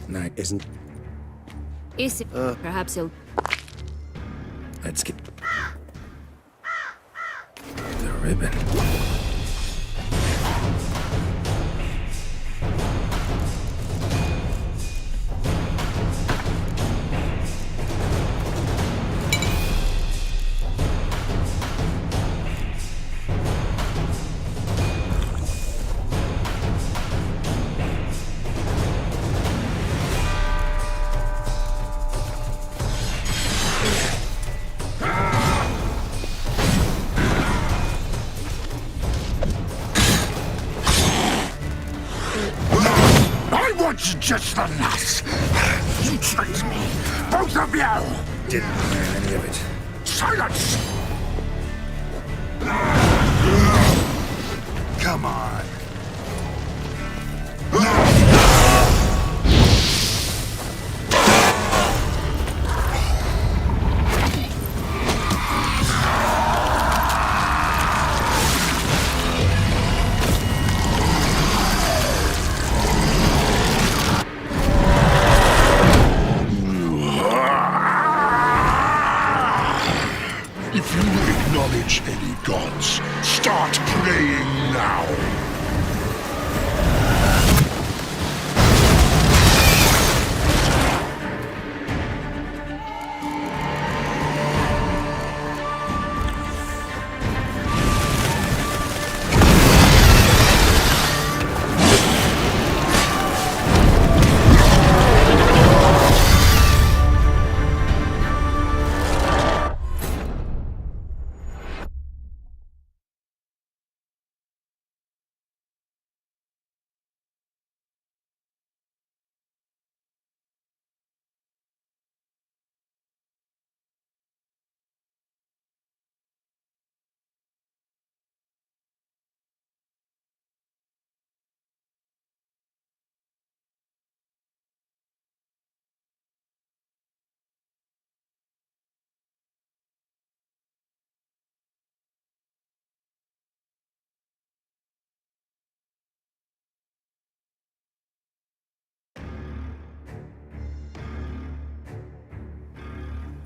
Night isn't. Is it? Perhaps he'll. Let's get the ribbon. Just the lass. You tricked me. Both of you. Didn't plan any of it. Silence! Come on. Any gods, start praying now.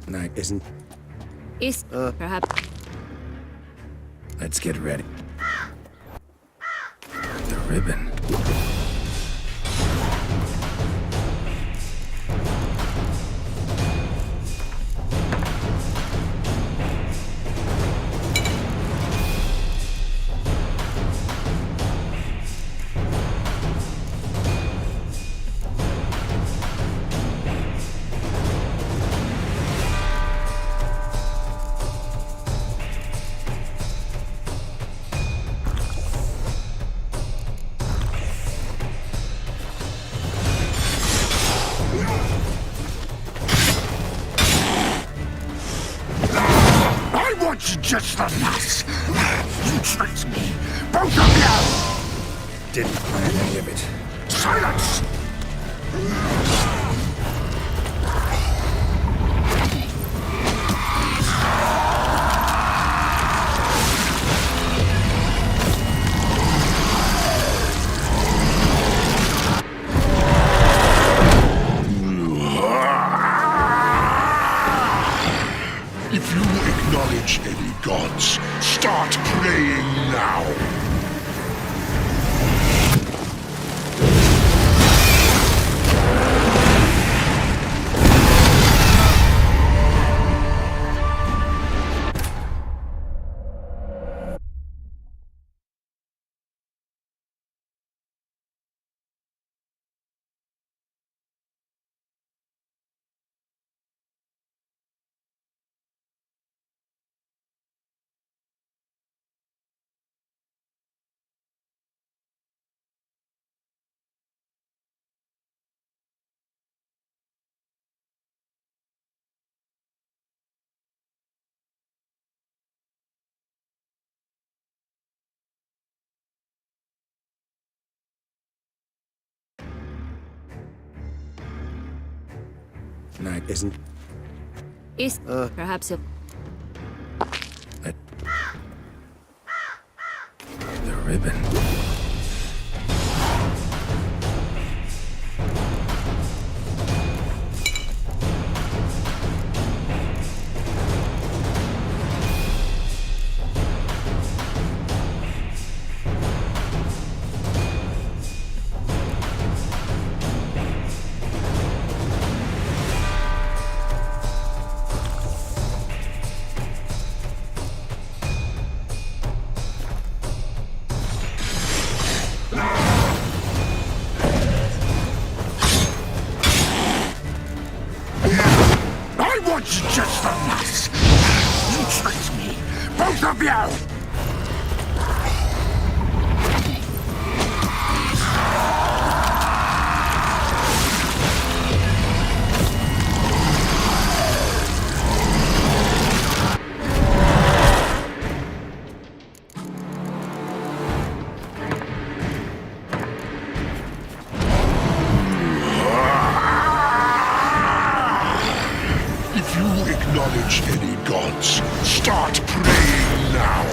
Night isn't. Is perhaps. Let's get ready. The ribbon. Just the last. You tricked me. Both of you! Didn't plan any of it. Silence! If you acknowledge any gods, start praying now. Night isn't. Is perhaps a. The ribbon. Just the last. You tricked me. Both of you! Acknowledge any gods. Start praying now.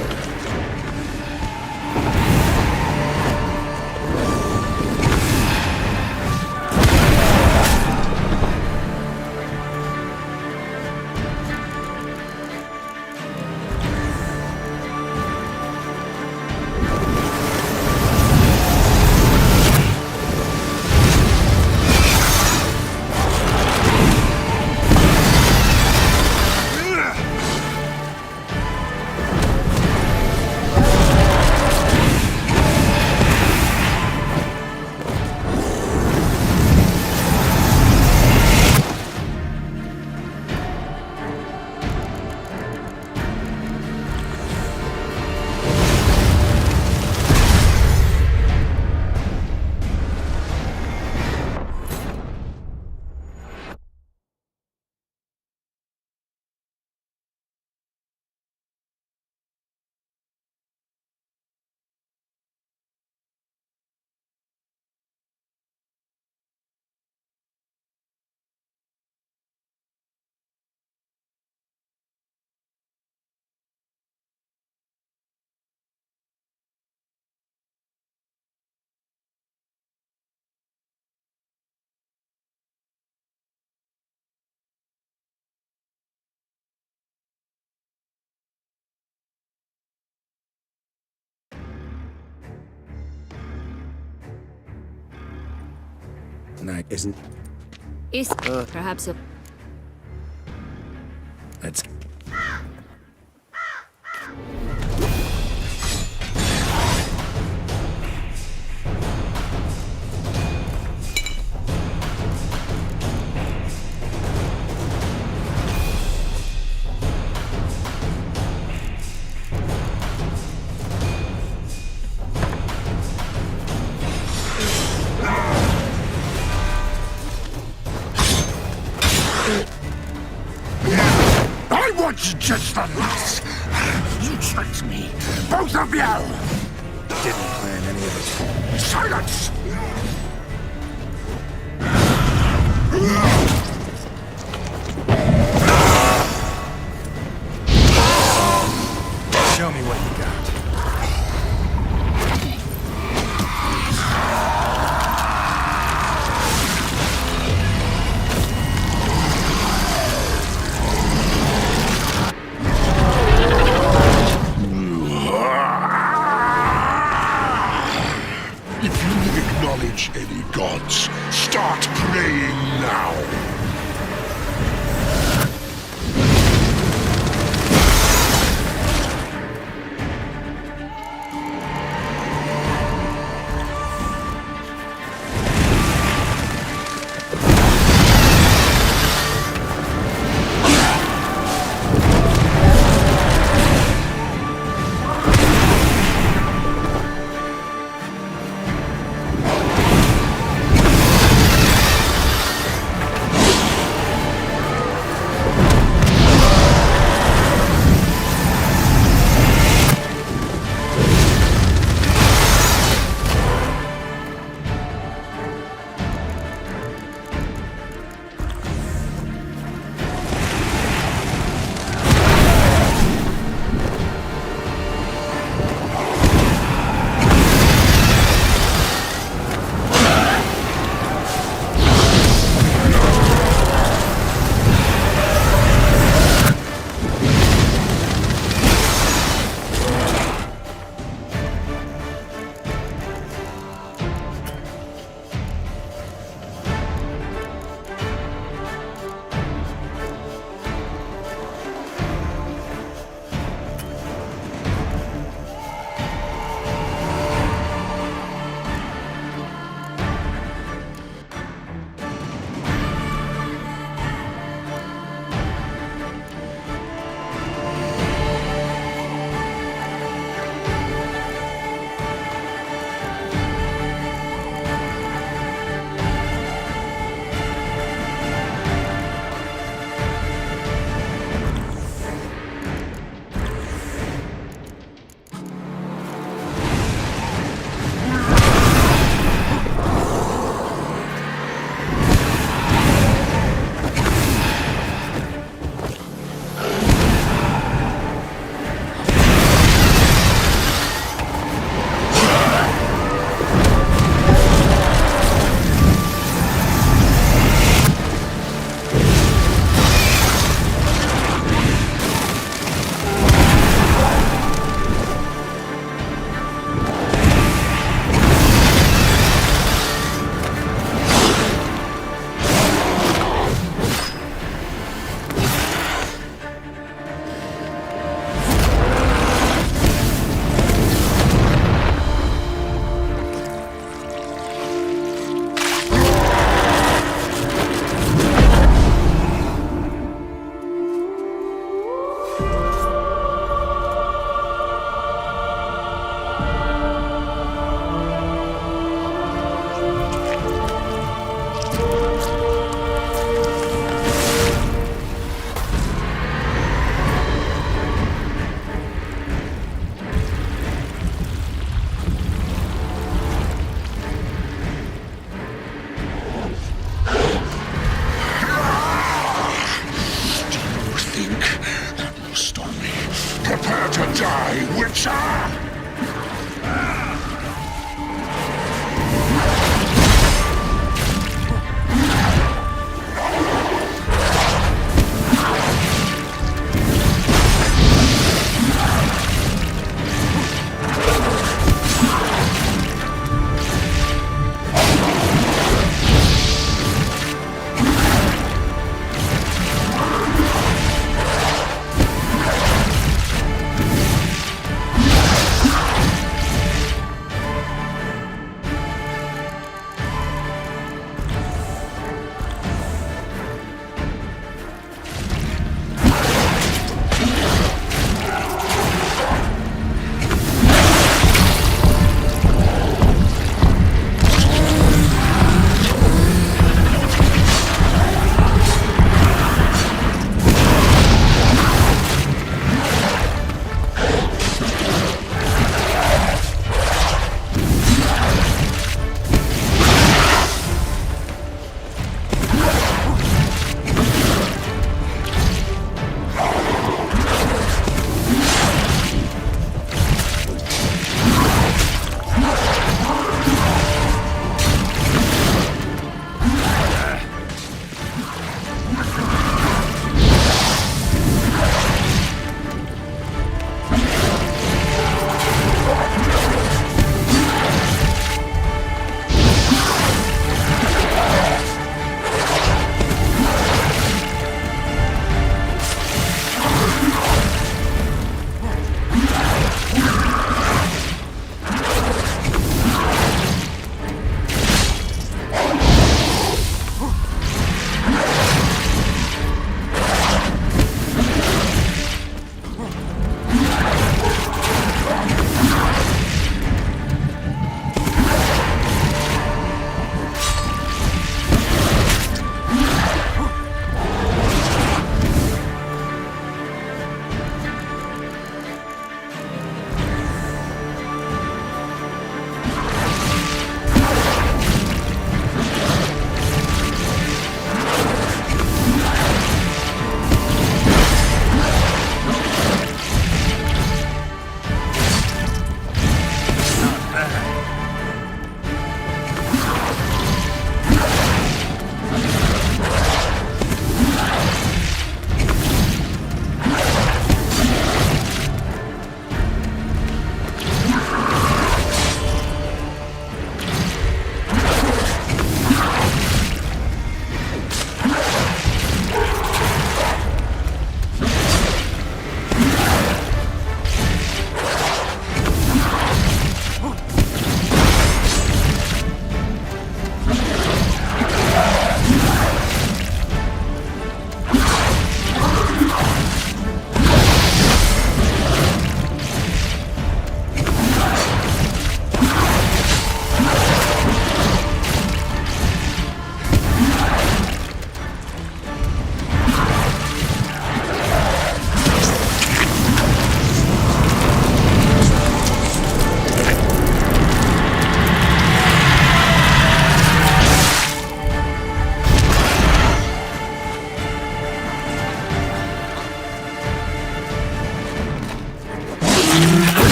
night isn't... Is perhaps a... Let's... I want you just the last. You tricked me, both of you. Didn't plan any of it. Silence! Show me what you got. If you acknowledge any gods, start praying now.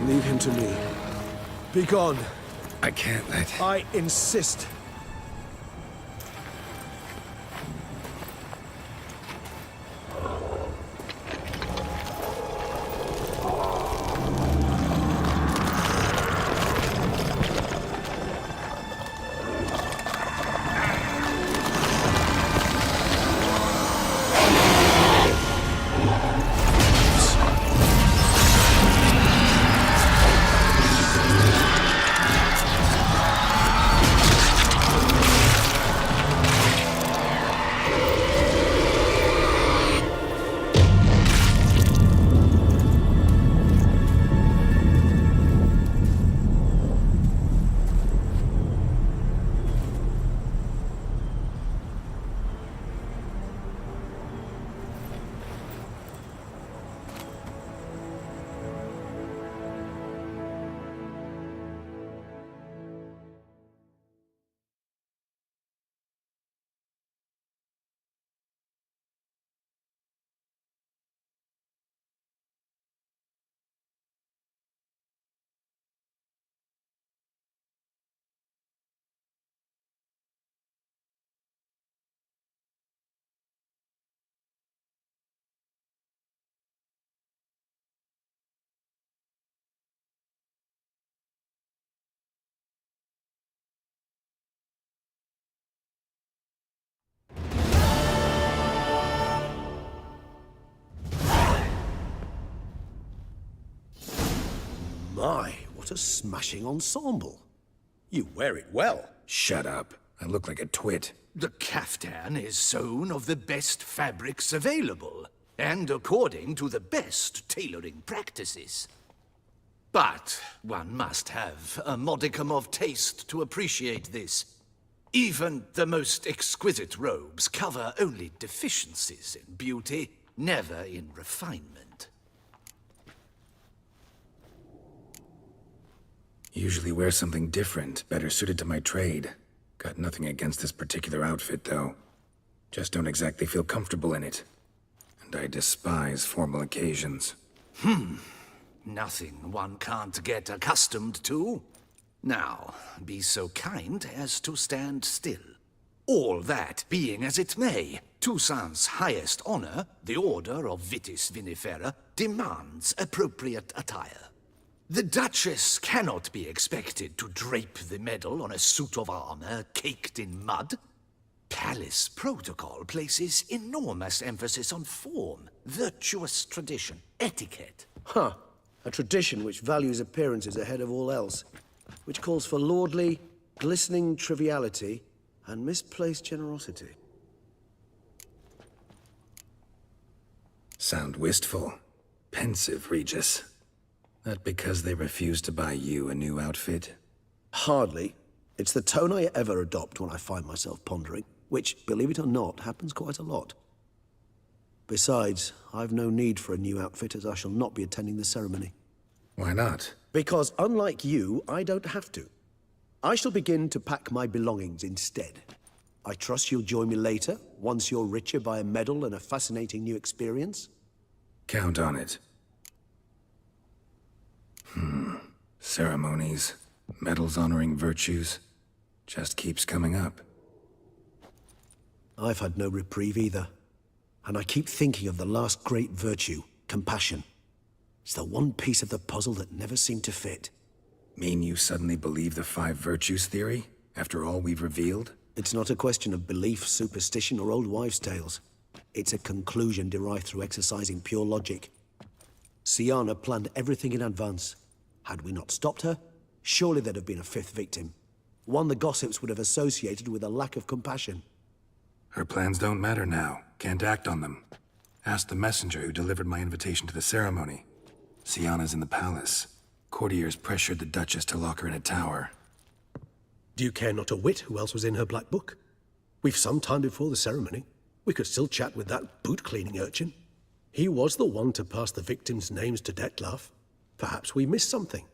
Leave him to me. Be gone. I can't let... I insist. My, what a smashing ensemble. You wear it well. Shut up. I look like a twit. The caftan is sewn of the best fabrics available, and according to the best tailoring practices. But one must have a modicum of taste to appreciate this. Even the most exquisite robes cover only deficiencies in beauty, never in refinement. Usually wear something different, better suited to my trade. Got nothing against this particular outfit, though. Just don't exactly feel comfortable in it. And I despise formal occasions. Nothing one can't get accustomed to. Now, be so kind as to stand still. All that being as it may, Toussaint's highest honor, the Order of Vitis Vinifera, demands appropriate attire. The Duchess cannot be expected to drape the medal on a suit of armor caked in mud. Palace protocol places enormous emphasis on form, virtuous tradition, etiquette. Huh. A tradition which values appearances ahead of all else. Which calls for lordly, glistening triviality and misplaced generosity. Sound wistful. Pensive, Regis. That because they refuse to buy you a new outfit? Hardly. It's the tone I ever adopt when I find myself pondering, which, believe it or not, happens quite a lot. Besides, I've no need for a new outfit as I shall not be attending the ceremony. Why not? Because unlike you, I don't have to. I shall begin to pack my belongings instead. I trust you'll join me later, once you're richer by a medal and a fascinating new experience? Count on it. Ceremonies, medals honoring virtues, just keeps coming up. I've had no reprieve either. And I keep thinking of the last great virtue, compassion. It's the one piece of the puzzle that never seemed to fit. Mean you suddenly believe the 5 virtues theory, after all we've revealed? It's not a question of belief, superstition, or old wives' tales. It's a conclusion derived through exercising pure logic. Syanna planned everything in advance. Had we not stopped her, surely there'd have been a 5th victim. One the gossips would have associated with a lack of compassion. Her plans don't matter now. Can't act on them. Ask the messenger who delivered my invitation to the ceremony. Syanna's in the palace. Courtiers pressured the Duchess to lock her in a tower. Do you care not a whit who else was in her black book? We've some time before the ceremony. We could still chat with that boot-cleaning urchin. He was the one to pass the victims' names to Detlef. Perhaps we missed something.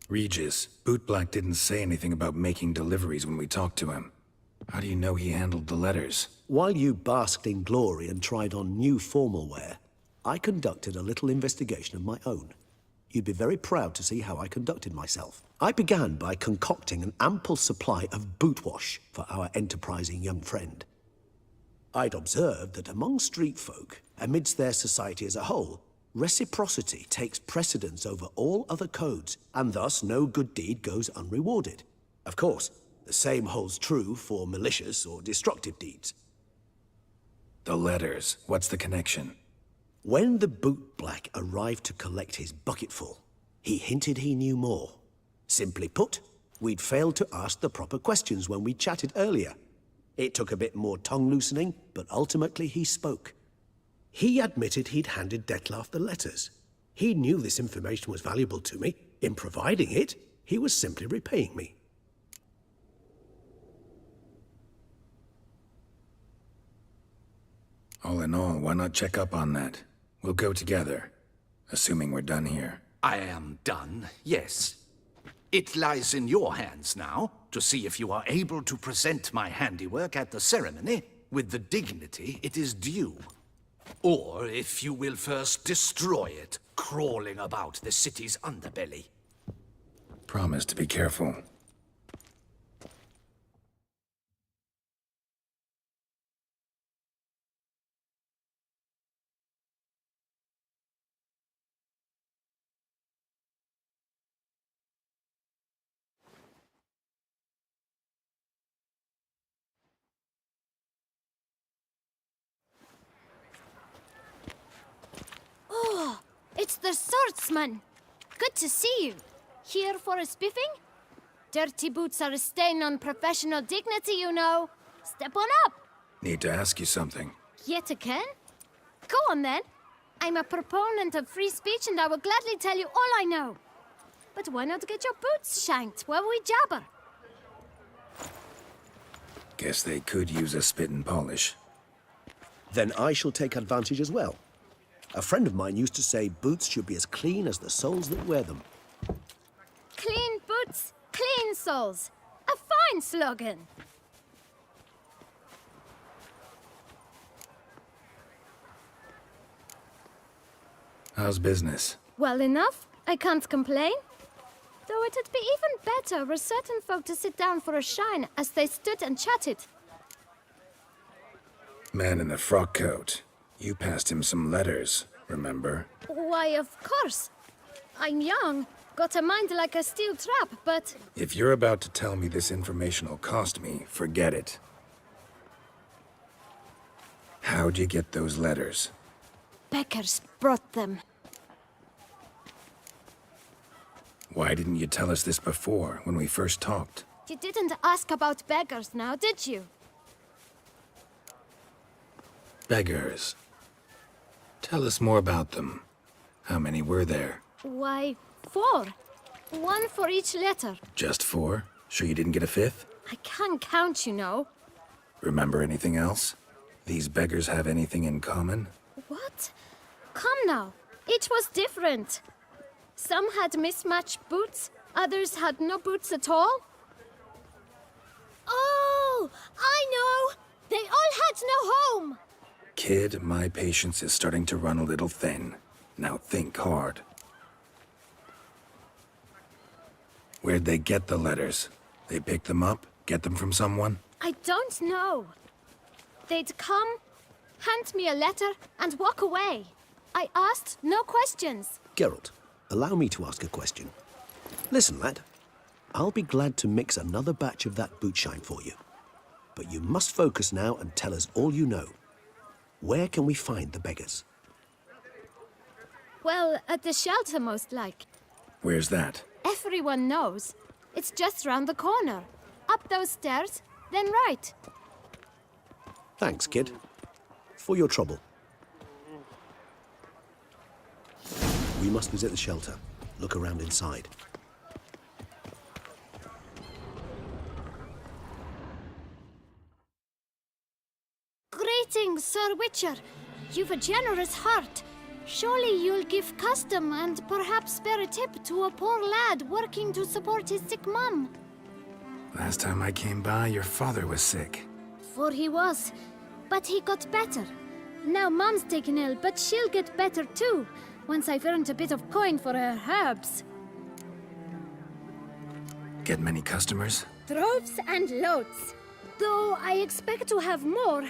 Regis, Bootblack didn't say anything about making deliveries when we talked to him. How do you know he handled the letters? While you basked in glory and tried on new formal wear, I conducted a little investigation of my own. You'd be very proud to see how I conducted myself. I began by concocting an ample supply of boot wash for our enterprising young friend. I'd observed that among street folk, amidst their society as a whole, reciprocity takes precedence over all other codes, and thus no good deed goes unrewarded. Of course, the same holds true for malicious or destructive deeds. The letters, what's the connection? When the bootblack arrived to collect his bucketful, he hinted he knew more. Simply put, we'd failed to ask the proper questions when we chatted earlier. It took a bit more tongue-loosening, but ultimately he spoke. He admitted he'd handed Detlef the letters. He knew this information was valuable to me. In providing it, he was simply repaying me. All in all, why not check up on that? We'll go together, assuming we're done here. I am done, yes. It lies in your hands now to see if you are able to present my handiwork at the ceremony with the dignity it is due. Or if you will first destroy it, crawling about the city's underbelly. Promise to be careful. Oh, it's the swordsman. Good to see you. Here for a spiffing? Dirty boots are a stain on professional dignity, you know. Step on up. Need to ask you something. Yet again? Go on then. I'm a proponent of free speech and I will gladly tell you all I know. But why not get your boots shanked while we jabber? Guess they could use a spit and polish. Then I shall take advantage as well. A friend of mine used to say boots should be as clean as the soles that wear them. Clean boots, clean soles. A fine slogan. How's business? Well enough. I can't complain. Though it'd be even better were certain folk to sit down for a shine as they stood and chatted. Man in the frock coat. You passed him some letters, remember? Why, of course. I'm young, got a mind like a steel trap, but... If you're about to tell me this information will cost me, forget it. How'd you get those letters? Beggars brought them. Why didn't you tell us this before, when we first talked? You didn't ask about beggars now, did you? Beggars. Tell us more about them. How many were there? Why, 4. 1 for each letter. Just 4? Sure you didn't get a 5th? I can't count, you know. Remember anything else? These beggars have anything in common? What? Come now. Each was different. Some had mismatched boots, others had no boots at all. Oh, I know! They all had no home! Kid, my patience is starting to run a little thin. Now think hard. Where'd they get the letters? They pick them up? Get them from someone? I don't know. They'd come, hand me a letter, and walk away. I asked no questions. Geralt, allow me to ask a question. Listen, lad. I'll be glad to mix another batch of that bootshine for you. But you must focus now and tell us all you know. Where can we find the beggars? Well, at the shelter, most like. Where's that? Everyone knows. It's just round the corner. Up those stairs, then right. Thanks, kid. For your trouble. We must visit the shelter. Look around inside. Greetings, Sir Witcher. You've a generous heart. Surely you'll give custom and perhaps spare a tip to a poor lad working to support his sick mum. Last time I came by, your father was sick. For he was, but he got better. Now Mom's taken ill, but she'll get better too, once I've earned a bit of coin for her herbs. Get many customers? Droves and loads. Though I expect to have more.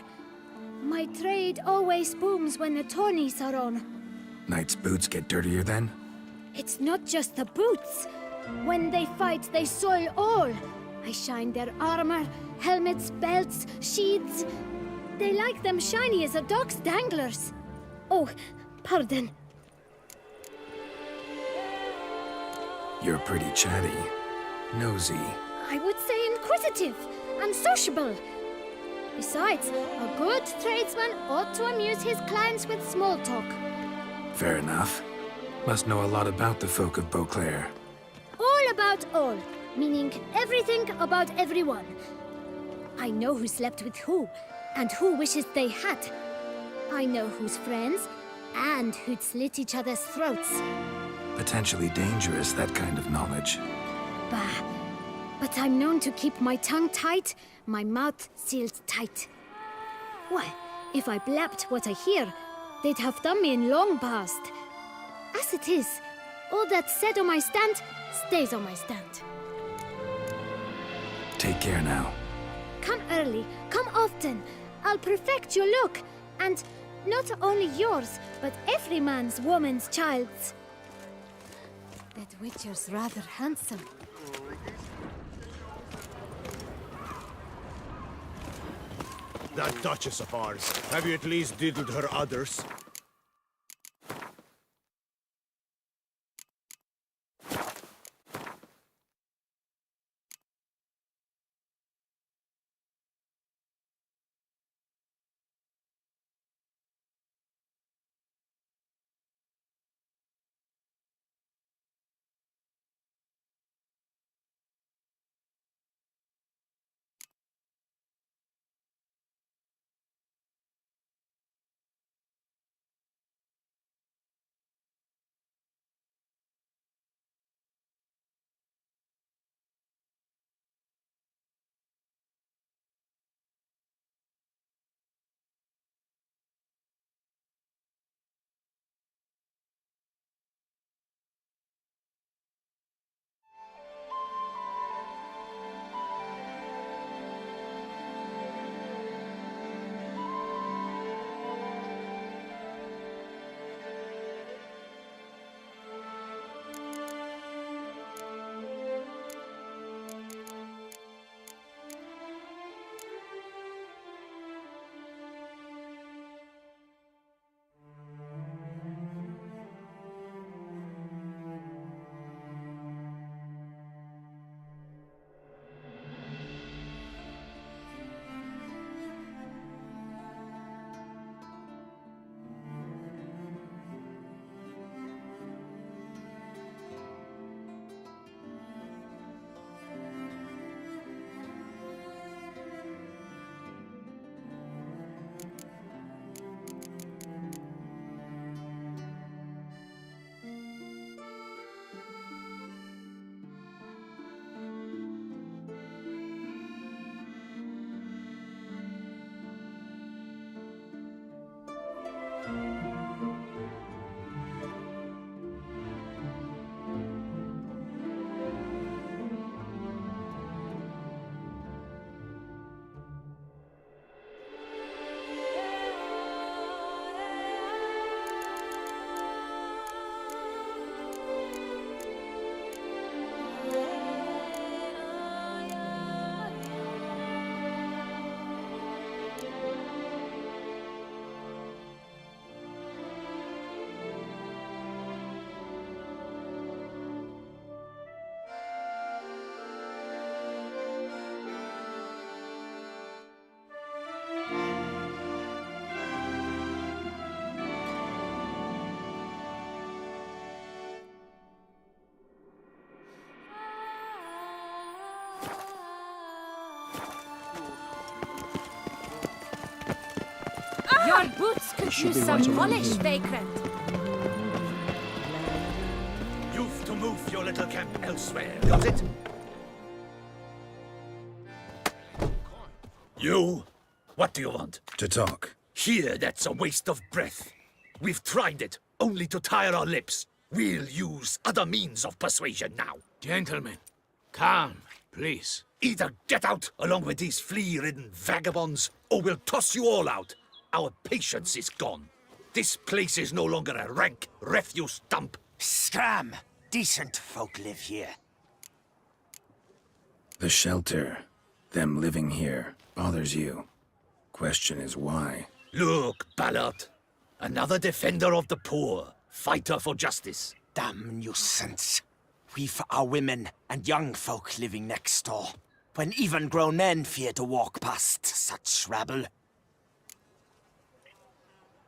My trade always booms when the tourneys are on. Knights' boots get dirtier then? It's not just the boots. When they fight, they soil all. I shine their armor, helmets, belts, sheaths. They like them shiny as a dog's danglers. Oh, pardon. You're pretty chatty. Nosy. I would say inquisitive and sociable. Besides, a good tradesman ought to amuse his clients with small talk. Fair enough. Must know a lot about the folk of Beauclair. All about all, meaning everything about everyone. I know who slept with who, and who wishes they had. I know who's friends, and who'd slit each other's throats. Potentially dangerous, that kind of knowledge. Bah. But I'm known to keep my tongue tight, my mouth sealed tight. Why, if I blabbed what I hear, they'd have done me in long past. As it is, all that's said on my stand stays on my stand. Take care now. Come early, come often. I'll perfect your look, and not only yours, but every man's woman's child's. That Witcher's rather handsome. That Duchess of ours, have you at least diddled her udders? Your boots could use some polish, vagrant. You've to move your little camp elsewhere. Got it? You? What do you want? To talk. Here, that's a waste of breath. We've tried it, only to tire our lips. We'll use other means of persuasion now. Gentlemen, calm, please. Either get out along with these flea-ridden vagabonds, or we'll toss you all out. Our patience is gone. This place is no longer a rank refuse dump. Scram! Decent folk live here. The shelter, them living here, bothers you. Question is why? Look, Ballard. Another defender of the poor. Fighter for justice. Damn nuisance. We've our women and young folk living next door, when even grown men fear to walk past such rabble.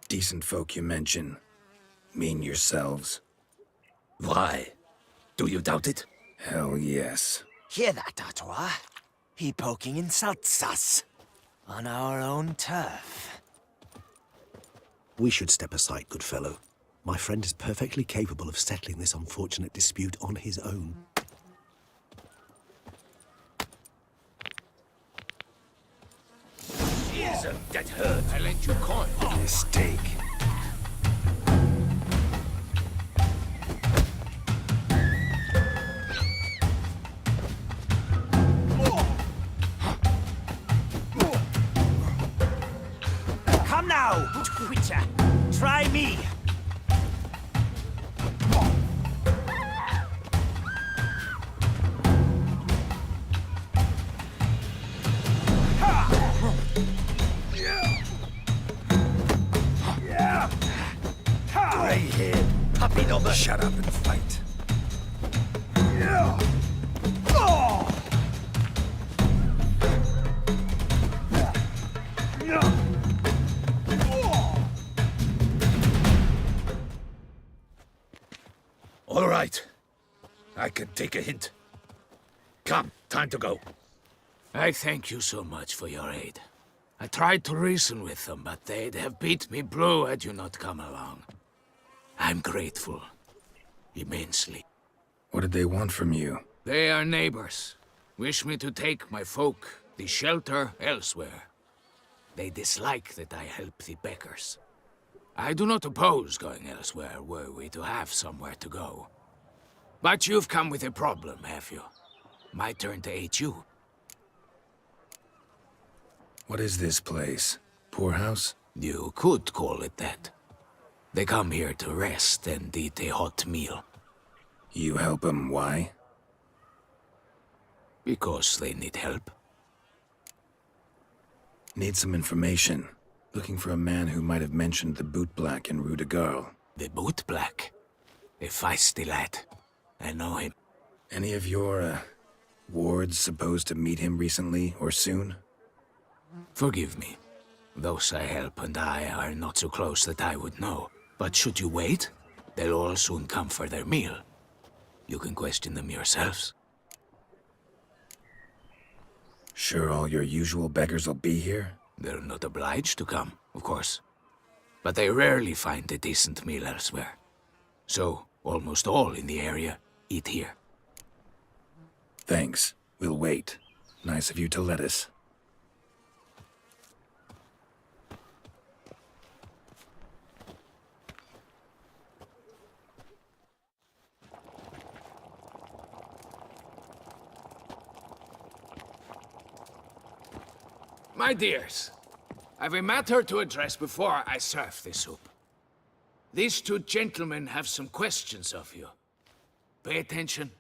Decent folk you mention. Mean yourselves? Why? Do you doubt it? Hell yes. Hear that, Artois? He poking insults us. On our own turf. We should step aside, good fellow. My friend is perfectly capable of settling this unfortunate dispute on his own. Isn't that hurt? I lent you coin. Mistake. Come now, Twitcher. Try me. Grey-haired puppy number. Shut up and fight. All right. I can take a hint. Come, time to go. I thank you so much for your aid. I tried to reason with them, but they'd have beat me blue had you not come along. I'm grateful. Immensely. What did they want from you? They are neighbors. Wish me to take my folk, the shelter, elsewhere. They dislike that I help the beggars. I do not oppose going elsewhere, were we to have somewhere to go. But you've come with a problem, have you? My turn to aid you. What is this place? Poorhouse? You could call it that. They come here to rest and eat a hot meal. You help them, why? Because they need help. Need some information. Looking for a man who might have mentioned the bootblack in Rue de Garl. The bootblack? A feisty lad. I know him. Any of your, wards supposed to meet him recently or soon? Forgive me. Those I help and I are not so close that I would know. But should you wait, they'll all soon come for their meal. You can question them yourselves. Sure all your usual beggars will be here? They're not obliged to come, of course. But they rarely find a decent meal elsewhere. So, almost all in the area eat here. Thanks. We'll wait. Nice of you to let us. My dears, I've a matter to address before I serve the soup. These two gentlemen have some questions of you. Pay attention.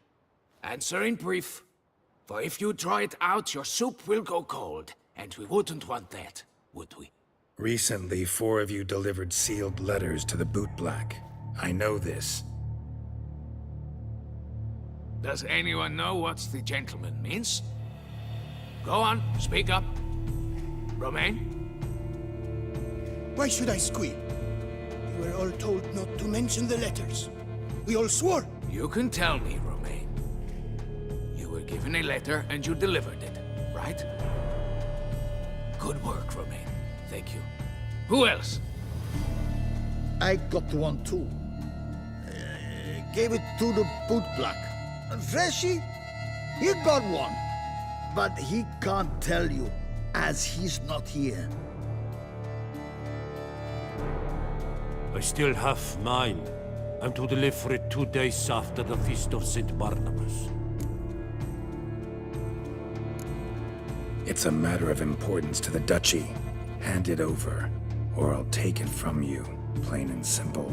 Answer in brief. For if you draw it out, your soup will go cold. And we wouldn't want that, would we? Recently, 4 of you delivered sealed letters to the bootblack. I know this. Does anyone know what the gentleman means? Go on, speak up. Romain? Why should I squeal? We were all told not to mention the letters. We all swore. You can tell me, Romain. You were given a letter and you delivered it, right? Good work, Romain. Thank you. Who else? I got one too. Gave it to the bootblack. And Freshy, he got one. But he can't tell you, as he's not here. still have mine. I'm to deliver it 2 days after the Feast of St. Barnabas. It's a matter of importance to the Duchy. Hand it over, or I'll take it from you, plain and simple.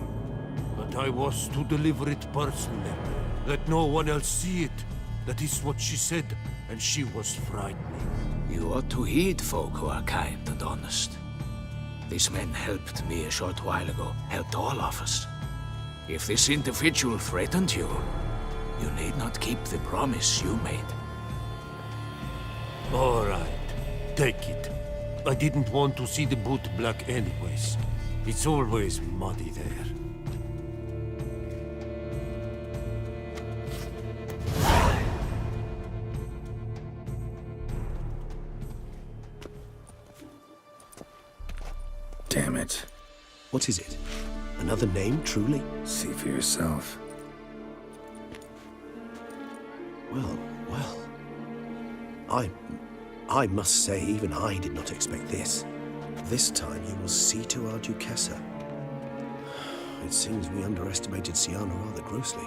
But I was to deliver it personally. Let no one else see it. That is what she said, and she was frightening. You ought to heed folk who are kind and honest. These men helped me a short while ago, helped all of us. If this individual threatened you, you need not keep the promise you made. All right, take it. I didn't want to see the boot black anyways. It's always muddy there. Damn it. What is it? Another name, truly? See for yourself. Well, well. I must say, even I did not expect this. This time you will see to our Duchessa. It seems we underestimated Sienna rather grossly.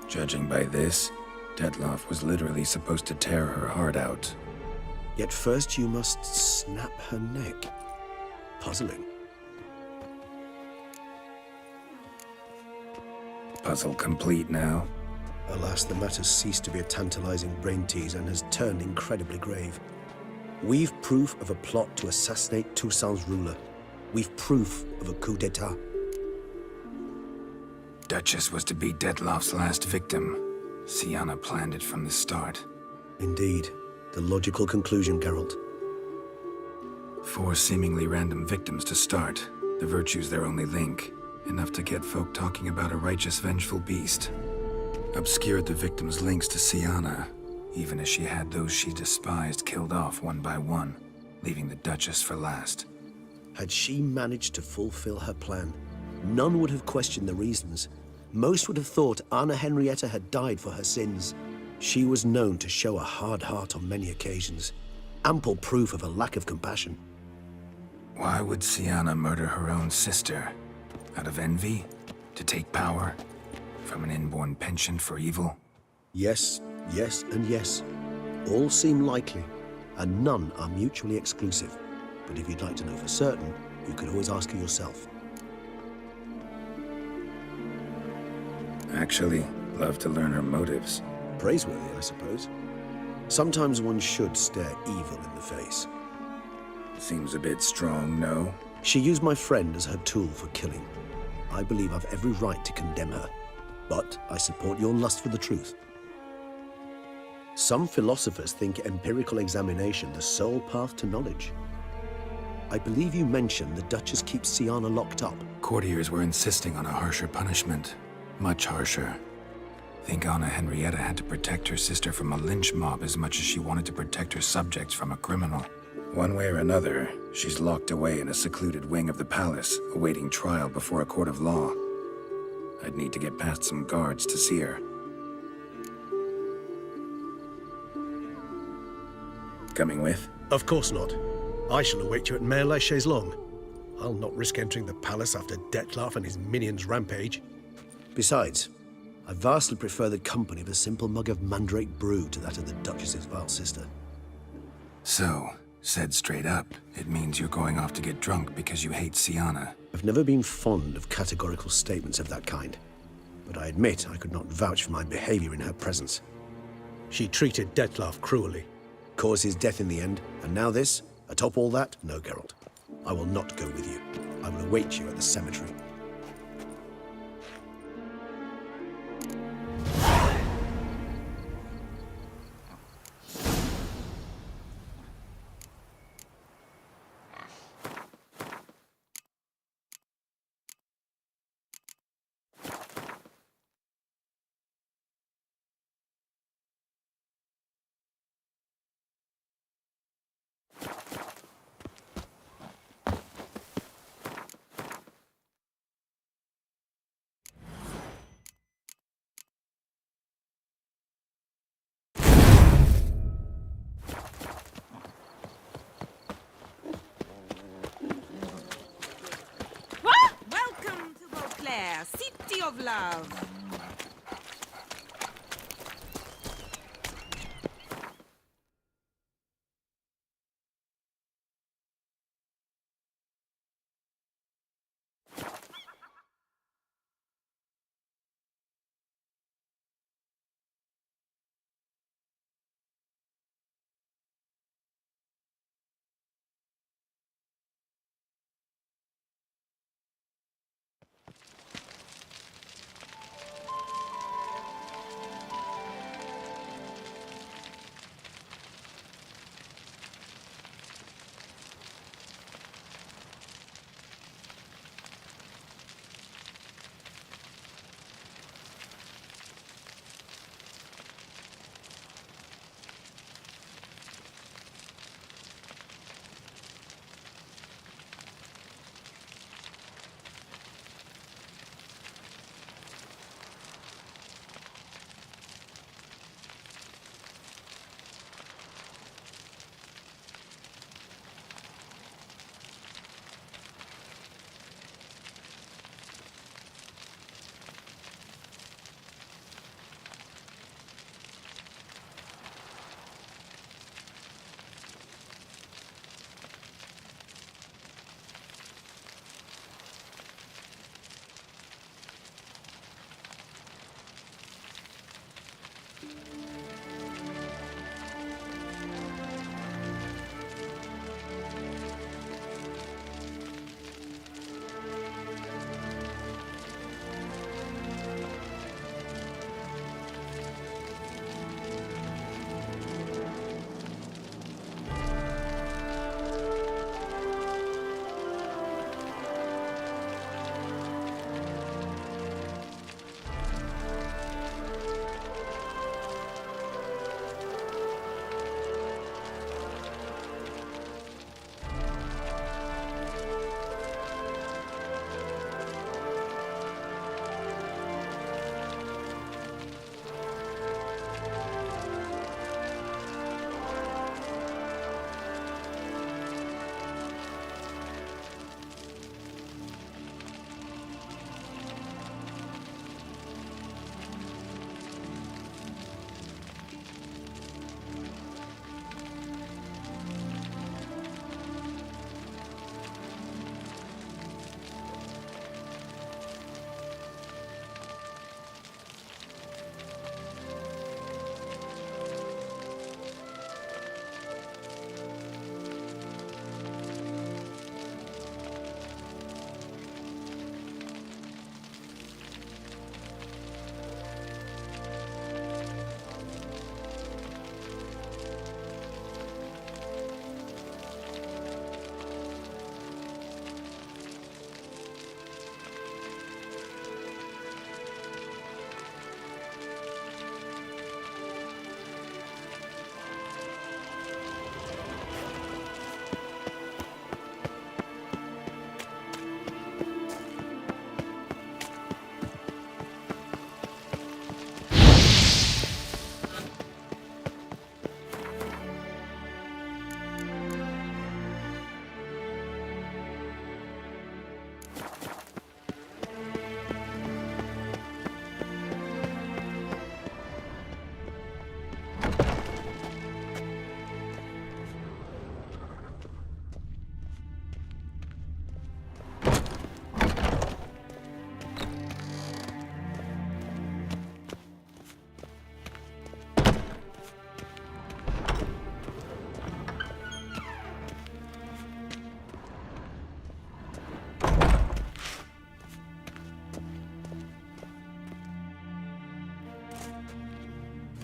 Judging by this, Detloff was literally supposed to tear her heart out. Yet first you must snap her neck. Puzzling. Puzzle complete now. Alas, the matter ceased to be a tantalizing brain tease and has turned incredibly grave. We've proof of a plot to assassinate Toussaint's ruler. We've proof of a coup d'etat. Duchess was to be Detloff's last victim. Sienna planned it from the start. Indeed. The logical conclusion, Geralt. 4 seemingly random victims to start. The virtue's their only link. Enough to get folk talking about a righteous, vengeful beast. Obscured the victims' links to Sienna, even as she had those she despised killed off one by one, leaving the Duchess for last. Had she managed to fulfill her plan, none would have questioned the reasons. Most would have thought Anna Henrietta had died for her sins. She was known to show a hard heart on many occasions. Ample proof of a lack of compassion. Why would Sienna murder her own sister? Out of envy? To take power? From an inborn penchant for evil? Yes, yes, and yes. All seem likely, and none are mutually exclusive. But if you'd like to know for certain, you could always ask her yourself. Actually, love to learn her motives. Praiseworthy, I suppose. Sometimes one should stare evil in the face. Seems a bit strong, no? She used my friend as her tool for killing. I believe I've every right to condemn her. But I support your lust for the truth. Some philosophers think empirical examination the sole path to knowledge. I believe you mentioned the Duchess keeps Sienna locked up. Courtiers were insisting on a harsher punishment. Much harsher. Think Anna Henrietta had to protect her sister from a lynch mob as much as she wanted to protect her subjects from a criminal. One way or another, she's locked away in a secluded wing of the palace, awaiting trial before a court of law. I'd need to get past some guards to see her. Coming with? Of course not. I shall await you at Mare la Chaise-Longue. I'll not risk entering the palace after Detloff and his minions rampage. Besides, I vastly prefer the company of a simple mug of mandrake brew to that of the Duchess's vile sister. So, said straight up, it means you're going off to get drunk because you hate Sienna. I've never been fond of categorical statements of that kind, but I admit I could not vouch for my behavior in her presence. She treated Detloff cruelly. Caused his death in the end, and now this? Atop all that? No, Geralt. I will not go with you. I will await you at the cemetery. of love.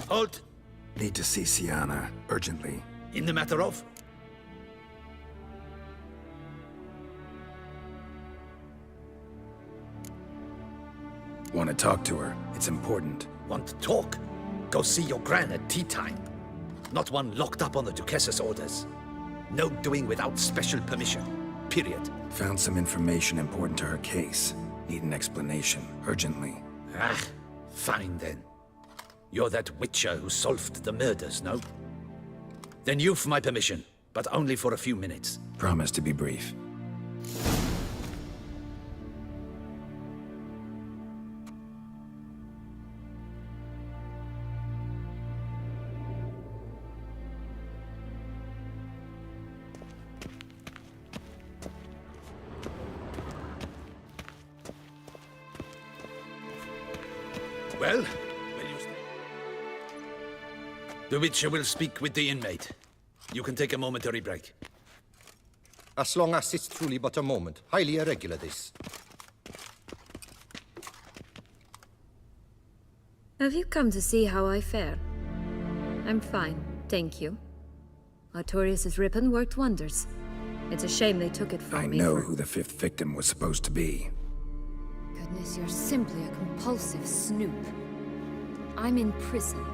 Halt! Need to see Sienna, urgently. In the matter of? Want to talk to her. It's important. Want to talk? Go see your gran at tea time. Not one locked up on the Duchess's orders. No doing without special permission. Period. Found some information important to her case. Need an explanation, urgently. Ah, fine then. You're that witcher who solved the murders, no? Then you've my permission, but only for a few minutes. Promise to be brief. Well, will you stay? The Witcher will speak with the inmate. You can take a momentary break. As long as it's truly but a moment. Highly irregular, this. Have you come to see how I fare? I'm fine, thank you. Artorius' ribbon worked wonders. It's a shame they took it from me. I know who the 5th victim was supposed to be. Goodness, you're simply a compulsive snoop. I'm in prison.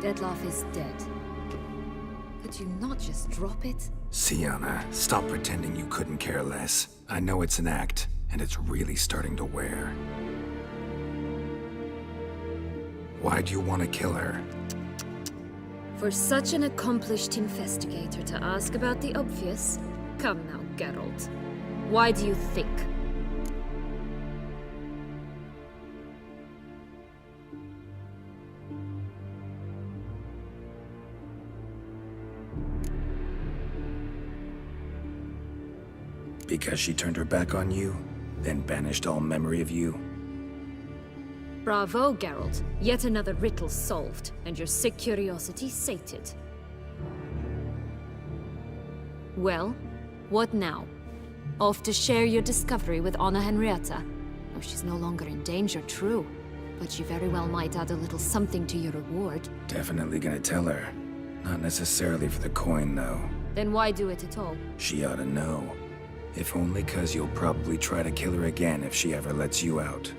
Dettlaff is dead. Could you not just drop it? Sienna, stop pretending you couldn't care less. I know it's an act, and it's really starting to wear. Why'd you want to kill her? For such an accomplished investigator to ask about the obvious? Come now, Geralt. Why do you think? Because she turned her back on you, then banished all memory of you? Bravo, Geralt. Yet another riddle solved, and your sick curiosity sated. Well, what now? Off to share your discovery with Anna Henrietta? Oh, she's no longer in danger, true. But she very well might add a little something to your reward. Definitely gonna tell her. Not necessarily for the coin, though. Then why do it at all? She ought to know. If only 'cause you'll probably try to kill her again if she ever lets you out.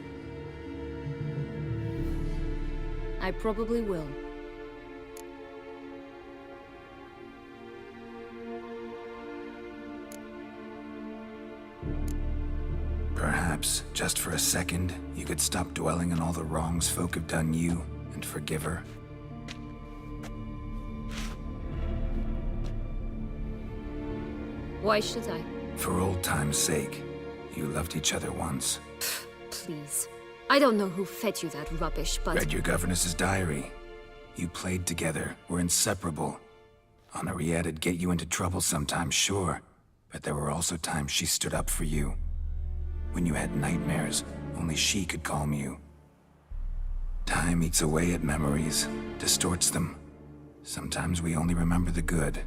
I probably will. Perhaps, just for a second, you could stop dwelling on all the wrongs folk have done you and forgive her. Why should I? For old time's sake. You loved each other once. Please. I don't know who fed you that rubbish, but... Read your governess's diary. You played together, were inseparable. Henriette'd get you into trouble sometimes, sure. But there were also times she stood up for you. When you had nightmares, only she could calm you. Time eats away at memories, distorts them. Sometimes we only remember the good.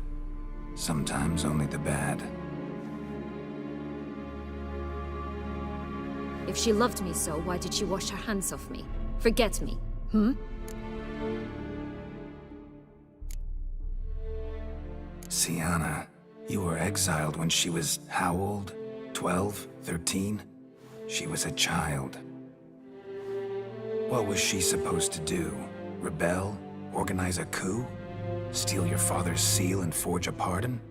Sometimes only the bad. If she loved me so, why did she wash her hands off me? Forget me, Sienna, you were exiled when she was how old? 12? 13? She was a child. What was she supposed to do? Rebel? Organize a coup? Steal your father's seal and forge a pardon?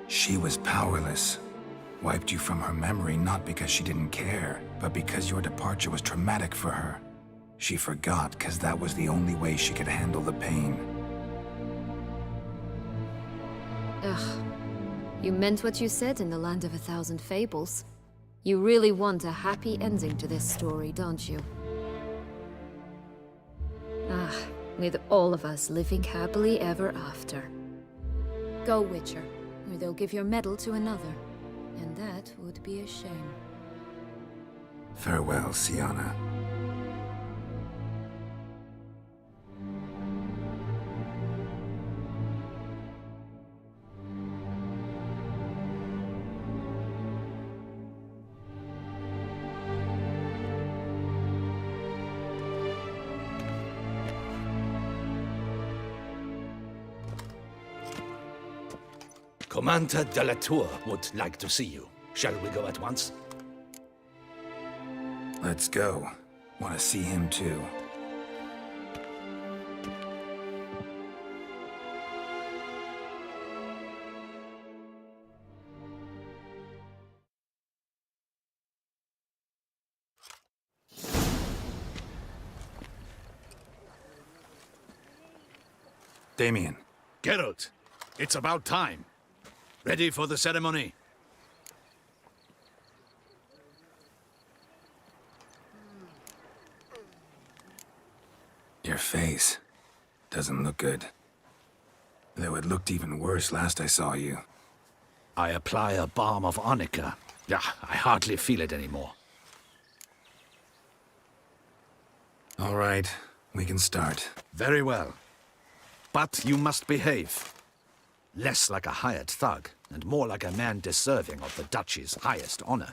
She was powerless. Wiped you from her memory not because she didn't care, but because your departure was traumatic for her. She forgot because that was the only way she could handle the pain. Ugh. You meant what you said in the Land of 1,000 Fables. You really want a happy ending to this story, don't you? Ah, with all of us living happily ever after. Go, Witcher, or they'll give your medal to another. And that would be a shame. Farewell, Sienna. Commander de la Tour would like to see you. Shall we go at once? Let's go. Want to see him too. Damien. Geralt, it's about time. Ready for the ceremony? Your face doesn't look good. Though it looked even worse last I saw you. I apply a balm of arnica. Yeah, I hardly feel it anymore. All right, we can start. Very well. But you must behave. Less like a hired thug, and more like a man deserving of the Duchy's highest honor.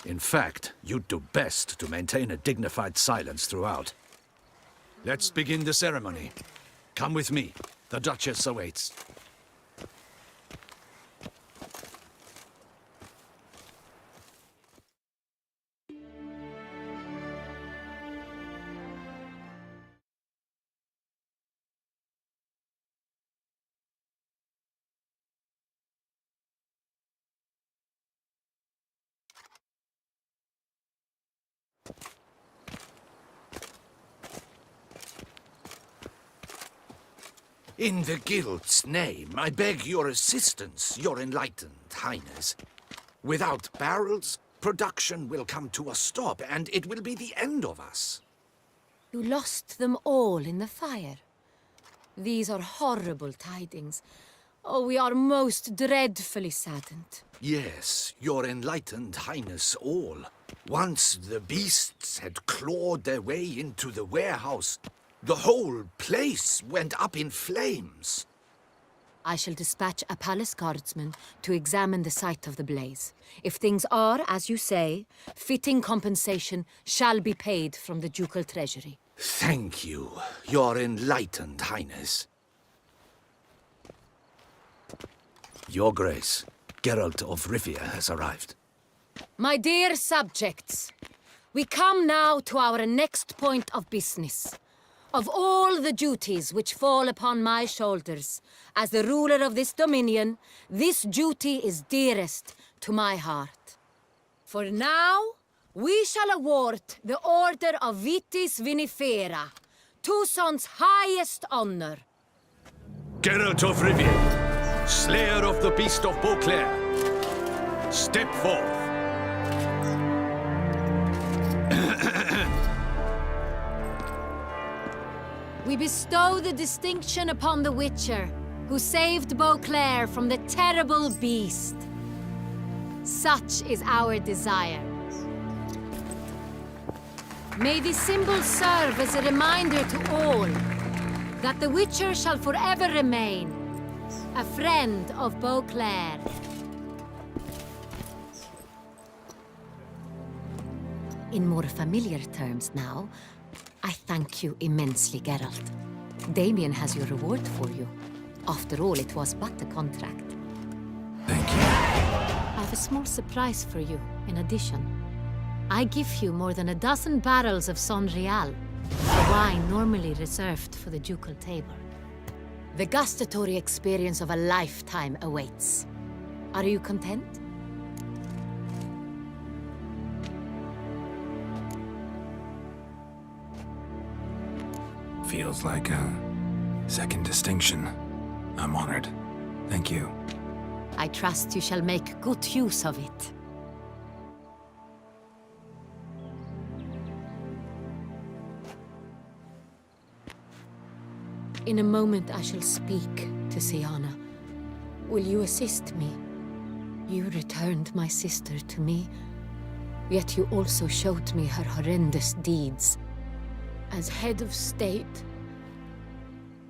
In fact, you'd do best to maintain a dignified silence throughout. Let's begin the ceremony. Come with me. The Duchess awaits. In the Guild's name, I beg your assistance, your enlightened highness. Without barrels, production will come to a stop, and it will be the end of us. You lost them all in the fire. These are horrible tidings. Oh, we are most dreadfully saddened. Yes, your enlightened highness all. Once the beasts had clawed their way into the warehouse, the whole place went up in flames. I shall dispatch a palace guardsman to examine the site of the blaze. If things are, as you say, fitting compensation shall be paid from the ducal treasury. Thank you, your enlightened highness. Your Grace, Geralt of Rivia has arrived. My dear subjects, we come now to our next point of business. Of all the duties which fall upon my shoulders, as the ruler of this dominion, this duty is dearest to my heart. For now, we shall award the Order of Vitis Vinifera, Toussaint's highest honor. Geralt of Rivia, slayer of the beast of Beauclair, step forth. We bestow the distinction upon the Witcher, who saved Beauclair from the terrible beast. Such is our desire. May this symbol serve as a reminder to all that the Witcher shall forever remain a friend of Beauclair. In more familiar terms now, I thank you immensely, Geralt. Damien has your reward for you. After all, it was but a contract. Thank you. I have a small surprise for you, in addition. I give you more than a dozen barrels of Son Real, a wine normally reserved for the ducal table. The gustatory experience of a lifetime awaits. Are you content? Feels like a second distinction. I'm honored. Thank you. I trust you shall make good use of it. In a moment I shall speak to Sienna. Will you assist me? You returned my sister to me, yet you also showed me her horrendous deeds. As head of state,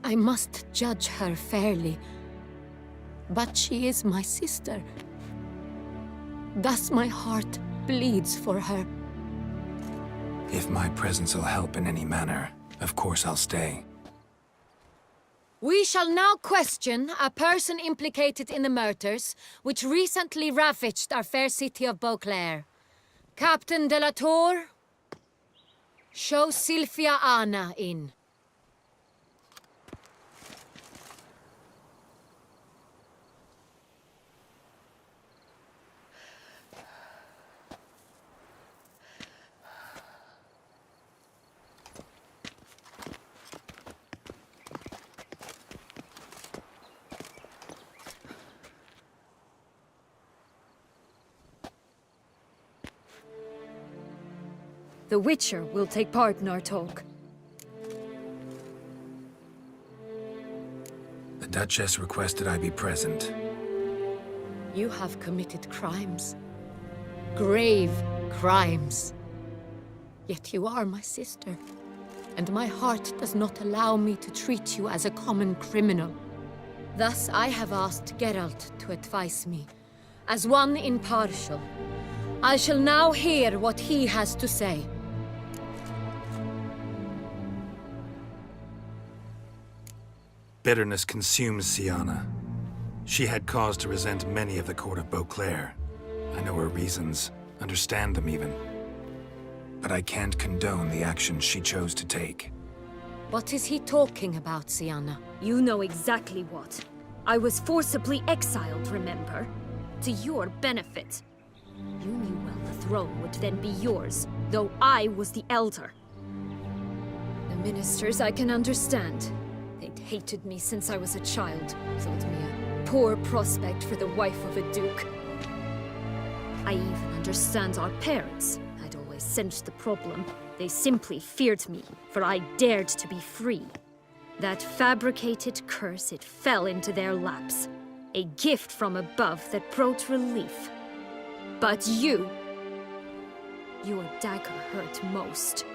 I must judge her fairly. But she is my sister. Thus my heart bleeds for her. If my presence will help in any manner, of course I'll stay. We shall now question a person implicated in the murders which recently ravaged our fair city of Beauclair. Captain de la Tour, show Sylvia Anna in. The Witcher will take part in our talk. The Duchess requested I be present. You have committed crimes. Grave crimes. Yet you are my sister, and my heart does not allow me to treat you as a common criminal. Thus I have asked Geralt to advise me, as one impartial. I shall now hear what he has to say. Bitterness consumes Syanna. She had cause to resent many of the court of Beauclair. I know her reasons, understand them even. But I can't condone the actions she chose to take. What is he talking about, Syanna? You know exactly what. I was forcibly exiled, remember? To your benefit. You knew well the throne would then be yours, though I was the elder. The ministers I can understand. They'd hated me since I was a child, thought me a poor prospect for the wife of a duke. I even understand our parents. I'd always sensed the problem. They simply feared me, for I dared to be free. That fabricated curse, it fell into their laps. A gift from above that brought relief. But you... your dagger hurt most.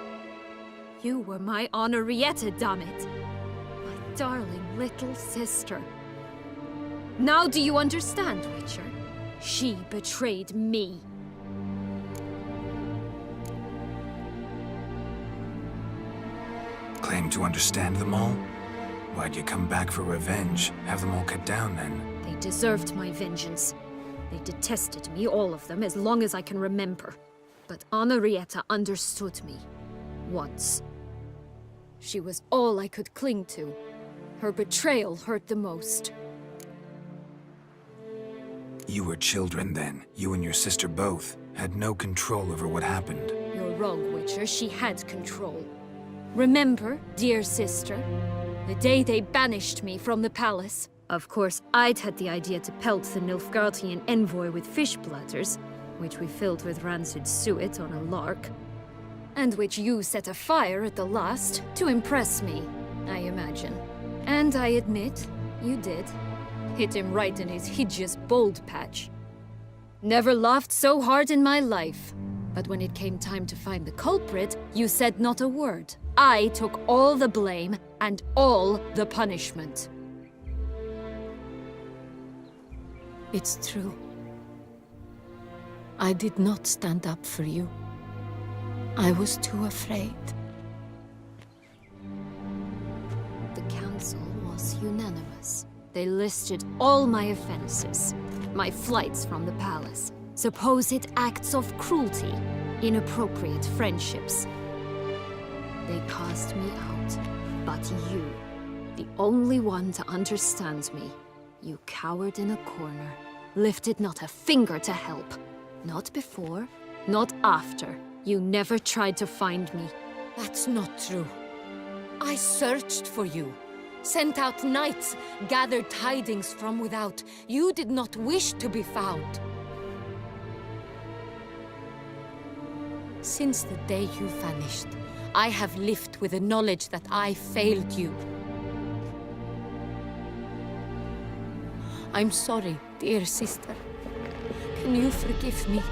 You were my Henrietta, damn it. My darling little sister. Now do you understand, Witcher? She betrayed me. Claim to understand them all? Why'd you come back for revenge? Have them all cut down, then? They deserved my vengeance. They detested me, all of them, as long as I can remember. But Henrietta understood me. Once. She was all I could cling to. Her betrayal hurt the most. You were children then. You and your sister both had no control over what happened. You're wrong, Witcher. She had control. Remember, dear sister, the day they banished me from the palace? Of course, I'd had the idea to pelt the Nilfgaardian envoy with fish bladders, which we filled with rancid suet on a lark, and which you set afire at the last to impress me, I imagine. And I admit, you did. Hit him right in his hideous bald patch. Never laughed so hard in my life. But when it came time to find the culprit, you said not a word. I took all the blame and all the punishment. It's true. I did not stand up for you. I was too afraid. The council was unanimous. They listed all my offenses. My flights from the palace, supposed acts of cruelty, inappropriate friendships. They cast me out, but you, the only one to understand me, you cowered in a corner, lifted not a finger to help. Not before, not after. You never tried to find me. That's not true. I searched for you. Sent out knights, gathered tidings from without. You did not wish to be found. Since the day you vanished, I have lived with the knowledge that I failed you. I'm sorry, dear sister. Can you forgive me?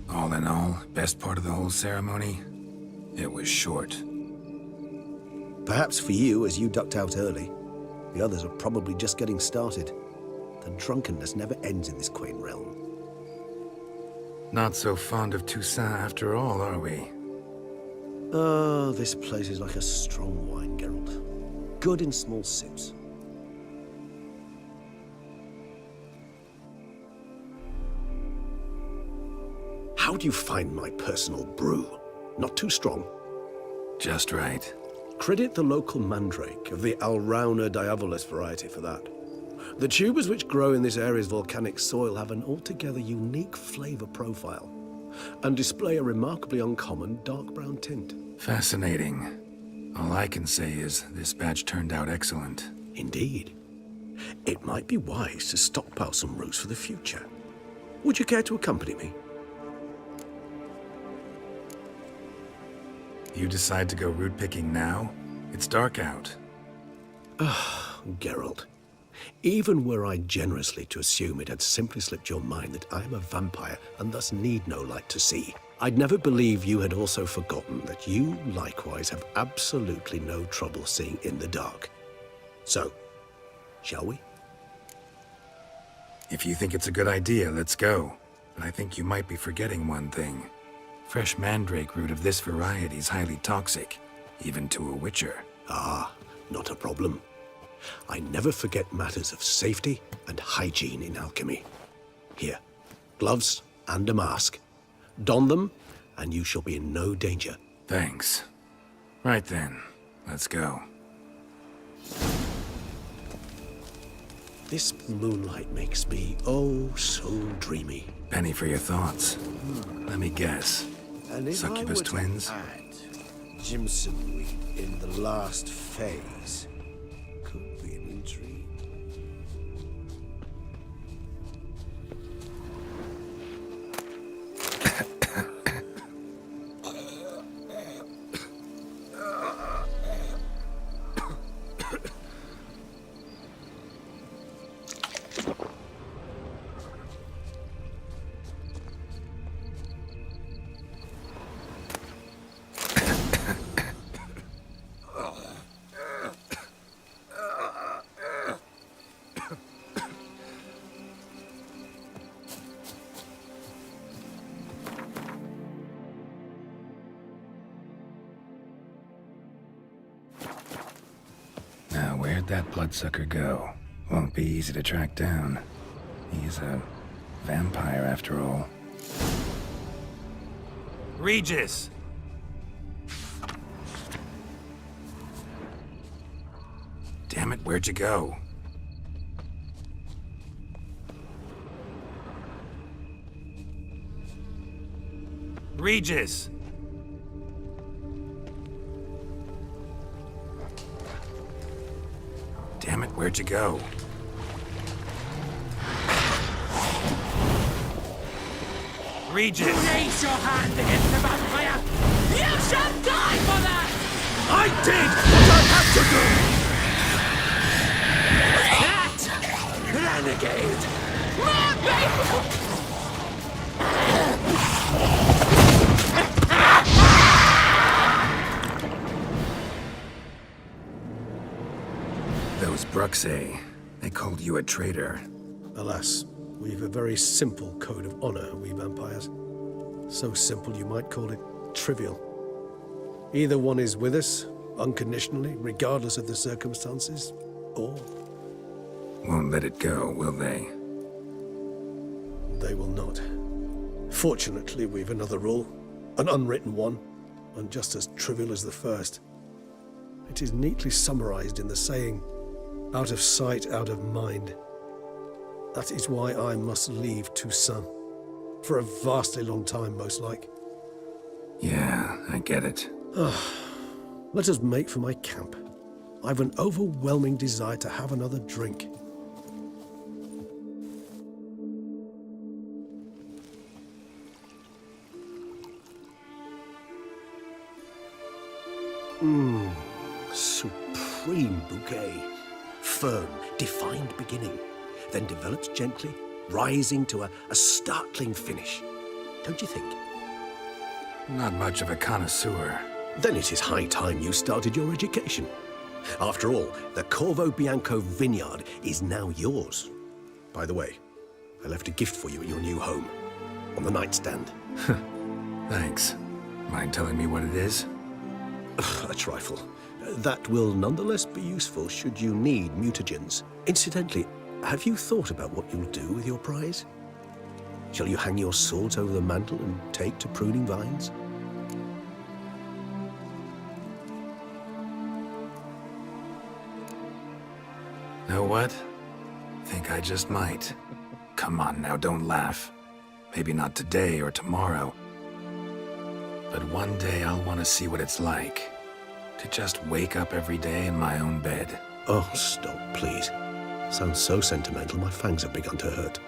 All in all, best part of the whole ceremony? It was short. Perhaps for you, as you ducked out early. The others are probably just getting started. The drunkenness never ends in this quaint realm. Not so fond of Toussaint after all, are we? Oh, this place is like a strong wine, Geralt. Good in small sips. How do you find my personal brew? Not too strong? Just right. Credit the local mandrake of the Alrauna diavolis variety for that. The tubers which grow in this area's volcanic soil have an altogether unique flavor profile and display a remarkably uncommon dark brown tint. Fascinating. All I can say is this batch turned out excellent. Indeed. It might be wise to stockpile some roots for the future. Would you care to accompany me? You decide to go root picking now? It's dark out. Ah, Geralt. Even were I generously to assume it had simply slipped your mind that I am a vampire and thus need no light to see, I'd never believe you had also forgotten that you likewise have absolutely no trouble seeing in the dark. So, shall we? If you think it's a good idea, let's go. But I think you might be forgetting one thing. Fresh mandrake root of this variety is highly toxic, even to a witcher. Ah, not a problem. I never forget matters of safety and hygiene in alchemy. Here, gloves and a mask. Don them, and you shall be in no danger. Thanks. Right then, let's go. This moonlight makes me, oh, so dreamy. Penny for your thoughts. Let me guess. And if Succubus I were to twins? add Jimson in the last phase, could be an intrigue. Now, where'd that bloodsucker go? Won't be easy to track down. He's a vampire after all. Regis! Damn it, where'd you go? Regis! Damn it, where'd you go? Regis! Raise your hand against the vampire! You shall die for that! I did what I had to do! That renegade! My baby! Those Bruxay, they called you a traitor. Alas, we've a very simple code of honor, we vampires. So simple you might call it trivial. Either one is with us, unconditionally, regardless of the circumstances, or... Won't let it go, will they? They will not. Fortunately, we've another rule, an unwritten one, and just as trivial as the first. It is neatly summarized in the saying, out of sight, out of mind. That is why I must leave Toussaint. For a vastly long time, most like. Yeah, I get it. Let us make for my camp. I've an overwhelming desire to have another drink. Supreme bouquet. Firm, defined beginning, then develops gently, rising to a startling finish. Don't you think? Not much of a connoisseur. Then it is high time you started your education. After all, the Corvo Bianco vineyard is now yours. By the way, I left a gift for you at your new home. On the nightstand. Thanks. Mind telling me what it is? A trifle. That will nonetheless be useful should you need mutagens. Incidentally, have you thought about what you'll do with your prize? Shall you hang your swords over the mantle and take to pruning vines? Know what? Think I just might. Come on now, don't laugh. Maybe not today or tomorrow. But one day I'll want to see what it's like. To just wake up every day in my own bed. Oh, stop, please. Sounds so sentimental, my fangs have begun to hurt.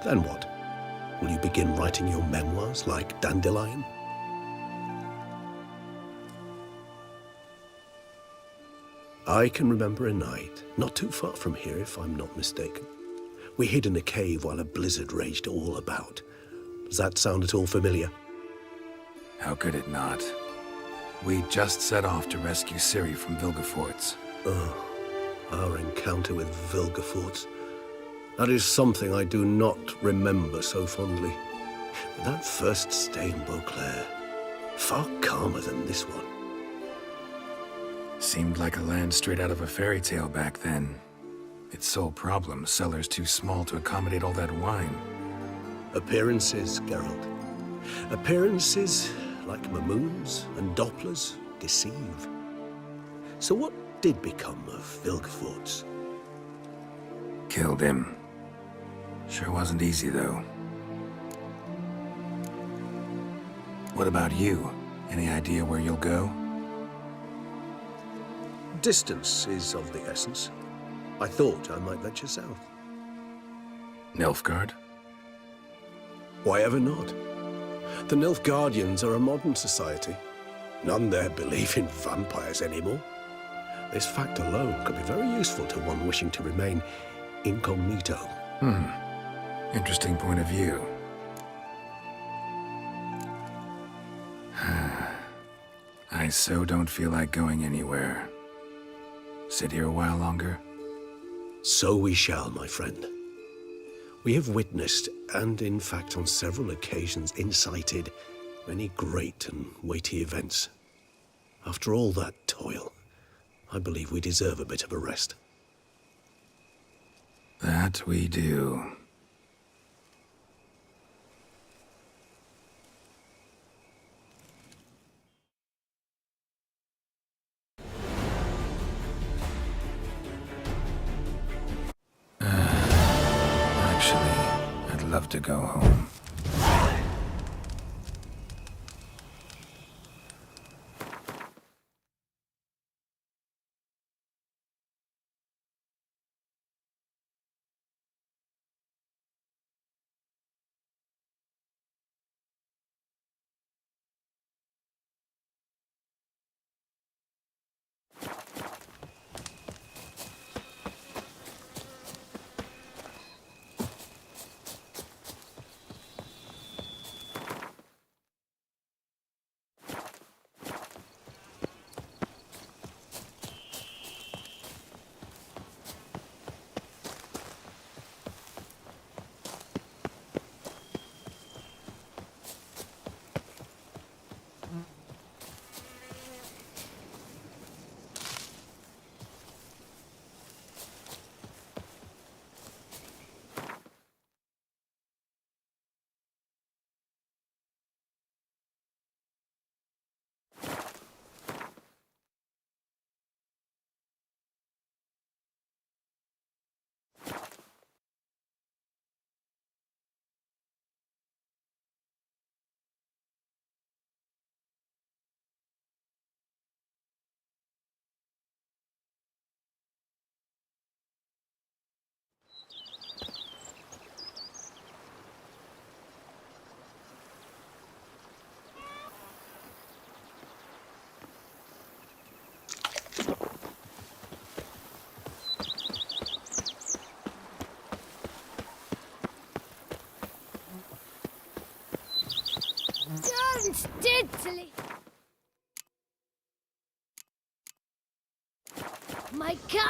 Then what? Will you begin writing your memoirs like Dandelion? I can remember a night, not too far from here if I'm not mistaken. We hid in a cave while a blizzard raged all about. Does that sound at all familiar? How could it not? We just set off to rescue Ciri from Vilgefortz. Oh, our encounter with Vilgefortz. That is something I do not remember so fondly. But that first stay in Beauclair, far calmer than this one. Seemed like a land straight out of a fairy tale back then. Its sole problem, cellars too small to accommodate all that wine. Appearances, Geralt. Appearances, like Mamoons and Dopplers, deceive. So what did become of Vilgefortz? Killed him. Sure wasn't easy, though. What about you? Any idea where you'll go? Distance is of the essence. I thought I might venture south. Nilfgaard? Why ever not? The Nilfgaardians are a modern society. None there believe in vampires anymore. This fact alone could be very useful to one wishing to remain incognito. Interesting point of view. I so don't feel like going anywhere. Sit here a while longer? So we shall, my friend. We have witnessed, and in fact on several occasions incited, many great and weighty events. After all that toil, I believe we deserve a bit of a rest. That we do. Actually, I'd love to go home.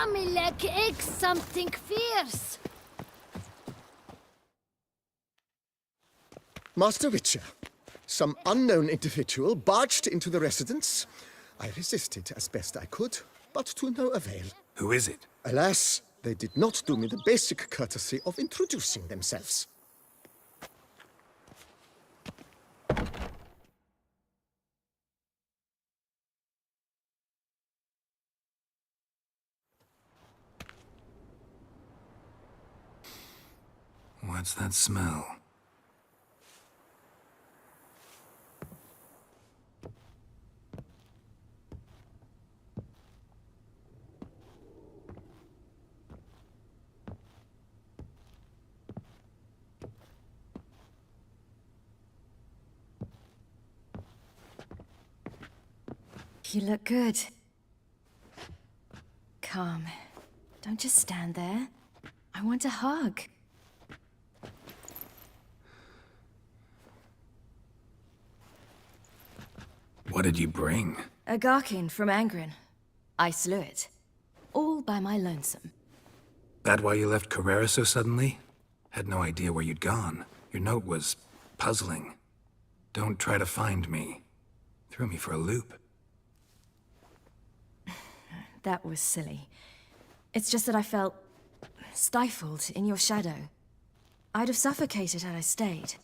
Amilek egg something fierce. Master Witcher, some unknown individual barged into the residence. I resisted as best I could, but to no avail. Who is it? Alas, they did not do me the basic courtesy of introducing themselves. What's that smell? You look good. Come. Don't just stand there. I want a hug. What did you bring? A Garkin from Angren. I slew it. All by my lonesome. That why you left Carrera so suddenly? Had no idea where you'd gone. Your note was puzzling. Don't try to find me. Threw me for a loop. That was silly. It's just that I felt stifled in your shadow. I'd have suffocated had I stayed.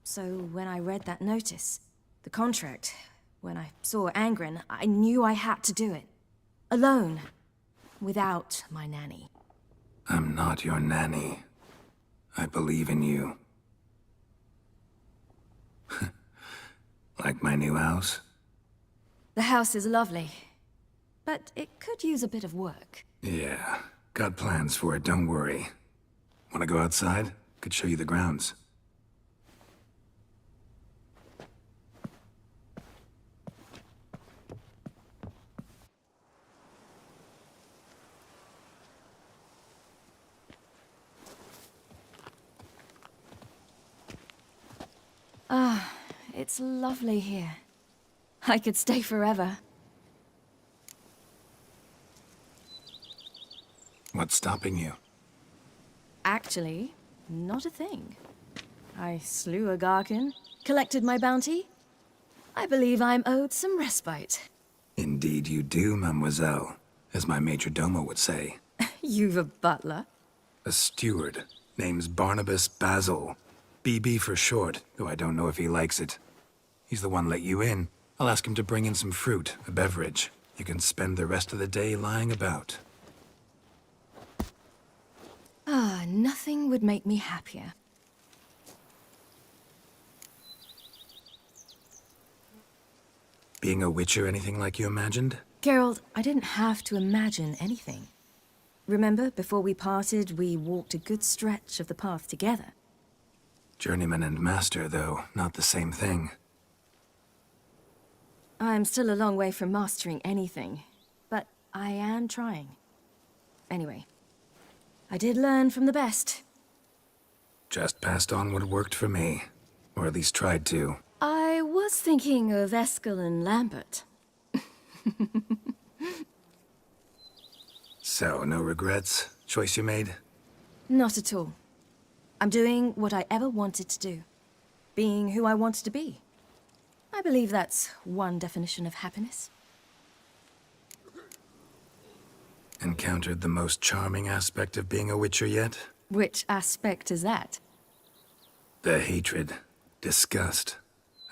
So when I read that notice, the contract, when I saw Angren, I knew I had to do it. Alone. Without my nanny. I'm not your nanny. I believe in you. Like my new house? The house is lovely, but it could use a bit of work. Yeah, got plans for it, don't worry. Wanna go outside? Could show you the grounds. Ah, it's lovely here. I could stay forever. What's stopping you? Actually, not a thing. I slew a Garkin, collected my bounty. I believe I'm owed some respite. Indeed you do, mademoiselle, as my major domo would say. You've a butler? A steward. Name's Barnabas Basil. BB for short, though I don't know if he likes it. He's the one let you in. I'll ask him to bring in some fruit, a beverage. You can spend the rest of the day lying about. Ah, nothing would make me happier. Being a witcher anything like you imagined? Geralt, I didn't have to imagine anything. Remember, before we parted, we walked a good stretch of the path together. Journeyman and master, though, not the same thing. I'm still a long way from mastering anything, but I am trying. Anyway, I did learn from the best. Just passed on what worked for me. Or at least tried to. I was thinking of Eskel and Lambert. So, no regrets? Choice you made? Not at all. I'm doing what I ever wanted to do. Being who I wanted to be. I believe that's one definition of happiness. Encountered the most charming aspect of being a witcher yet? Which aspect is that? The hatred, disgust,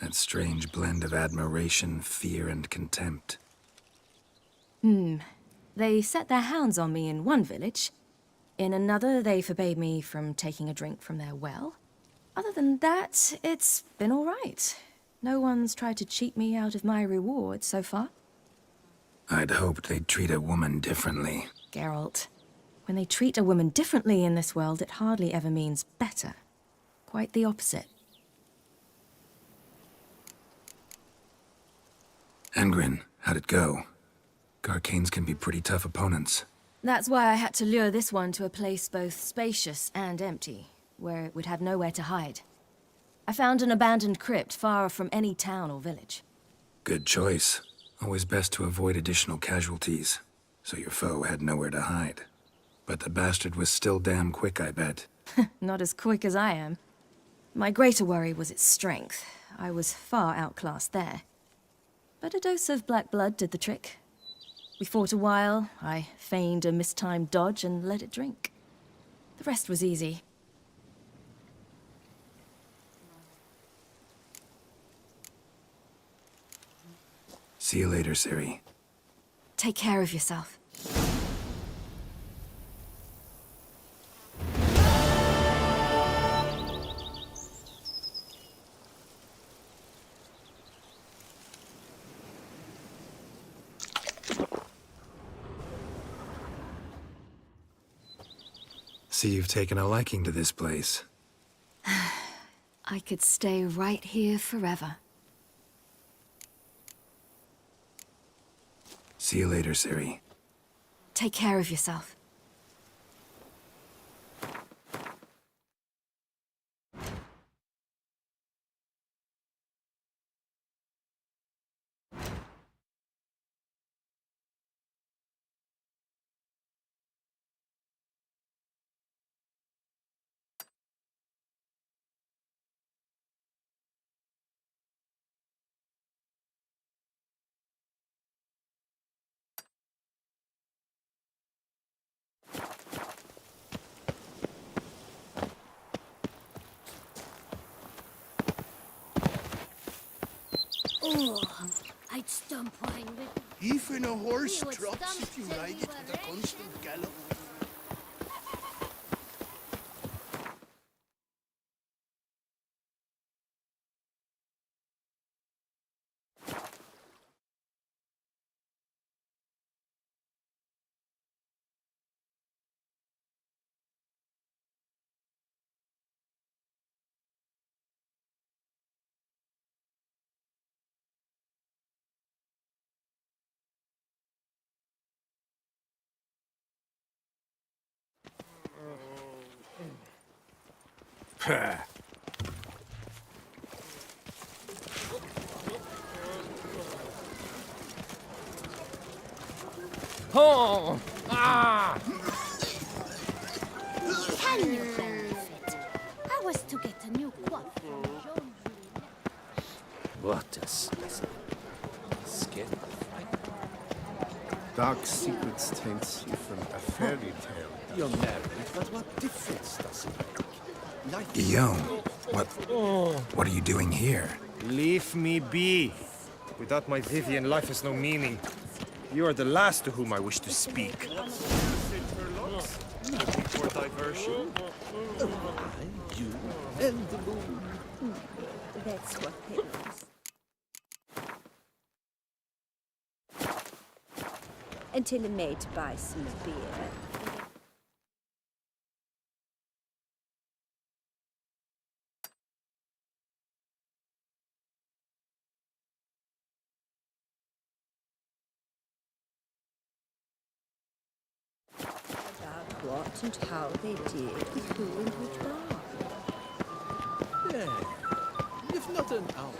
that strange blend of admiration, fear, and contempt. They set their hounds on me in one village. In another, they forbade me from taking a drink from their well. Other than that, it's been all right. No one's tried to cheat me out of my reward so far. I'd hoped they'd treat a woman differently. Geralt, when they treat a woman differently in this world, it hardly ever means better. Quite the opposite. Angren, how'd it go? Garcanes can be pretty tough opponents. That's why I had to lure this one to a place both spacious and empty, where it would have nowhere to hide. I found an abandoned crypt far from any town or village. Good choice. Always best to avoid additional casualties. So your foe had nowhere to hide. But the bastard was still damn quick, I bet. Not as quick as I am. My greater worry was its strength. I was far outclassed there. But a dose of black blood did the trick. We fought a while, I feigned a mistimed dodge and let it drink. The rest was easy. See you later, Ciri. Take care of yourself. See, you've taken a liking to this place. I could stay right here forever. See you later, Ciri. Take care of yourself. Oh, I'd stomp wine with... Even a horse You would trots stomp if you till ride you it were with a ready. constant gallop. Oh! Ah! Can you believe it? I was to get a new quad from Jean. What a skin. Dark secrets taints you from a fairy tale. You're married, but what difference does it make? Life Guillaume, what are you doing here? Leave me be. Without my Vivian, life has no meaning. You are the last to whom I wish to speak. Looking for diversion? You and the moon. That's what happens. Until a mate buys some beer. About what and how they did with who and which bar. Yeah, if not an hour.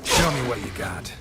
Show me what you got.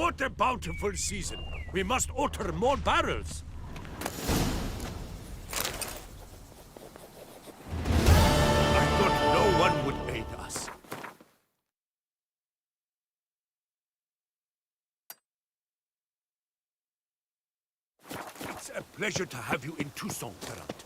What a bountiful season! We must alter more barrels! I thought no one would aid us. It's a pleasure to have you in Toussaint, Geralt.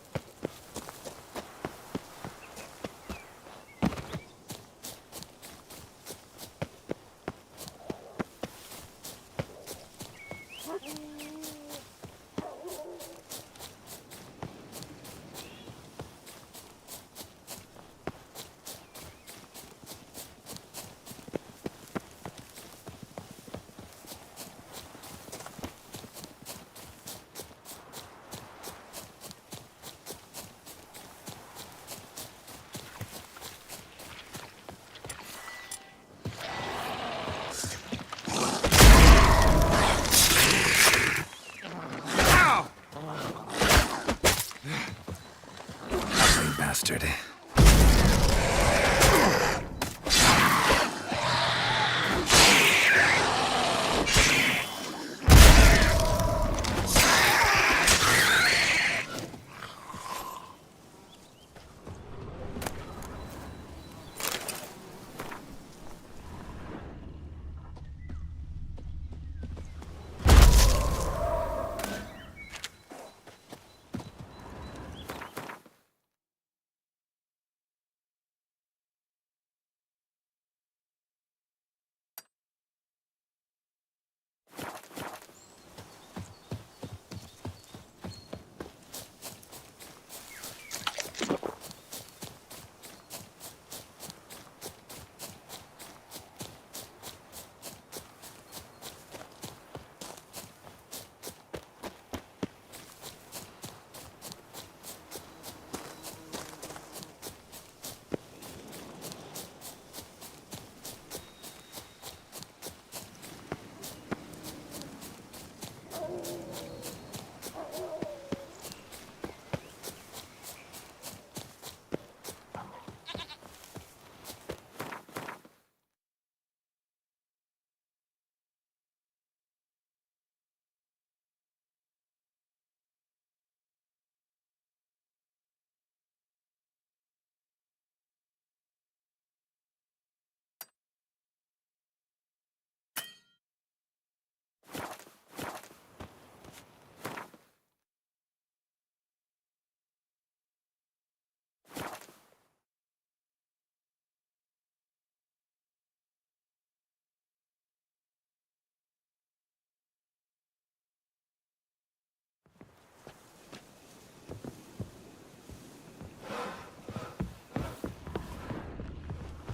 Bastard.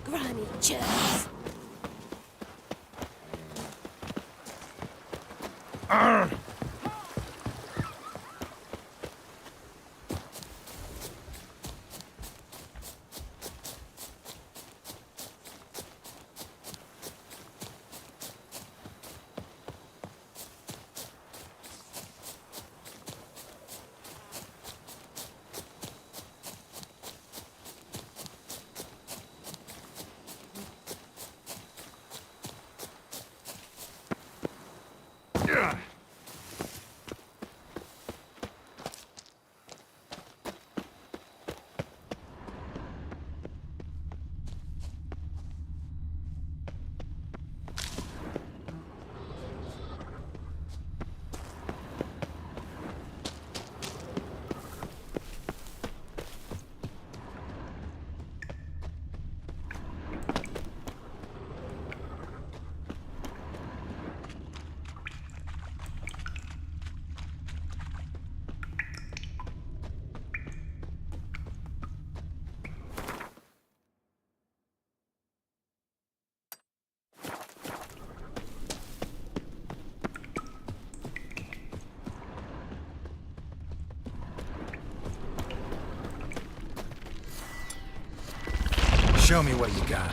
Granny Jones. Show me what you got.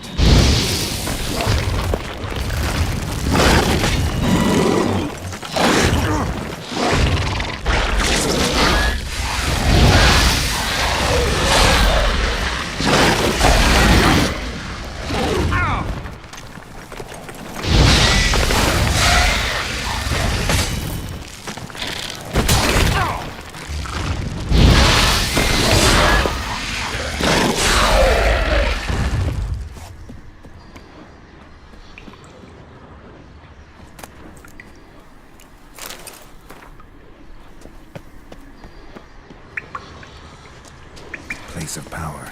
power.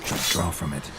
Should draw from it.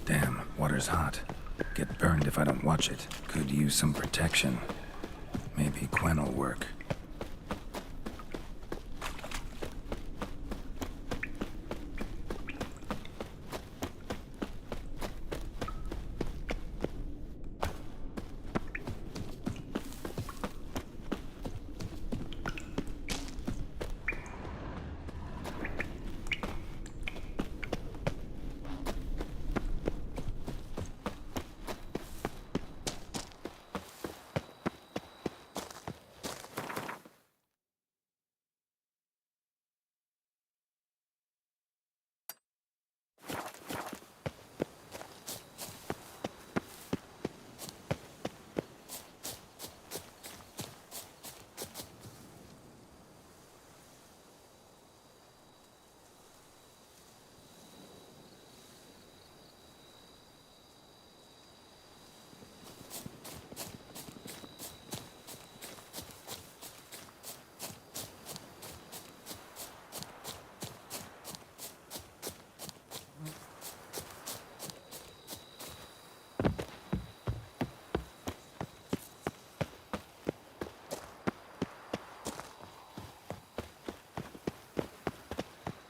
Damn, water's hot. Get burned if I don't watch it. Could use some protection. Maybe Quen will work.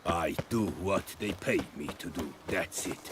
I do what they pay me to do, that's it.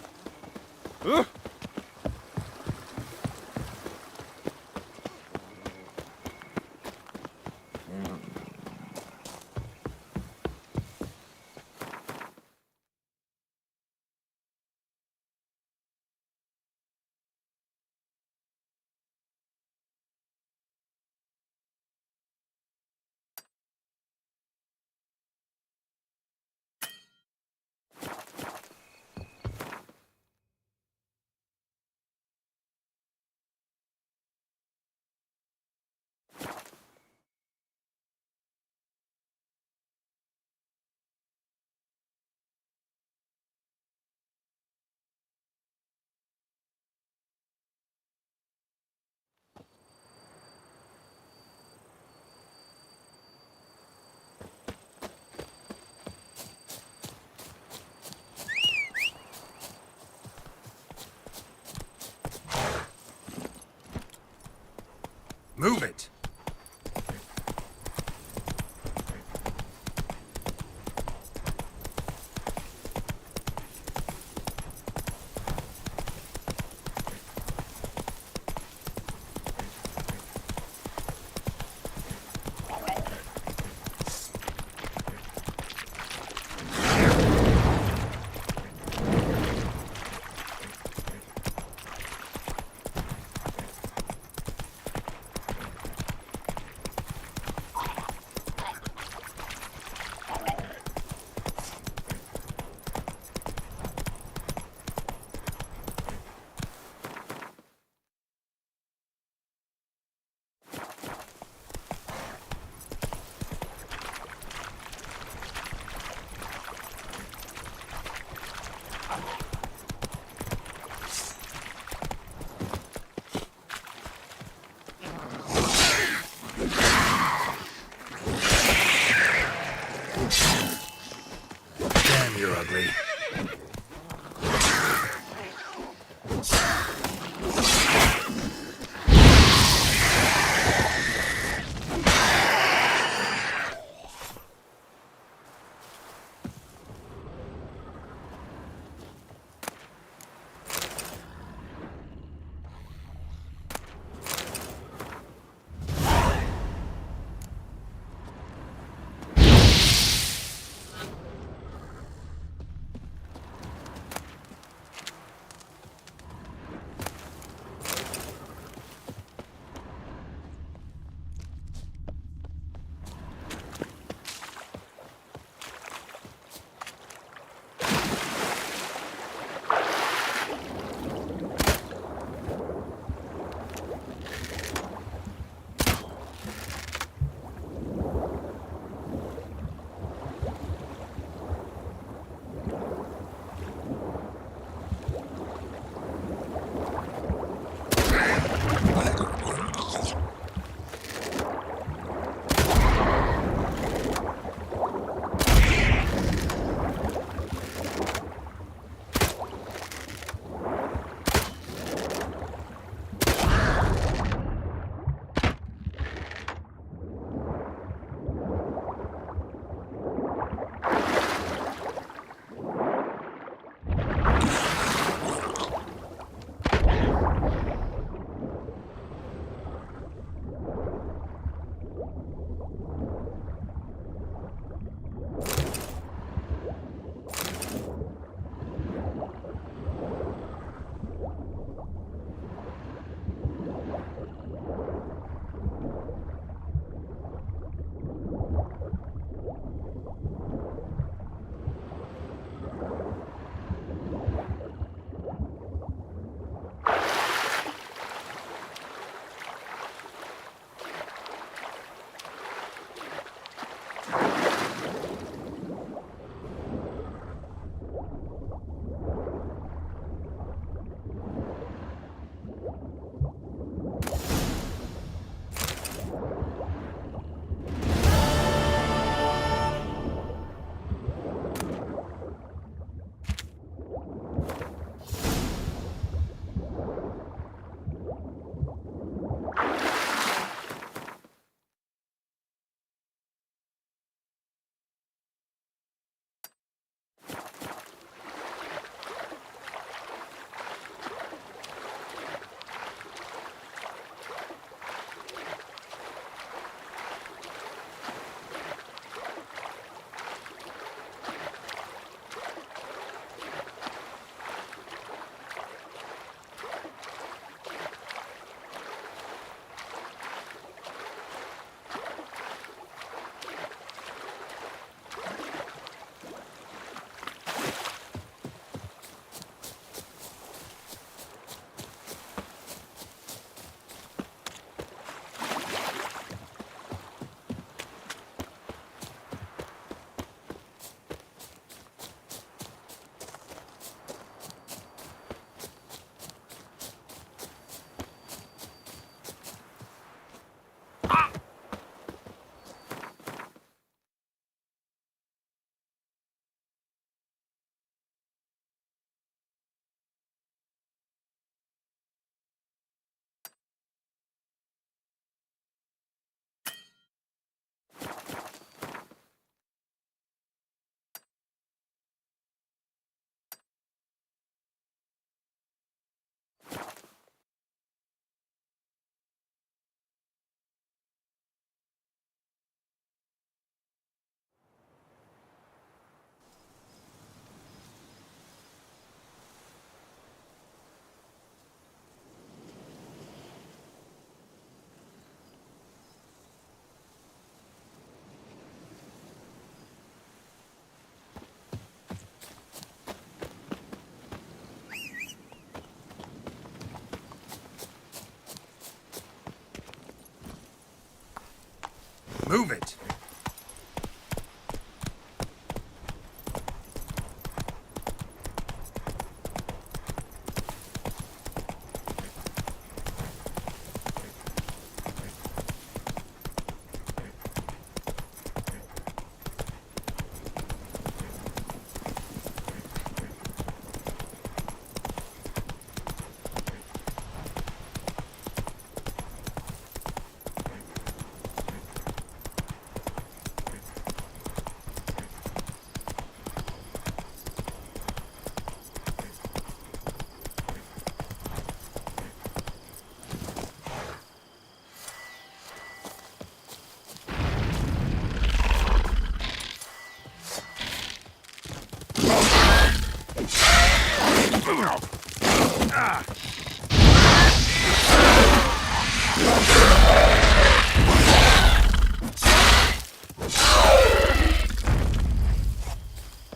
Move it!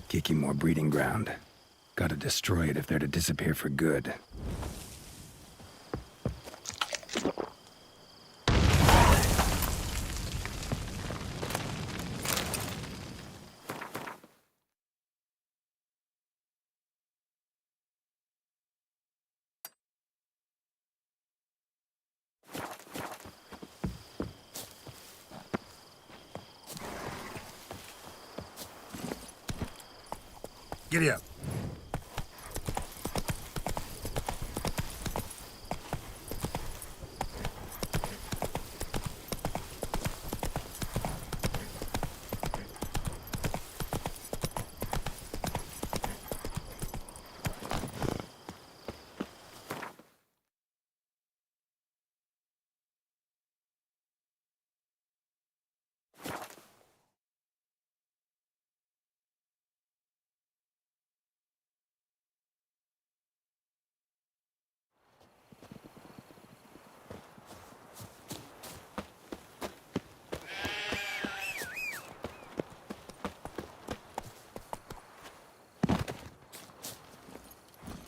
Kicking more breeding ground. Gotta destroy it if they're to disappear for good. Giddy up.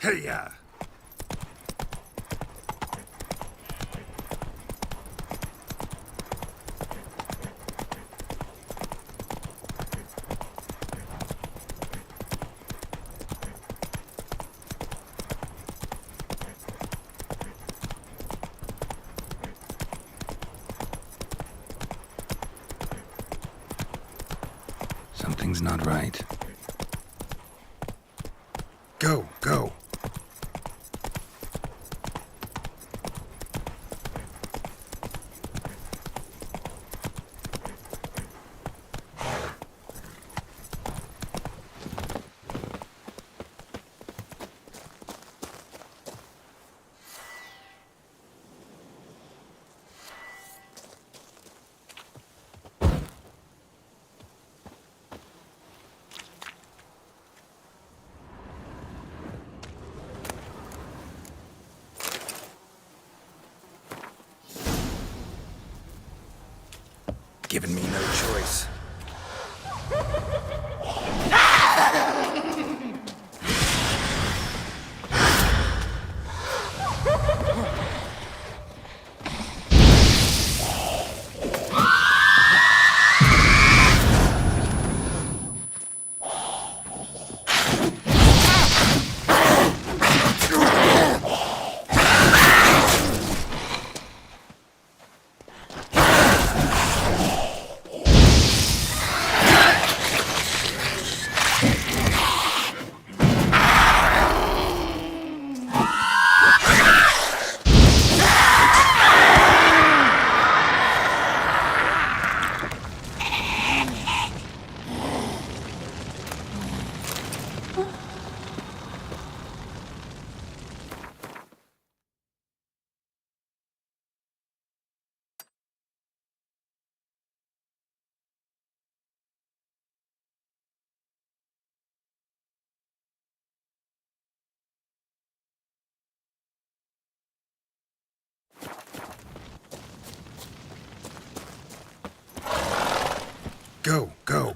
Hey-ya! Something's not right. Go, go! Giving me no choice. Go, go!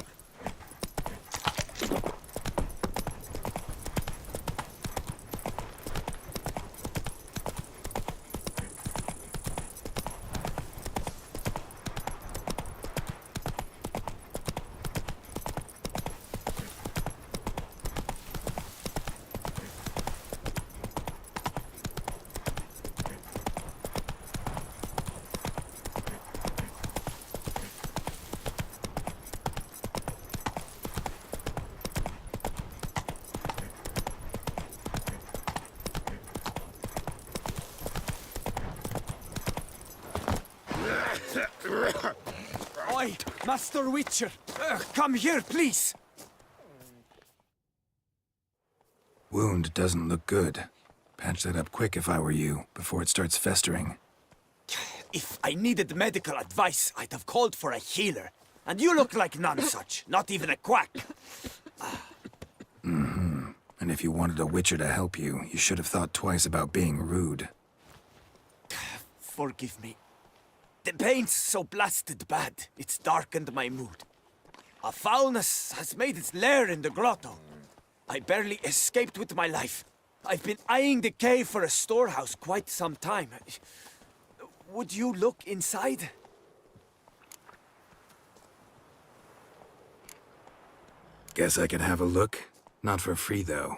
Master Witcher, come here, please. Wound doesn't look good. Patch that up quick if I were you, before it starts festering. If I needed medical advice, I'd have called for a healer. And you look like none such, not even a quack. Mm-hmm. And if you wanted a witcher to help you, you should have thought twice about being rude. Forgive me. The pain's so blasted bad, it's darkened my mood. A foulness has made its lair in the grotto. I barely escaped with my life. I've been eyeing the cave for a storehouse quite some time. Would you look inside? Guess I could have a look. Not for free, though.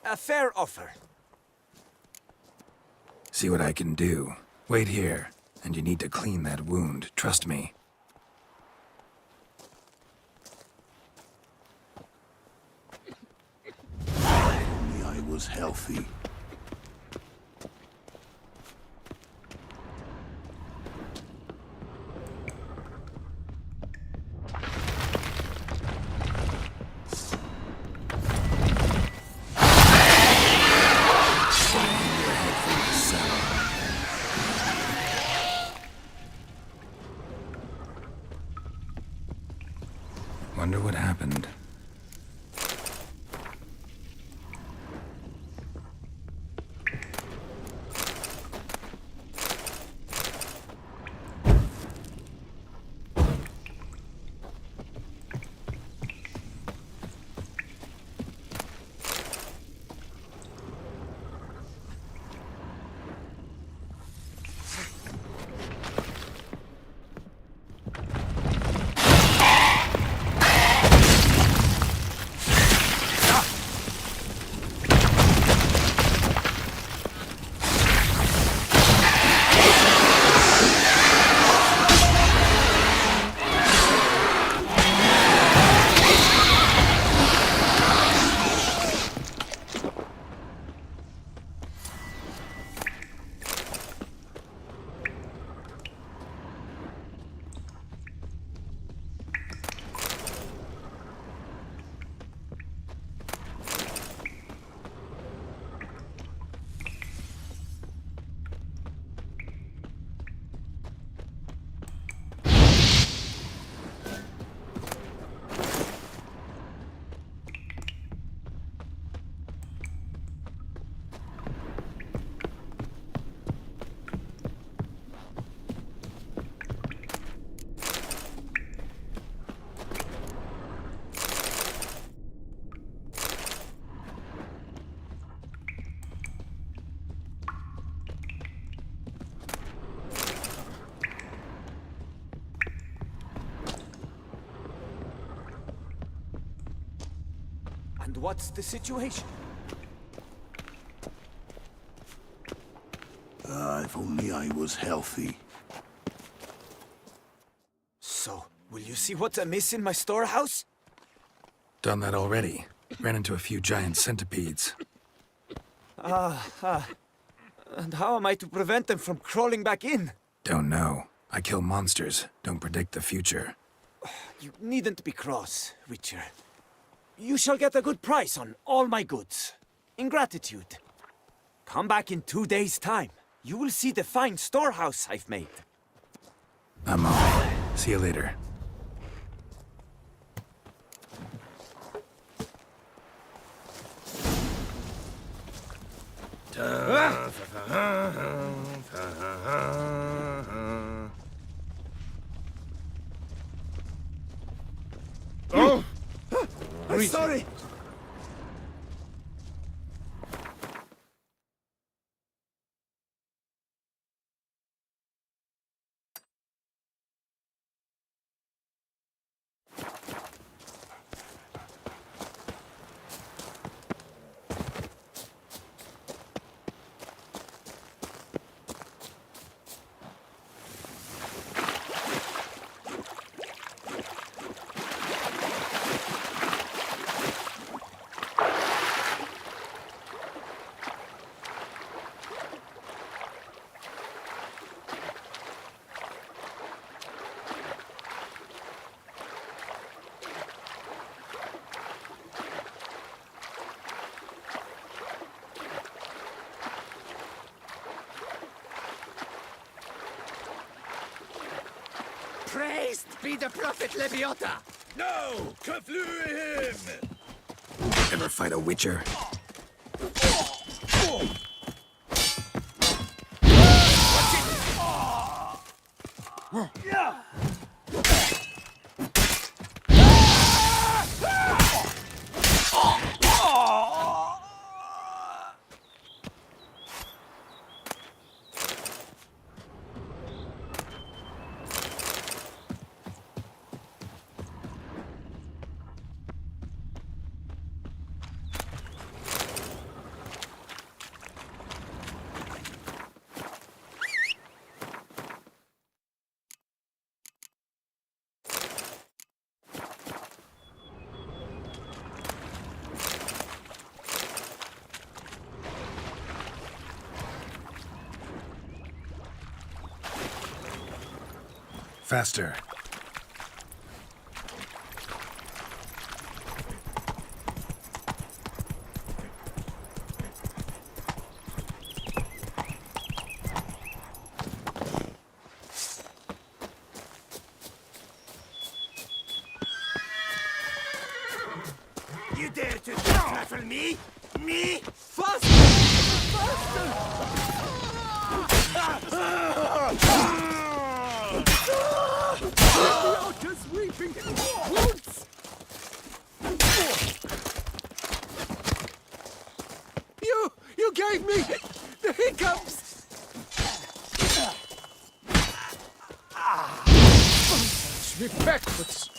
A fair offer. See what I can do. Wait here, and you need to clean that wound, trust me. Only I was healthy. Wonder what happened. And what's the situation? If only I was healthy. So, will you see what's amiss in my storehouse? Done that already. Ran into a few giant centipedes. And how am I to prevent them from crawling back in? Don't know. I kill monsters, don't predict the future. You needn't be cross, Witcher. You shall get a good price on all my goods. In gratitude. Come back in 2 days' time. You will see the fine storehouse I've made. I'm off. See you later. Oh! I'm sorry! Praised be the prophet Leviota! No! Conflue him! Ever fight a witcher? Yeah! Faster. You dare to tackle me? Me? Faster! You're just weeping wounds! You gave me the hiccups! Punch me backwards!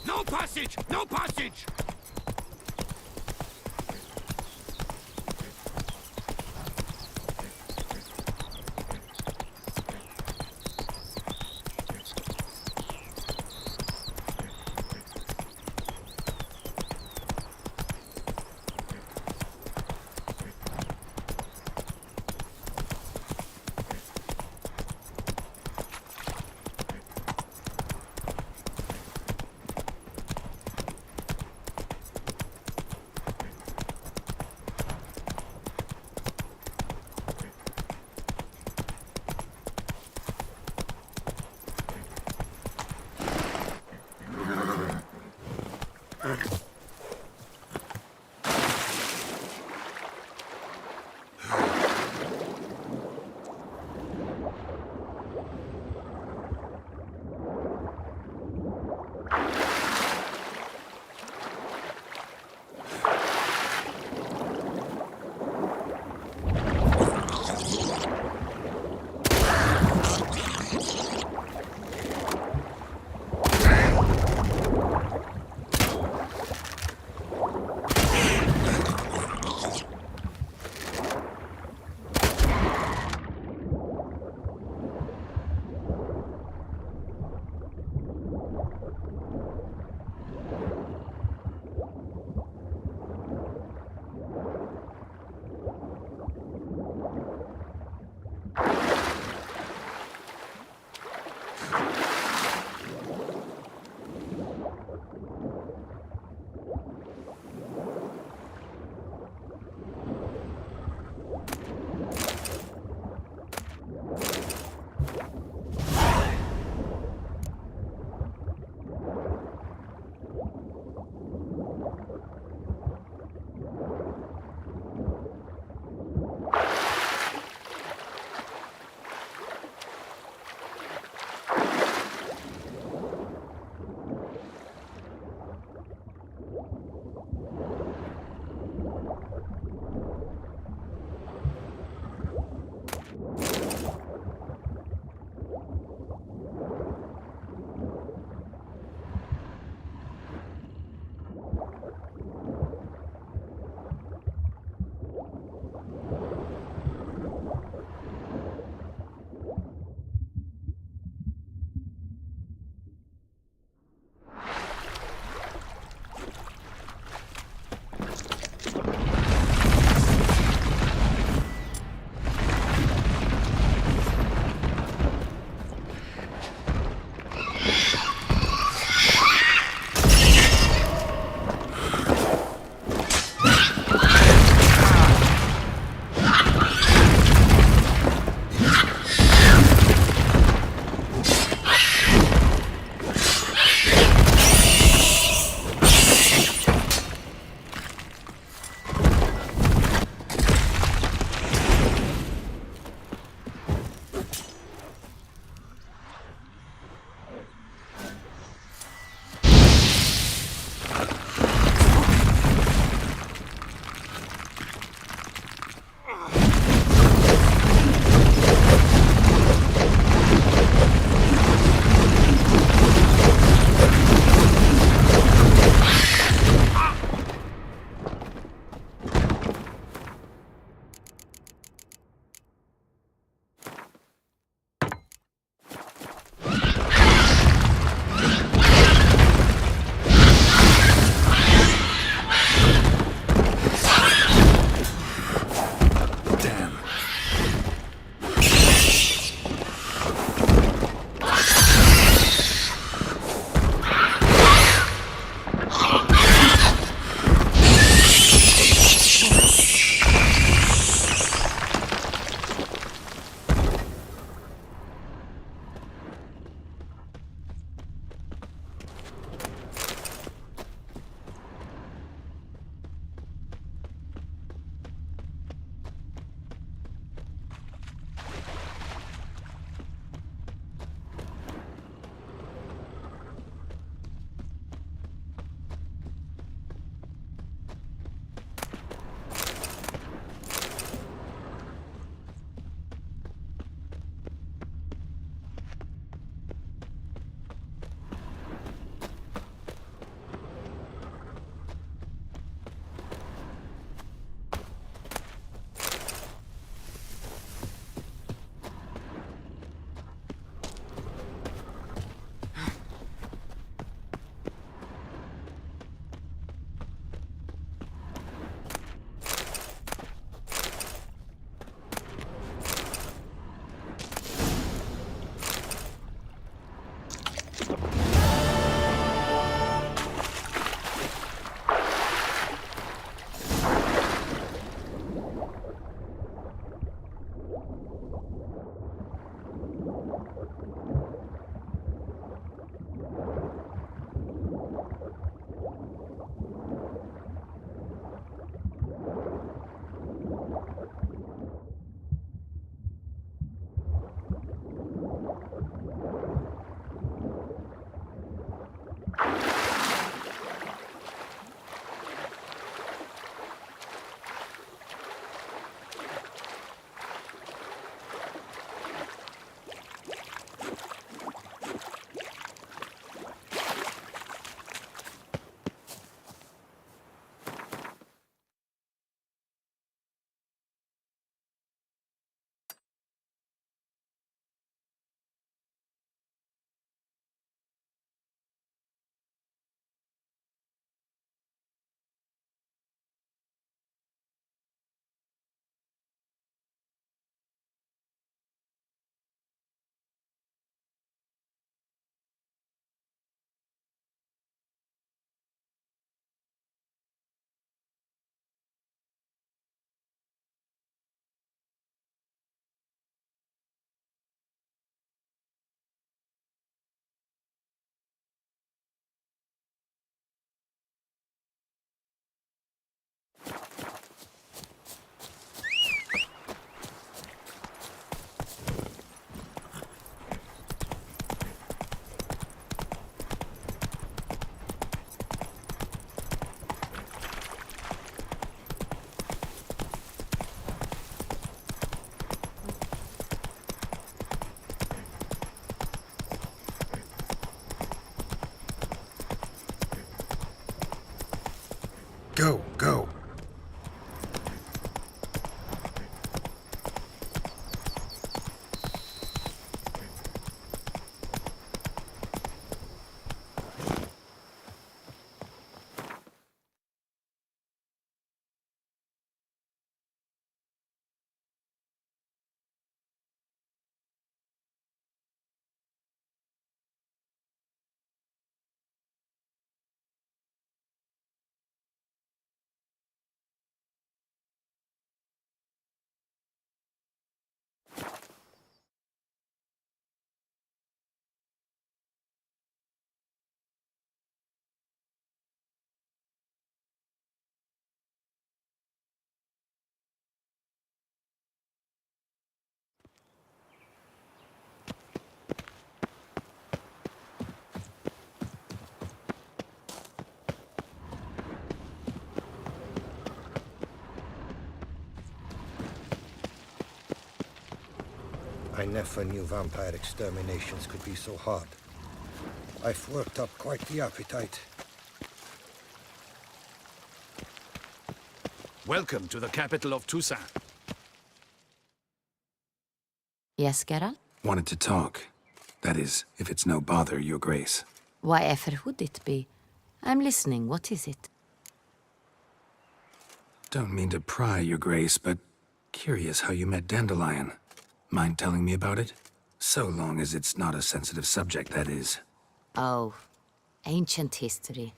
No passage! No passage! Go, go. I never knew vampire exterminations could be so hard. I've worked up quite the appetite. Welcome to the capital of Toussaint. Yes, Geralt? Wanted to talk. That is, if it's no bother, Your Grace. Why ever would it be? I'm listening. What is it? Don't mean to pry, Your Grace, but curious how you met Dandelion. Mind telling me about it? So long as it's not a sensitive subject, that is. Oh, ancient history.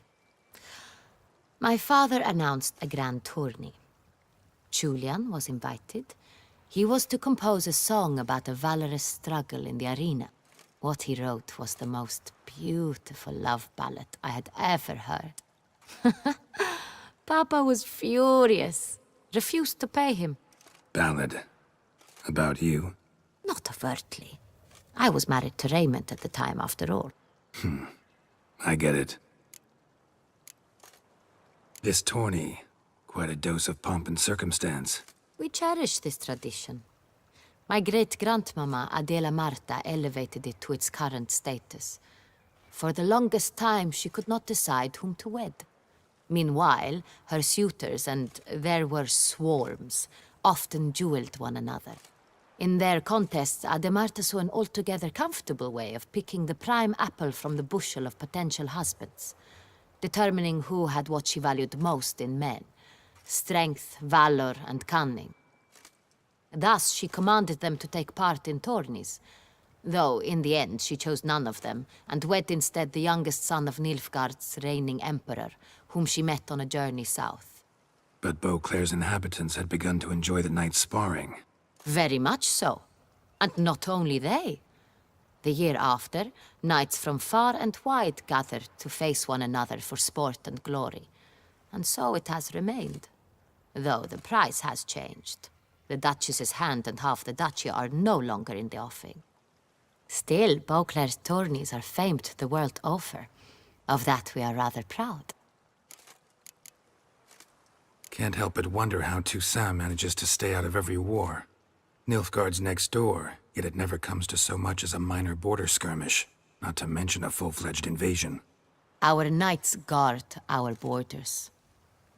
My father announced a grand tourney. Julian was invited. He was to compose a song about a valorous struggle in the arena. What he wrote was the most beautiful love ballad I had ever heard. Papa was furious. Refused to pay him. Ballad. About you? Not overtly. I was married to Raymond at the time, after all. I get it. This tourney, quite a dose of pomp and circumstance. We cherish this tradition. My great-grandmama, Adela Marta, elevated it to its current status. For the longest time, she could not decide whom to wed. Meanwhile, her suitors, and there were swarms, often duelled one another. In their contests, Ademarta saw an altogether comfortable way of picking the prime apple from the bushel of potential husbands, determining who had what she valued most in men: strength, valor, and cunning. Thus, she commanded them to take part in tourneys, though in the end she chose none of them, and wed instead the youngest son of Nilfgaard's reigning emperor, whom she met on a journey south. But Beauclair's inhabitants had begun to enjoy the night's sparring. Very much so. And not only they. The year after, knights from far and wide gathered to face one another for sport and glory. And so it has remained. Though the price has changed. The Duchess's hand and half the duchy are no longer in the offing. Still, Beauclair's tourneys are famed the world over. Of that we are rather proud. Can't help but wonder how Toussaint manages to stay out of every war. Nilfgaard's next door, yet it never comes to so much as a minor border skirmish, not to mention a full-fledged invasion. Our knights guard our borders.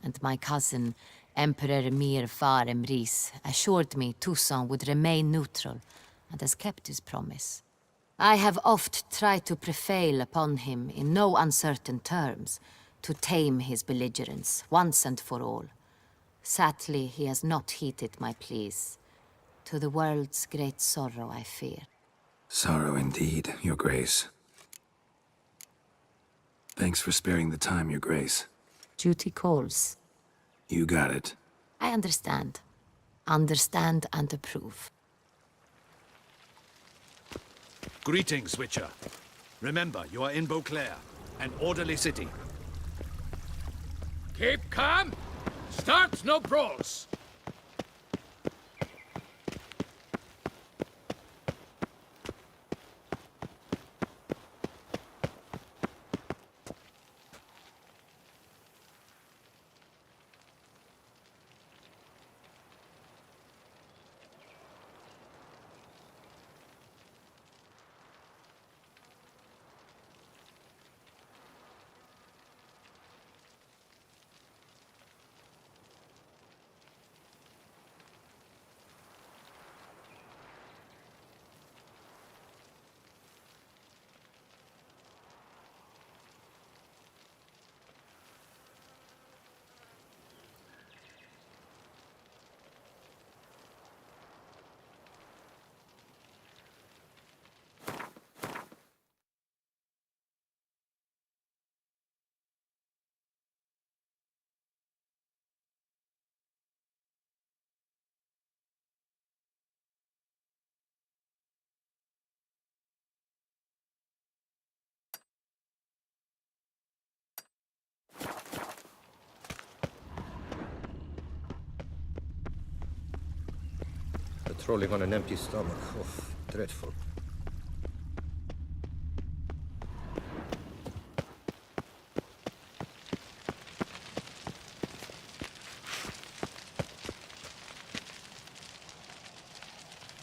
And my cousin, Emperor Mir Far Emrys, assured me Toussaint would remain neutral, and has kept his promise. I have oft tried to prevail upon him in no uncertain terms, to tame his belligerence, once and for all. Sadly, he has not heeded my pleas. To the world's great sorrow, I fear. Sorrow indeed, Your Grace. Thanks for sparing the time, Your Grace. Duty calls. You got it. I understand. Understand and approve. Greetings, Witcher. Remember, you are in Beauclair, an orderly city. Keep calm. Start no brawls. Patrolling on an empty stomach. Oh, dreadful.